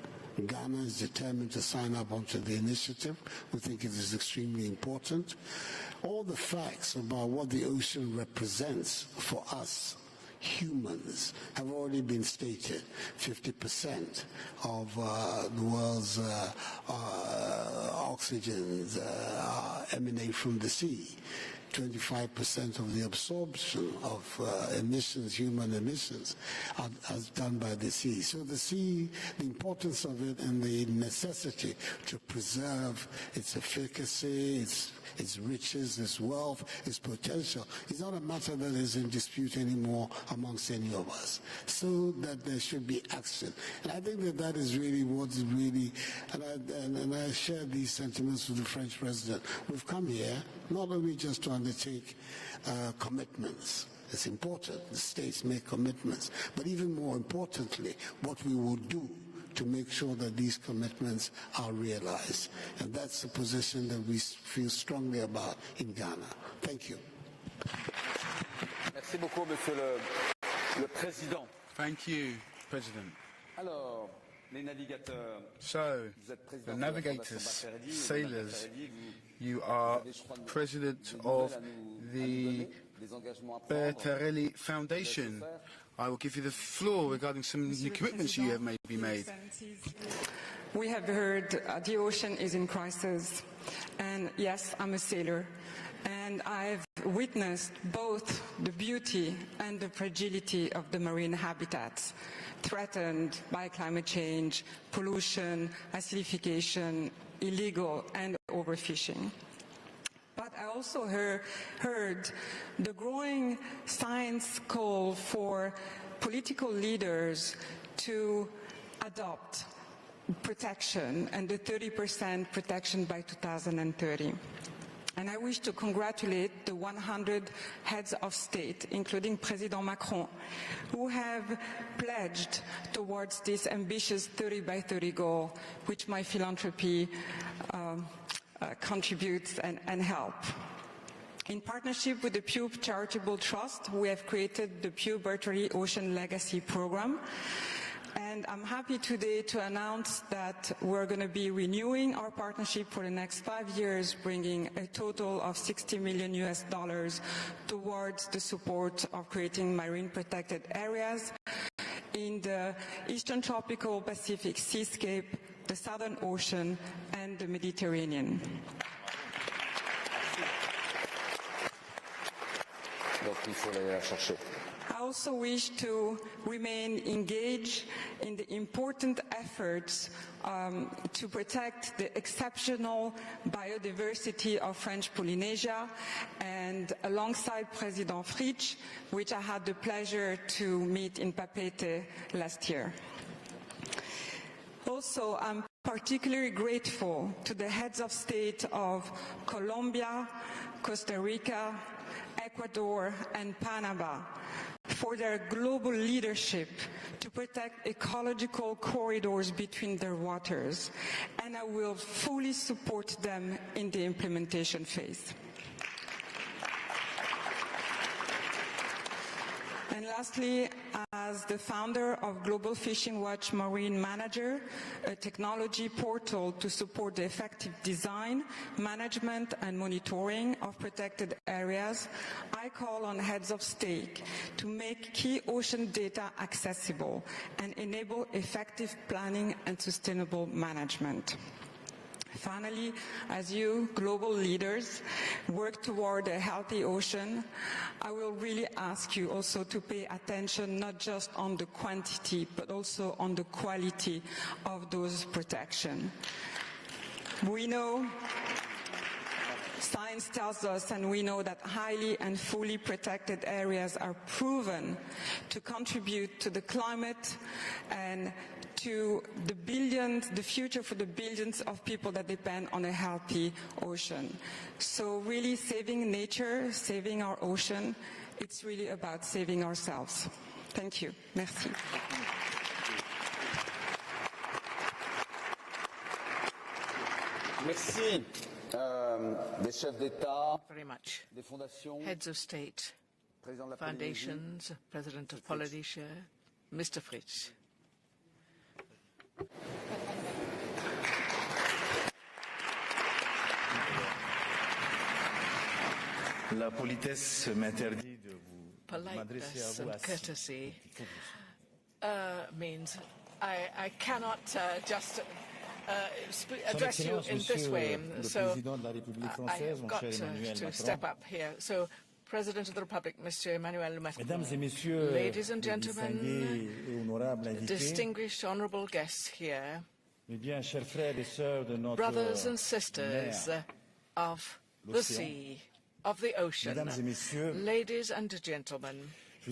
Ghana is determined to sign up onto the initiative. We think it is extremely important. All the facts about what the ocean represents for us humans have already been stated. 50% of the world's oxygens emanate from the sea. 25% of the absorption of emissions, human emissions, are done by the sea. So the sea, the importance of it and the necessity to preserve its efficacy, its riches, its wealth, its potential, is not a matter that is in dispute anymore amongst any of us. So that there should be action. And I think that that is really what is really, and I share these sentiments with the French president. We've come here not only just to undertake commitments. It's important, the states make commitments, but even more importantly, what we will do to make sure that these commitments are realized. And that's the position that we feel strongly about in Ghana. Thank you. Merci beaucoup, Monsieur le Président. Thank you, President. Alors, les navigateurs. So, the navigators, sailors, you are president of the Bertarelli Foundation. I will give you the floor regarding some new commitments you have maybe made. We have heard the ocean is in crisis, and yes, I'm a sailor, and I've witnessed both the beauty and the fragility of the marine habitats threatened by climate change, pollution, acidification, illegal and overfishing. But I also heard the growing science call for political leaders to adopt protection and the 30% protection by 2030. And I wish to congratulate the 100 heads of state, including President Macron, who have pledged towards this ambitious 30 by 30 goal, which my philanthropy contributes and help. In partnership with the Pew Charitable Trust, we have created the Pew Bertarelli Ocean Legacy Program. And I'm happy today to announce that we're going to be renewing our partnership for the next 5 years, bringing a total of $60 million towards the support of creating marine protected areas in the Eastern Tropical Pacific Seascape, the Southern Ocean, and the Mediterranean. I also wish to remain engaged in the important efforts to protect the exceptional biodiversity of French Polynesia, and alongside President Fritsch, which I had the pleasure to meet in Papeete last year. Also, I'm particularly grateful to the heads of state of Colombia, Costa Rica, Ecuador, and Panama for their global leadership to protect ecological corridors between their waters, and I will fully support them in the implementation phase. And lastly, as the founder of Global Fishing Watch Marine Manager, a technology portal to support the effective design, management, and monitoring of protected areas, I call on heads of state to make key ocean data accessible and enable effective planning and sustainable management. Finally, as you, global leaders, work toward a healthy ocean, I will really ask you also to pay attention not just on the quantity, but also on the quality of those protection. We know Science tells us, and we know that highly and fully protected areas are proven to contribute to the climate and to the future for the billions of people that depend on a healthy ocean. So really saving nature, saving our ocean, it's really about saving ourselves. Thank you. Merci. Merci. Des chefs d'État, Very much. des fondations, Heads of state, président de la foundations, President of Polynesia, Mr. Fritz. La politesse m'interdit de vous m'adresser à Politeness vous and courtesy means I cannot just address you in this way. So I have got to step up here. So, President of the Republic, Mr. Emmanuel Macron, ladies and gentlemen, distinguished honourable guests here, brothers and sisters of the sea, of the ocean, ladies and gentlemen, I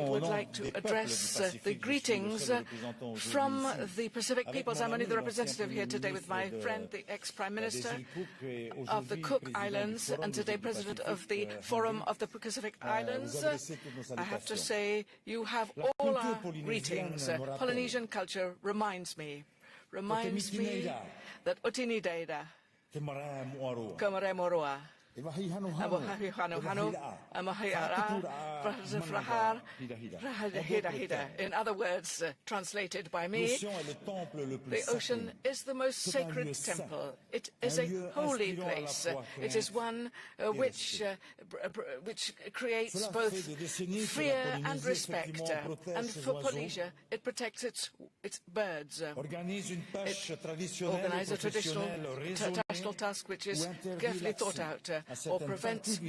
would like to address the greetings from the Pacific peoples. I'm only the representative here today with my friend, the ex-Prime Minister of the Cook Islands, and today President of the Forum of the Pacific Islands. I have to say, you have all our greetings. Polynesian culture reminds me that Utini Deida, Kamare Morua, in other words, translated by me, the ocean is the most sacred temple. It is a holy place. It is one which creates both fear and respect. And for Polynesia, it protects its birds. It organizes a traditional task which is carefully thought out, or prevents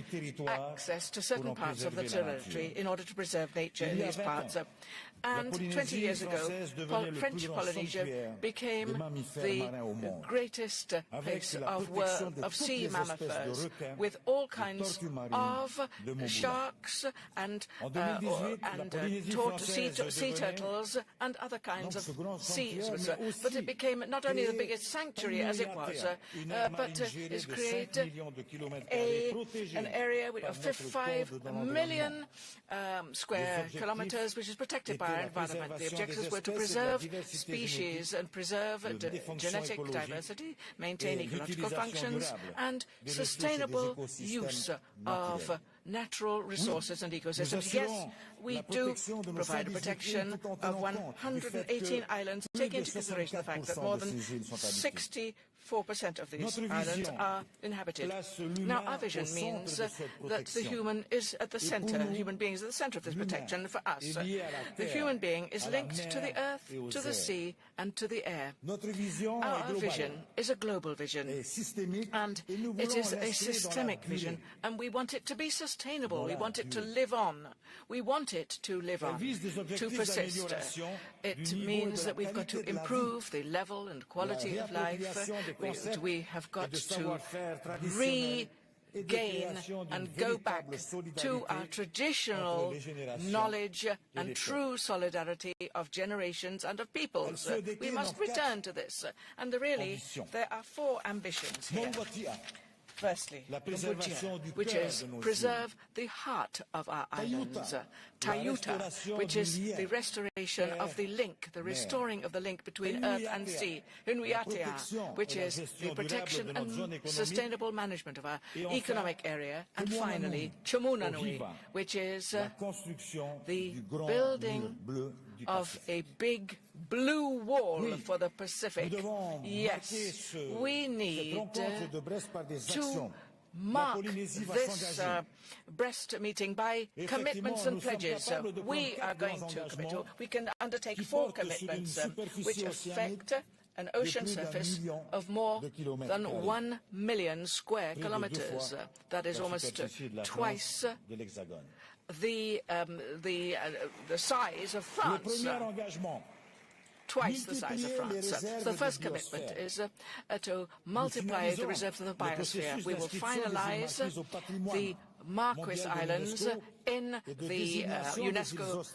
access to certain parts of the territory in order to preserve nature in these parts. And 20 years ago, French Polynesia became the greatest place of sea mammifers, with all kinds of sharks and sea turtles and other kinds of seas. But it became not only the biggest sanctuary as it was, but it created an area of 5 million square kilometers, which is protected by our environment. The objectives were to preserve species and preserve genetic diversity, maintain ecological functions, and sustainable use of natural resources and ecosystems. Yes, we do provide protection of 118 islands, taking into consideration the fact that more than 64% of these islands are inhabited. Now, our vision means that the human is at the center, human being is at the center of this protection for us. The human being is linked to the earth, to the sea, and to the air. Our vision is a global vision, and it is a systemic vision, and we want it to be sustainable. We want it to live on. We want it to live on, to persist. It means that we've got to improve the level and quality of life. We have got to regain and go back to our traditional knowledge and true solidarity of generations and of peoples. We must return to this. And really, there are 4 ambitions here. Firstly, which is preserve the heart of our islands. Tayuta, which is the restoration of the link, the restoring of the link between earth and sea. Hunuyatea, which is the protection and sustainable management of our economic area. And finally, Chamunanui, which is the building of a big blue wall for the Pacific. Yes, we need to mark this Brest meeting by commitments and pledges. We are going to commit to. We can undertake 4 commitments which affect an ocean surface of more than 1 million square kilometers. That is almost twice the size of France. twice the size of France. So the first commitment is to multiply the reserves of the biosphere. We will finalize the Marquis Islands in the UNESCO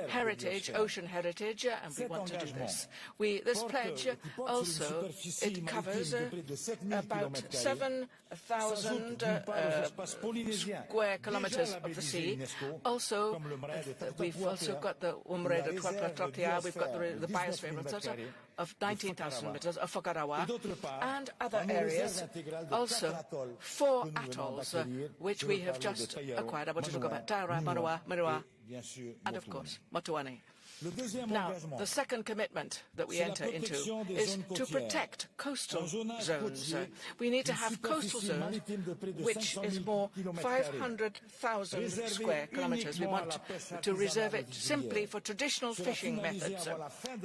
heritage, ocean heritage, and we want to do this. This pledge also, it covers about 7,000 square kilometers of the sea. Also, we've also got the Umbre de Trois, we've got the biosphere of 19,000 meters of Fokarawa, and other areas, also 4 atolls, which we have just acquired. I want to talk about Taura, Marua, and of course, Motuani. Now, the second commitment that we enter into is to protect coastal zones. We need to have coastal zones, which is more 500,000 square kilometers. We want to reserve it simply for traditional fishing methods.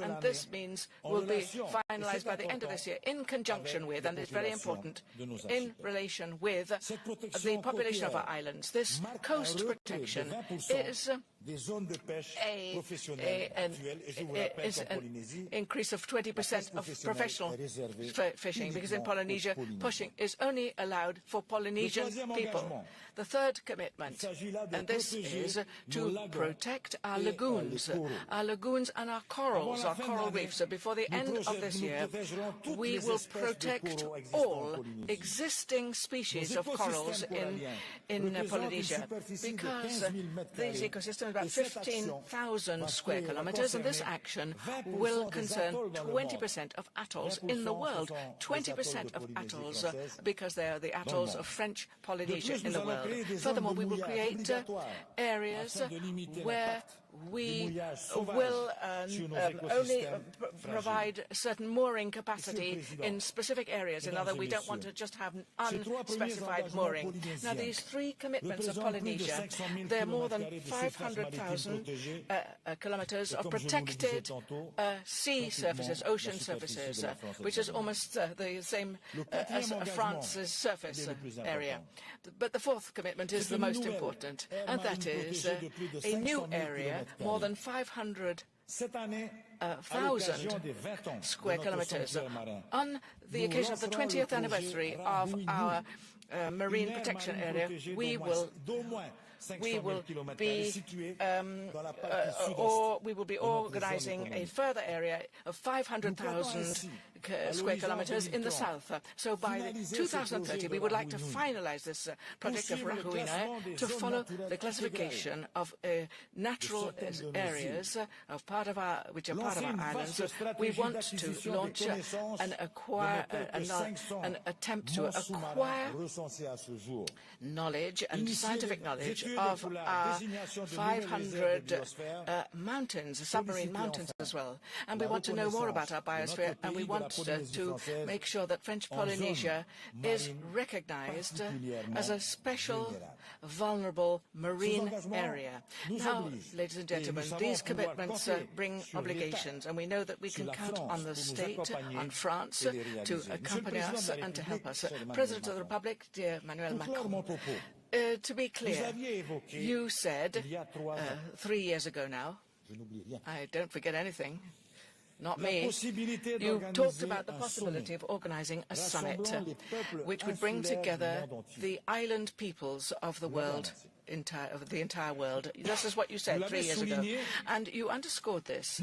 And this means will be finalized by the end of this year in conjunction with, and it's very important, in relation with the population of our islands. This coast protection is an increase of 20% of professional fishing, because in Polynesia, pushing is only allowed for Polynesian people. The third commitment, and this is to protect our lagoons and our corals, our coral reefs. So before the end of this year, we will protect all existing species of corals in Polynesia, because these ecosystems are about 15,000 square kilometers, and this action will concern 20% of atolls in the world. 20% of atolls, because they are the atolls of French Polynesia in the world. Furthermore, we will create areas where we will only provide certain mooring capacity in specific areas. In other words, we don't want to just have unspecified mooring. Now, these 3 commitments of Polynesia, they're more than 500,000 kilometers of protected sea surfaces, ocean surfaces, which is almost the same as France's surface area. But the fourth commitment is the most important, and that is a new area, more than 500,000 square kilometers. On the occasion of the 20th anniversary of our marine protection area, we will be organizing a further area of 500,000 square kilometers in the south. So by 2030, we would like to finalize this project of Rahuina to follow the classification of natural areas which are part of our islands. We want to launch an attempt to acquire knowledge and scientific knowledge of our 500 mountains, submarine mountains as well. And we want to know more about our biosphere, and we want to make sure that French Polynesia is recognized as a special, vulnerable marine area. Now, ladies and gentlemen, these commitments bring obligations, and we know that we can count on the state, on France, to accompany us and to help us. President of the Republic, dear Emmanuel Macron, to be clear, you said 3 years ago now, I don't forget anything, not me, you talked about the possibility of organizing a summit which would bring together the island peoples of the world, of the entire world. This is what you said 3 years ago. And you underscored this.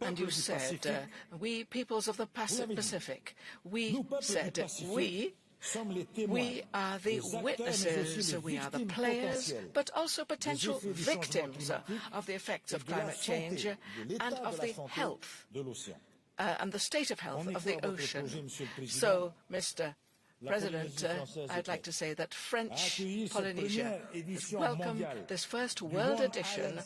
And you said, we peoples of the Pacific, we said, we are the witnesses, we are the players, but also potential victims of the effects of climate change and of the health and the state of health of the ocean. So, Mr. President, I'd like to say that French Polynesia has welcomed this first world edition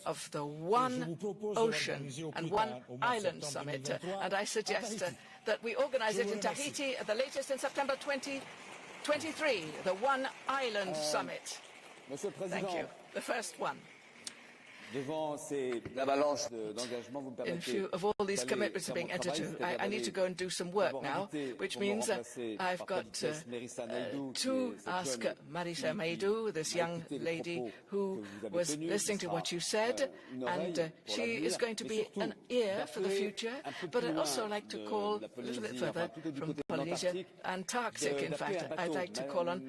of the One Ocean and One Island Summit, and I suggest that we organize it in Tahiti at the latest in September 2023, the One Island Summit. Thank you. The first one. in view of all these commitments being entered to, I need to go and do some work now, which means I've got to ask Marisa Maidou, this young lady who was listening to what you said, and she is going to be an ear for the future, but I'd also like to call a little bit further from Polynesia, Antarctic, in fact. I'd like to call on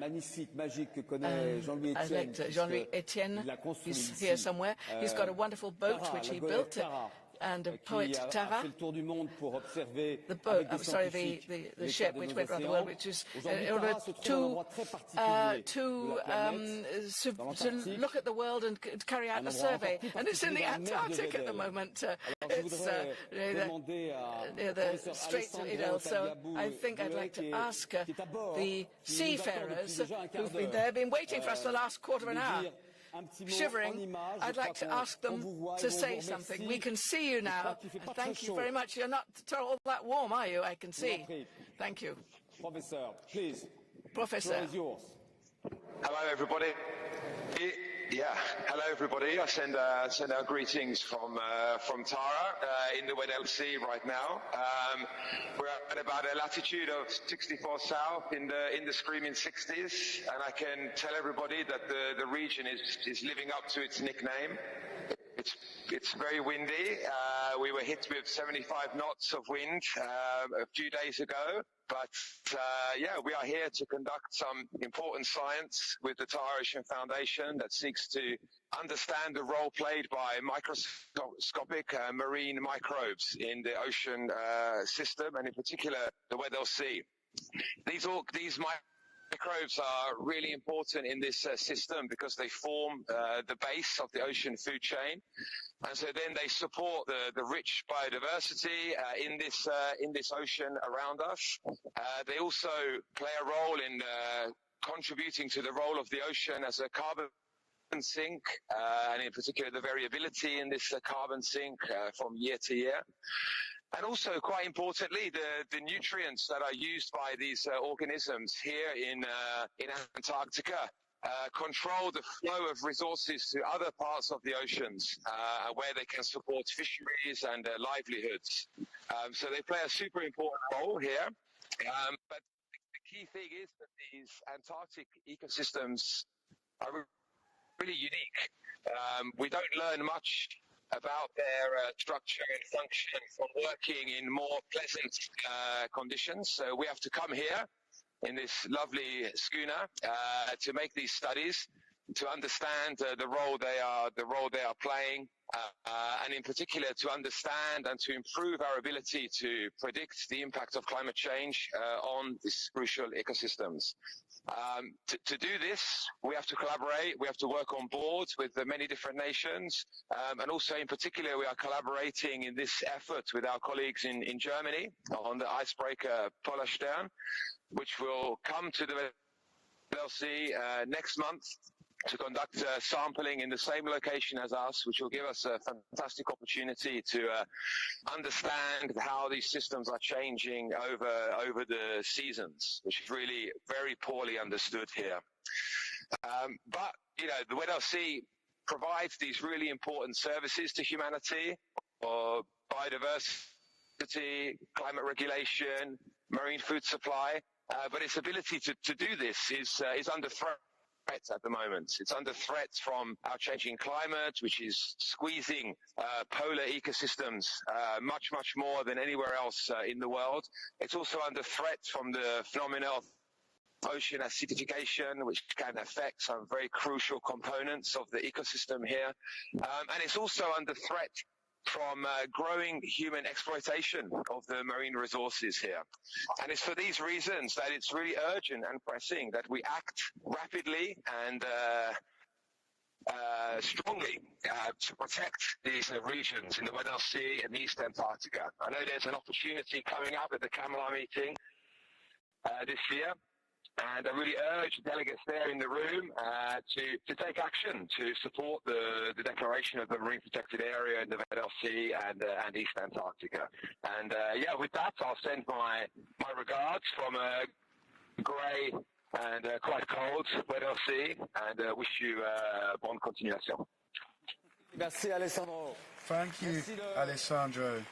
Jean-Louis Etienne. He's here somewhere. He's got a wonderful boat which he built, and the poet Tara, the boat, I'm sorry, the ship which went around the world, which is in order to look at the world and carry out a survey. And it's in the Antarctic at the moment. It's near the Straits of Idel. So I think I'd like to ask the seafarers who've been there, been waiting for us the last quarter of an hour, shivering. I'd like to ask them to say something. We can see you now. Thank you very much. You're not all that warm, are you? I can see. Thank you. Professor, please. Professor. The floor is yours. Hello, everybody. Yeah, hello, everybody. I send our greetings from Tara in the Weddell Sea right now. We're at about a latitude of 64 south in the screaming 60s, and I can tell everybody that the region is living up to its nickname. It's very windy. We were hit with 75 knots of wind a few days ago. But yeah, we are here to conduct some important science with the Tara Ocean Foundation that seeks to understand the role played by microscopic marine microbes in the ocean system, and in particular the Weddell Sea. These microbes are really important in this system because they form the base of the ocean food chain. And so then they support the rich biodiversity in this ocean around us. They also play a role in contributing to the role of the ocean as a carbon sink, and in particular the variability in this carbon sink from year to year. And also, quite importantly, the nutrients that are used by these organisms here in Antarctica control the flow of resources to other parts of the oceans where they can support fisheries and livelihoods. So they play a super important role here. But the key thing is that these Antarctic ecosystems are really unique. We don't learn much about their structure and function from working in more pleasant conditions. So we have to come here in this lovely schooner to make these studies, to understand the role they are playing, and in particular to understand and to improve our ability to predict the impact of climate change on these crucial ecosystems. To do this, we have to collaborate, we have to work on board with the many different nations, and also in particular we are collaborating in this effort with our colleagues in Germany on the icebreaker Polarstern, which will come to the Weddell Sea next month to conduct sampling in the same location as us, which will give us a fantastic opportunity to understand how these systems are changing over the seasons, which is really very poorly understood here. But, you know, the Weddell Sea provides these really important services to humanity, for biodiversity, climate regulation, marine food supply, but its ability to do this is under threat at the moment. It's under threat from our changing climate, which is squeezing polar ecosystems much more than anywhere else in the world. It's also under threat from the phenomena of ocean acidification, which can affect some very crucial components of the ecosystem here. And it's also under threat from growing human exploitation of the marine resources here. And it's for these reasons that it's really urgent and pressing that we act rapidly and strongly to protect these regions in the Weddell Sea and East Antarctica. I know there's an opportunity coming up at the Kamala meeting this year, and I really urge delegates there in the room to take action to support the declaration of the marine protected area in the Weddell Sea and East Antarctica. And yeah, with that, I'll send my regards from a grey and quite cold Weddell Sea, and wish you bonne continuation. Merci Alessandro. Thank you, Alessandro.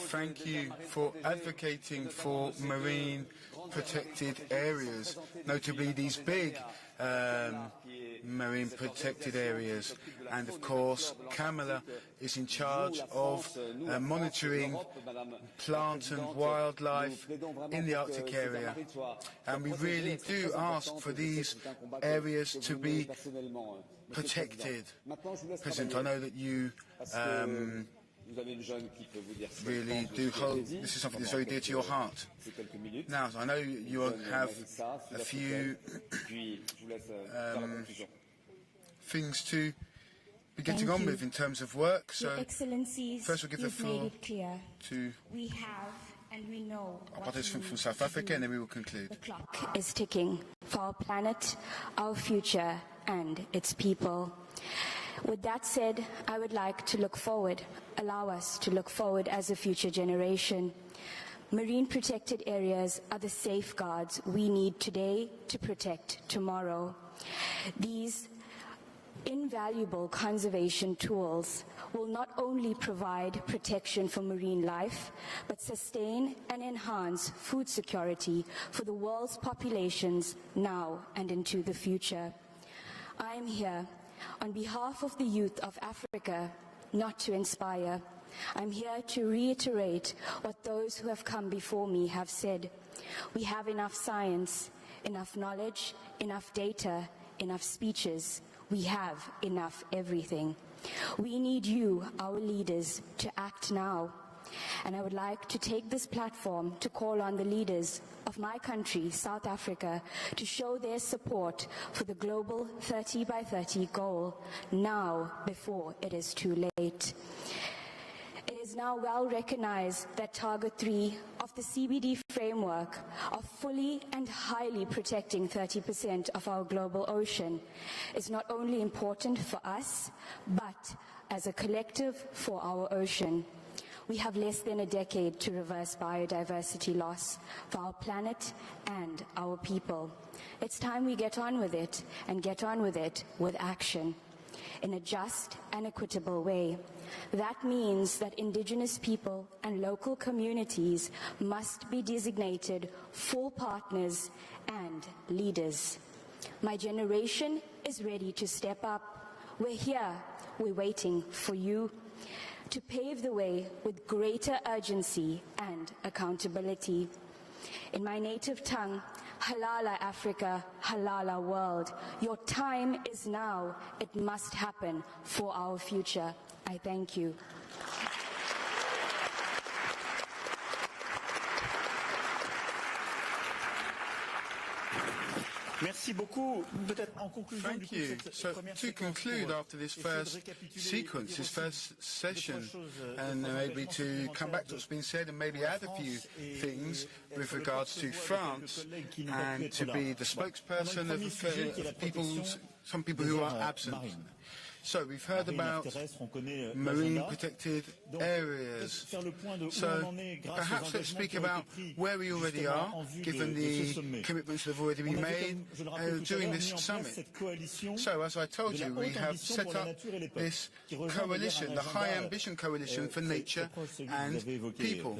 Thank you for advocating for marine protected areas, notably these big marine protected areas. And of course, Kamala is in charge of monitoring plant and wildlife in the Arctic area. And we really do ask for these areas to be protected. President, I know that you really do hold, this is something that's very dear to your heart. Now, I know you have a few things to be getting on with in terms of work, so first we'll give the floor to our participant from South Africa, and then we will conclude. The clock is ticking for our planet, our future, and its people. With that said, I would like to look forward, allow us to look forward as a future generation. Marine protected areas are the safeguards we need today to protect tomorrow. These invaluable conservation tools will not only provide protection for marine life, but sustain and enhance food security for the world's populations now and into the future. I am here on behalf of the youth of Africa, not to inspire. I'm here to reiterate what those who have come before me have said. We have enough science, enough knowledge, enough data, enough speeches. We have enough everything. We need you, our leaders, to act now. And I would like to take this platform to call on the leaders of my country, South Africa, to show their support for the global 30 by 30 goal now before it is too late. It is now well recognized that Target 3 of the CBD framework of fully and highly protecting 30% of our global ocean is not only important for us, but as a collective for our ocean. We have less than a decade to reverse biodiversity loss for our planet and our people. It's time we get on with it, and get on with it with action in a just and equitable way. That means that Indigenous people and local communities must be designated full partners and leaders. My generation is ready to step up. We're here, we're waiting for you to pave the way with greater urgency and accountability. In my native tongue, Halala Africa, Halala world. Your time is now. It must happen for our future. I thank you. Merci beaucoup. Peut-être en conclusion Thank you. So to conclude after this first sequence, this first session, and maybe to come back to what's been said and maybe add a few things with regards to France and to be the spokesperson of some people who are absent. So we've heard about marine protected areas. So perhaps let's speak about where we already are, given the commitments that have already been made during this summit. So as I told you, we have set up this coalition, the High Ambition Coalition for Nature and People.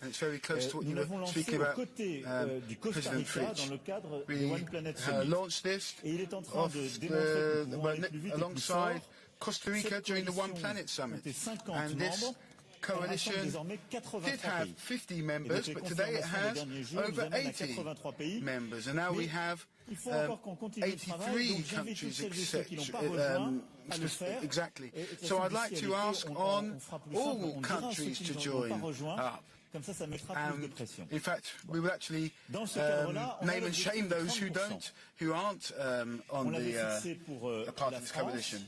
And it's very close to what you were speaking about, President Fritsch. We launched this alongside Costa Rica during the One Planet Summit. And this coalition did have 50 members, but today it has over 80 members. And now we have 83 countries exactly. So I'd like to ask on all countries to join up. In fact, we will actually name and shame those who aren't on the part of this coalition.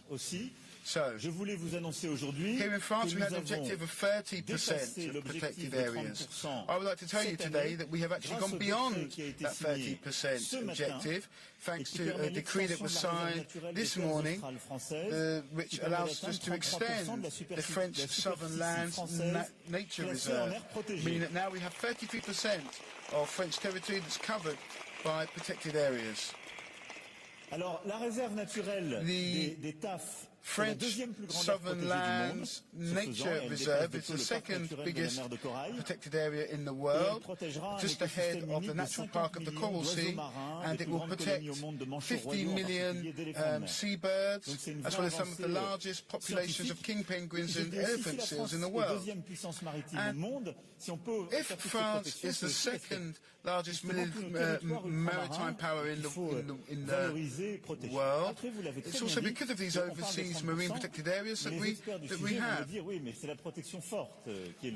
So, here in France, we had an objective of 30% of protected areas. I would like to tell you today that we have actually gone beyond that 30% objective, thanks to a decree that was signed this morning, which allows us to extend the French Southern Lands Nature Reserve, meaning that now we have 33% of French territory that's covered by protected areas. Alors, la réserve naturelle des TAF, French Southern Lands Nature Reserve is the second biggest protected area in the world, just ahead of the Natural Park of the Coral Sea, and it will protect 50 million seabirds, as well as some of the largest populations of king penguins and elephant seals in the world. And if France is the second largest maritime power in the world, it's also because of these overseas marine protected areas that we have.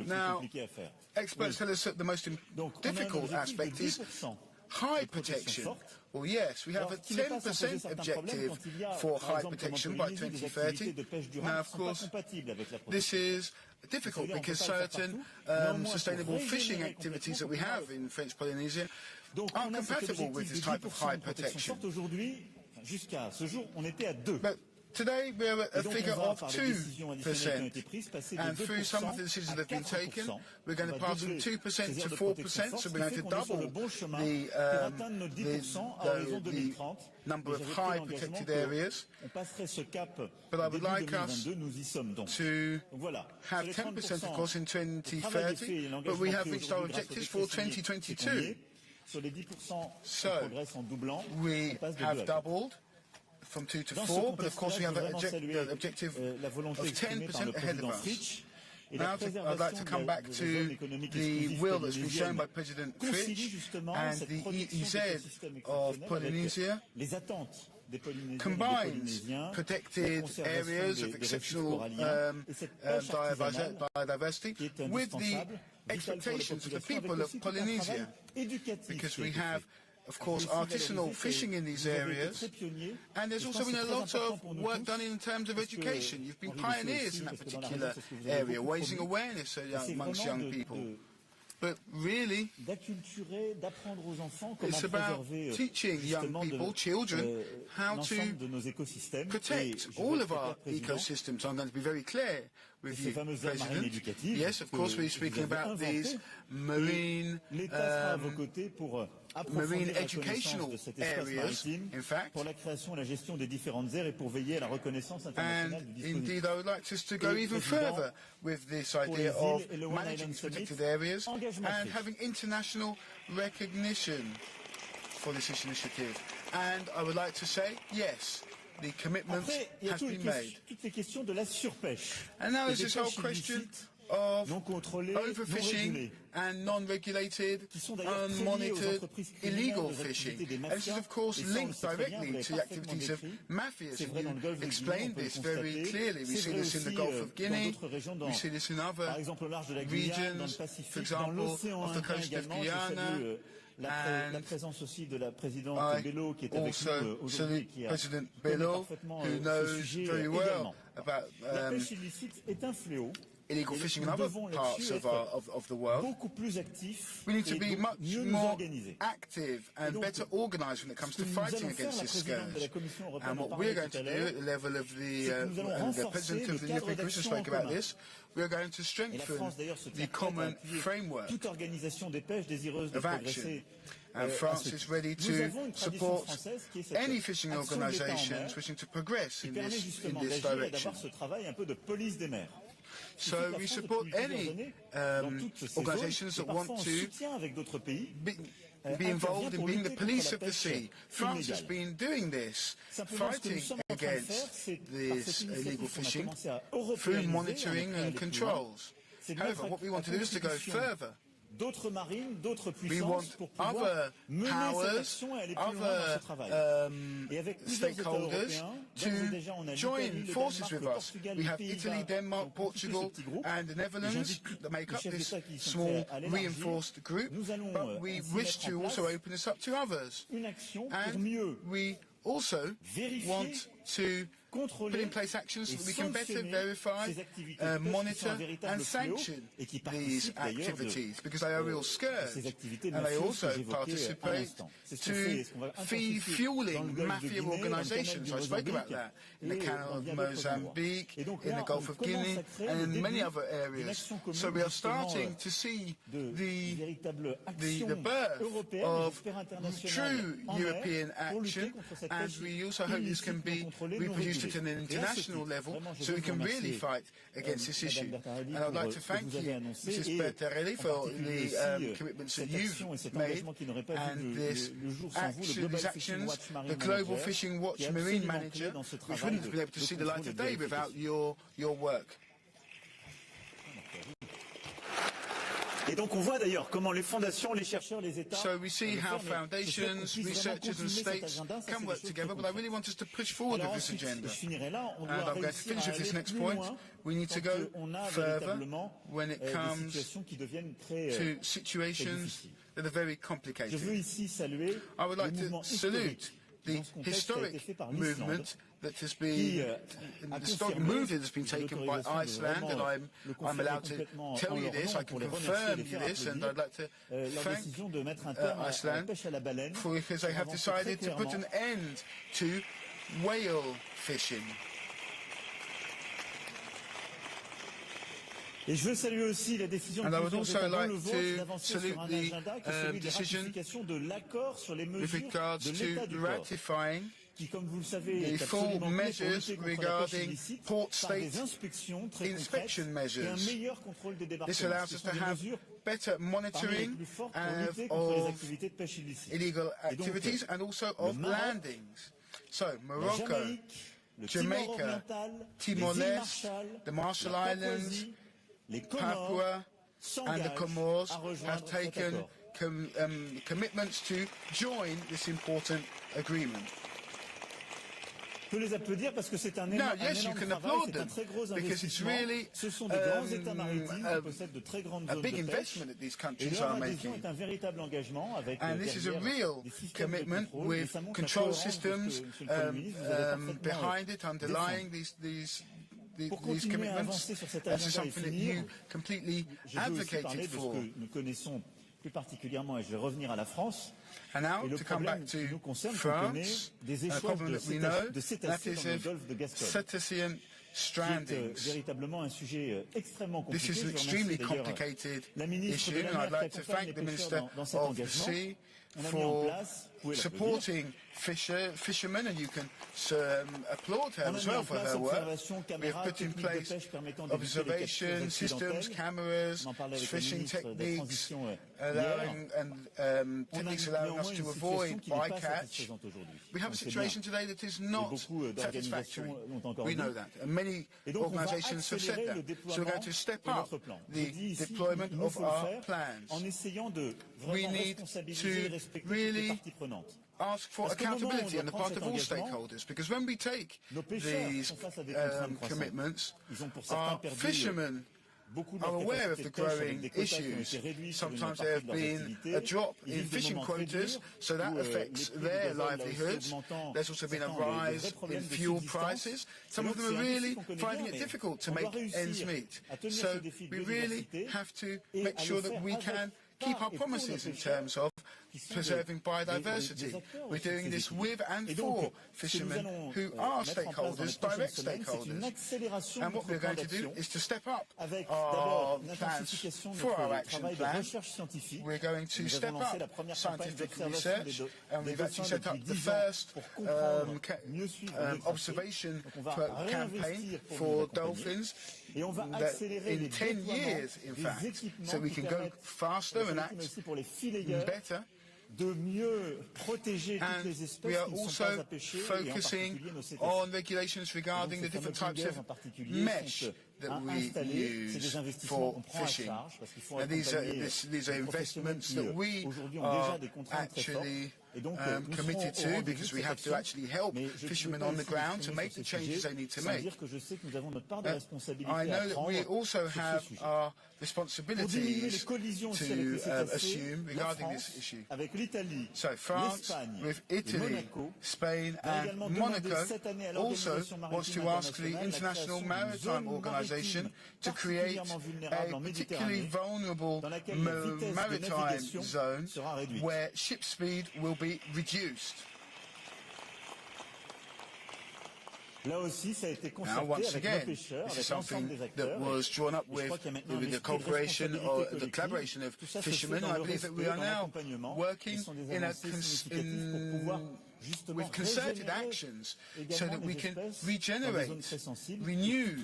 Now, experts tell us that the most difficult aspect is high protection. Well, yes, we have a 10% objective for high protection by 2030. Now, of course, this is difficult because certain sustainable fishing activities that we have in French Polynesia aren't compatible with this type of high protection. But today we're at a figure of 2%, and through some of the decisions that have been taken, we're going to pass from 2% to 4%, so we're going to double the number of high protected areas. But I would like us to have 10%, of course, in 2030, but we have reached our objectives for 2022. So we have doubled from 2 to 4, but of course we have an objective of 10% ahead of us. Now I'd like to come back to the will that's been shown by President Fritsch and the EEZ of Polynesia combines protected areas of exceptional biodiversity with the expectations of the people of Polynesia, because we have, of course, artisanal fishing in these areas, and there's also been a lot of work done in terms of education. You've been pioneers in that particular area, raising awareness amongst young people. But really, it's about teaching young people, children, how to protect all of our ecosystems. I'm going to be very clear with you, President. Yes, of course, we're speaking about these marine educational areas, in fact. And indeed, I would like us to go even further with this idea of managing protected areas and having international recognition for this initiative. And I would like to say, yes, the commitment has been made. And now there's this whole question of overfishing and non-regulated, unmonitored, illegal fishing. And this is, of course, linked directly to the activities of mafias. And you explained this very clearly. We see this in the Gulf of Guinea, we see this in other regions, for example, off the coast of Guyana. And I also salute President Bello, who knows very well about illegal fishing in other parts of the world. We need to be much more active and better organised when it comes to fighting against this scourge. And what we're going to do at the level of the President of the European Commission spoke about this, we're going to strengthen the common framework of action. And France is ready to support any fishing organisations wishing to progress in this direction. So we support any organisations that want to be involved in being the police of the sea. France has been doing this, fighting against this illegal fishing through monitoring and controls. However, what we want to do is to go further. We want other powers, other stakeholders to join forces with us. We have Italy, Denmark, Portugal and the Netherlands that make up this small reinforced group, but we wish to also open this up to others. And we also want to put in place actions so that we can better verify, monitor and sanction these activities, because they are real scares, and they also participate to fueling mafia organizations. I spoke about that in the Canal of Mozambique, in the Gulf of Guinea, and in many other areas. So we are starting to see the birth of true European action, and we also hope this can be reproduced at an international level so we can really fight against this issue. And I'd like to thank you, Mrs. Bertarelli, for the commitments that you've made, and these actions, the Global Fishing Watch Marine Manager, which wouldn't have been able to see the light of day without your work. Et donc on voit d'ailleurs comment les fondations, les chercheurs, les États. So we see how foundations, researchers and states can work together, but I really want us to push forward with this agenda. And I'm going to finish with this next point. We need to go further when it comes to situations that are very complicated. I would like to salute the historic movement that has been taken by Iceland, and I'm allowed to tell you this, I can confirm you this, and I'd like to thank Iceland because they have decided to put an end to whale fishing. Et je veux saluer aussi la décision de plusieurs États dont le vôtre d'avancer sur un agenda qui est celui de ratification de l'accord sur les mesures de l'état du port, qui, comme vous le savez, est absolument clé pour lutter contre la pêche illicite par des inspections très concrètes et un meilleur contrôle des débarquements. Ce sont des mesures better monitoring of illegal activities and also of landings. So Morocco, Jamaica, Timor-Leste, the Marshall Islands, Papua and the Comores have taken commitments to join this important agreement. Je peux les applaudir parce que c'est un énorme travail, c'est un très gros investissement. Ce sont des grands États maritimes qui possèdent de très grandes zones de pêche. Et leur adhésion est un véritable engagement avec des systèmes de contrôle, et ça montre la cohérence de ce que, Monsieur le Premier ministre, vous avez parfaitement défendu. Pour continuer à avancer sur cet agenda et finir, je veux aussi parler de ce que nous connaissons plus particulièrement, et je vais revenir à la France. Et le problème qui nous concerne, qu'on connaît, des échouages de cétacés dans le golfe de Gascogne. C'est véritablement un sujet extrêmement compliqué. Je remercie d'ailleurs la ministre de la Mer qui accompagne les pêcheurs dans cet engagement. On a mis en place, vous pouvez supporting fishermen, and you can applaud her as well for her work. We have put in place observation systems, cameras, fishing techniques, techniques allowing us to avoid bycatch. We have a situation today that is not satisfactory. We know that, and many organisations have said that. So we're going to step up the deployment of our plans. We need to really ask for accountability on the part of all stakeholders, because when we take these commitments, our fishermen are aware of the growing issues. Sometimes there have been a drop in fishing quotas, so that affects their livelihoods. There's also been a rise in fuel prices. Some of them are really finding it difficult to make ends meet. So we really have to make sure that we can keep our promises in terms of preserving biodiversity. We're doing this with and for fishermen who are stakeholders, direct stakeholders. And what we're going to do is to step up our plans for our action plan. We're going to step up scientific research, and we've actually set up the first observation campaign for dolphins in 10 years, in fact, so we can go faster and act better. And we are also focusing on regulations regarding the different types of mesh that we use for fishing. Now, these are investments that we are actually committed to, because we have to actually help fishermen on the ground to make the changes they need to make. I know that we also have our responsibilities to assume regarding this issue. So France, with Italy, Spain and Monaco, also wants to ask the International Maritime Organization to create a particularly vulnerable maritime zone where ship speed will be reduced. Now, once again, this is something that was drawn up with the cooperation or the collaboration of fishermen. I believe that we are now working with concerted actions so that we can regenerate, renew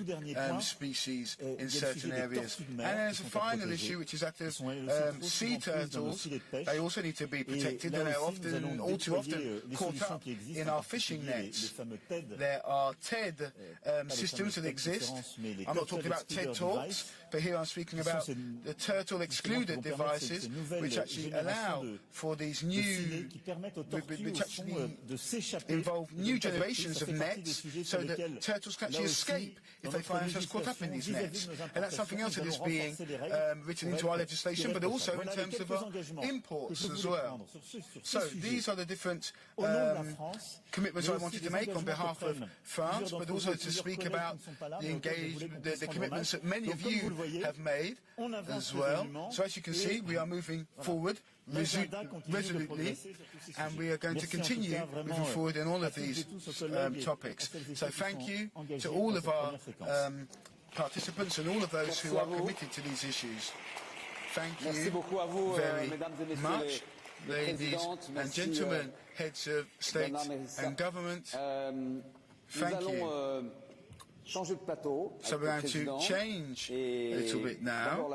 species in certain areas. And there's a final issue, which is that of sea turtles. They also need to be protected, and they're all too often caught up in our fishing nets. There are TED systems that exist. I'm not talking about TED Talks, but here I'm speaking about the turtle excluded devices, which actually allow for these new, which actually involve new generations of nets, so that turtles can actually escape if they find themselves caught up in these nets. And that's something else that is being written into our legislation, but also in terms of our imports as well. So these are the different commitments I wanted to make on behalf of France, but also to speak about the commitments that many of you have made as well. So as you can see, we are moving forward resolutely, and we are going to continue moving forward in all of these topics. So thank you to all of our participants and all of those who are committed to these issues. Thank you very much, ladies and gentlemen, heads of state and government. Thank you. So we're going to change a little bit now.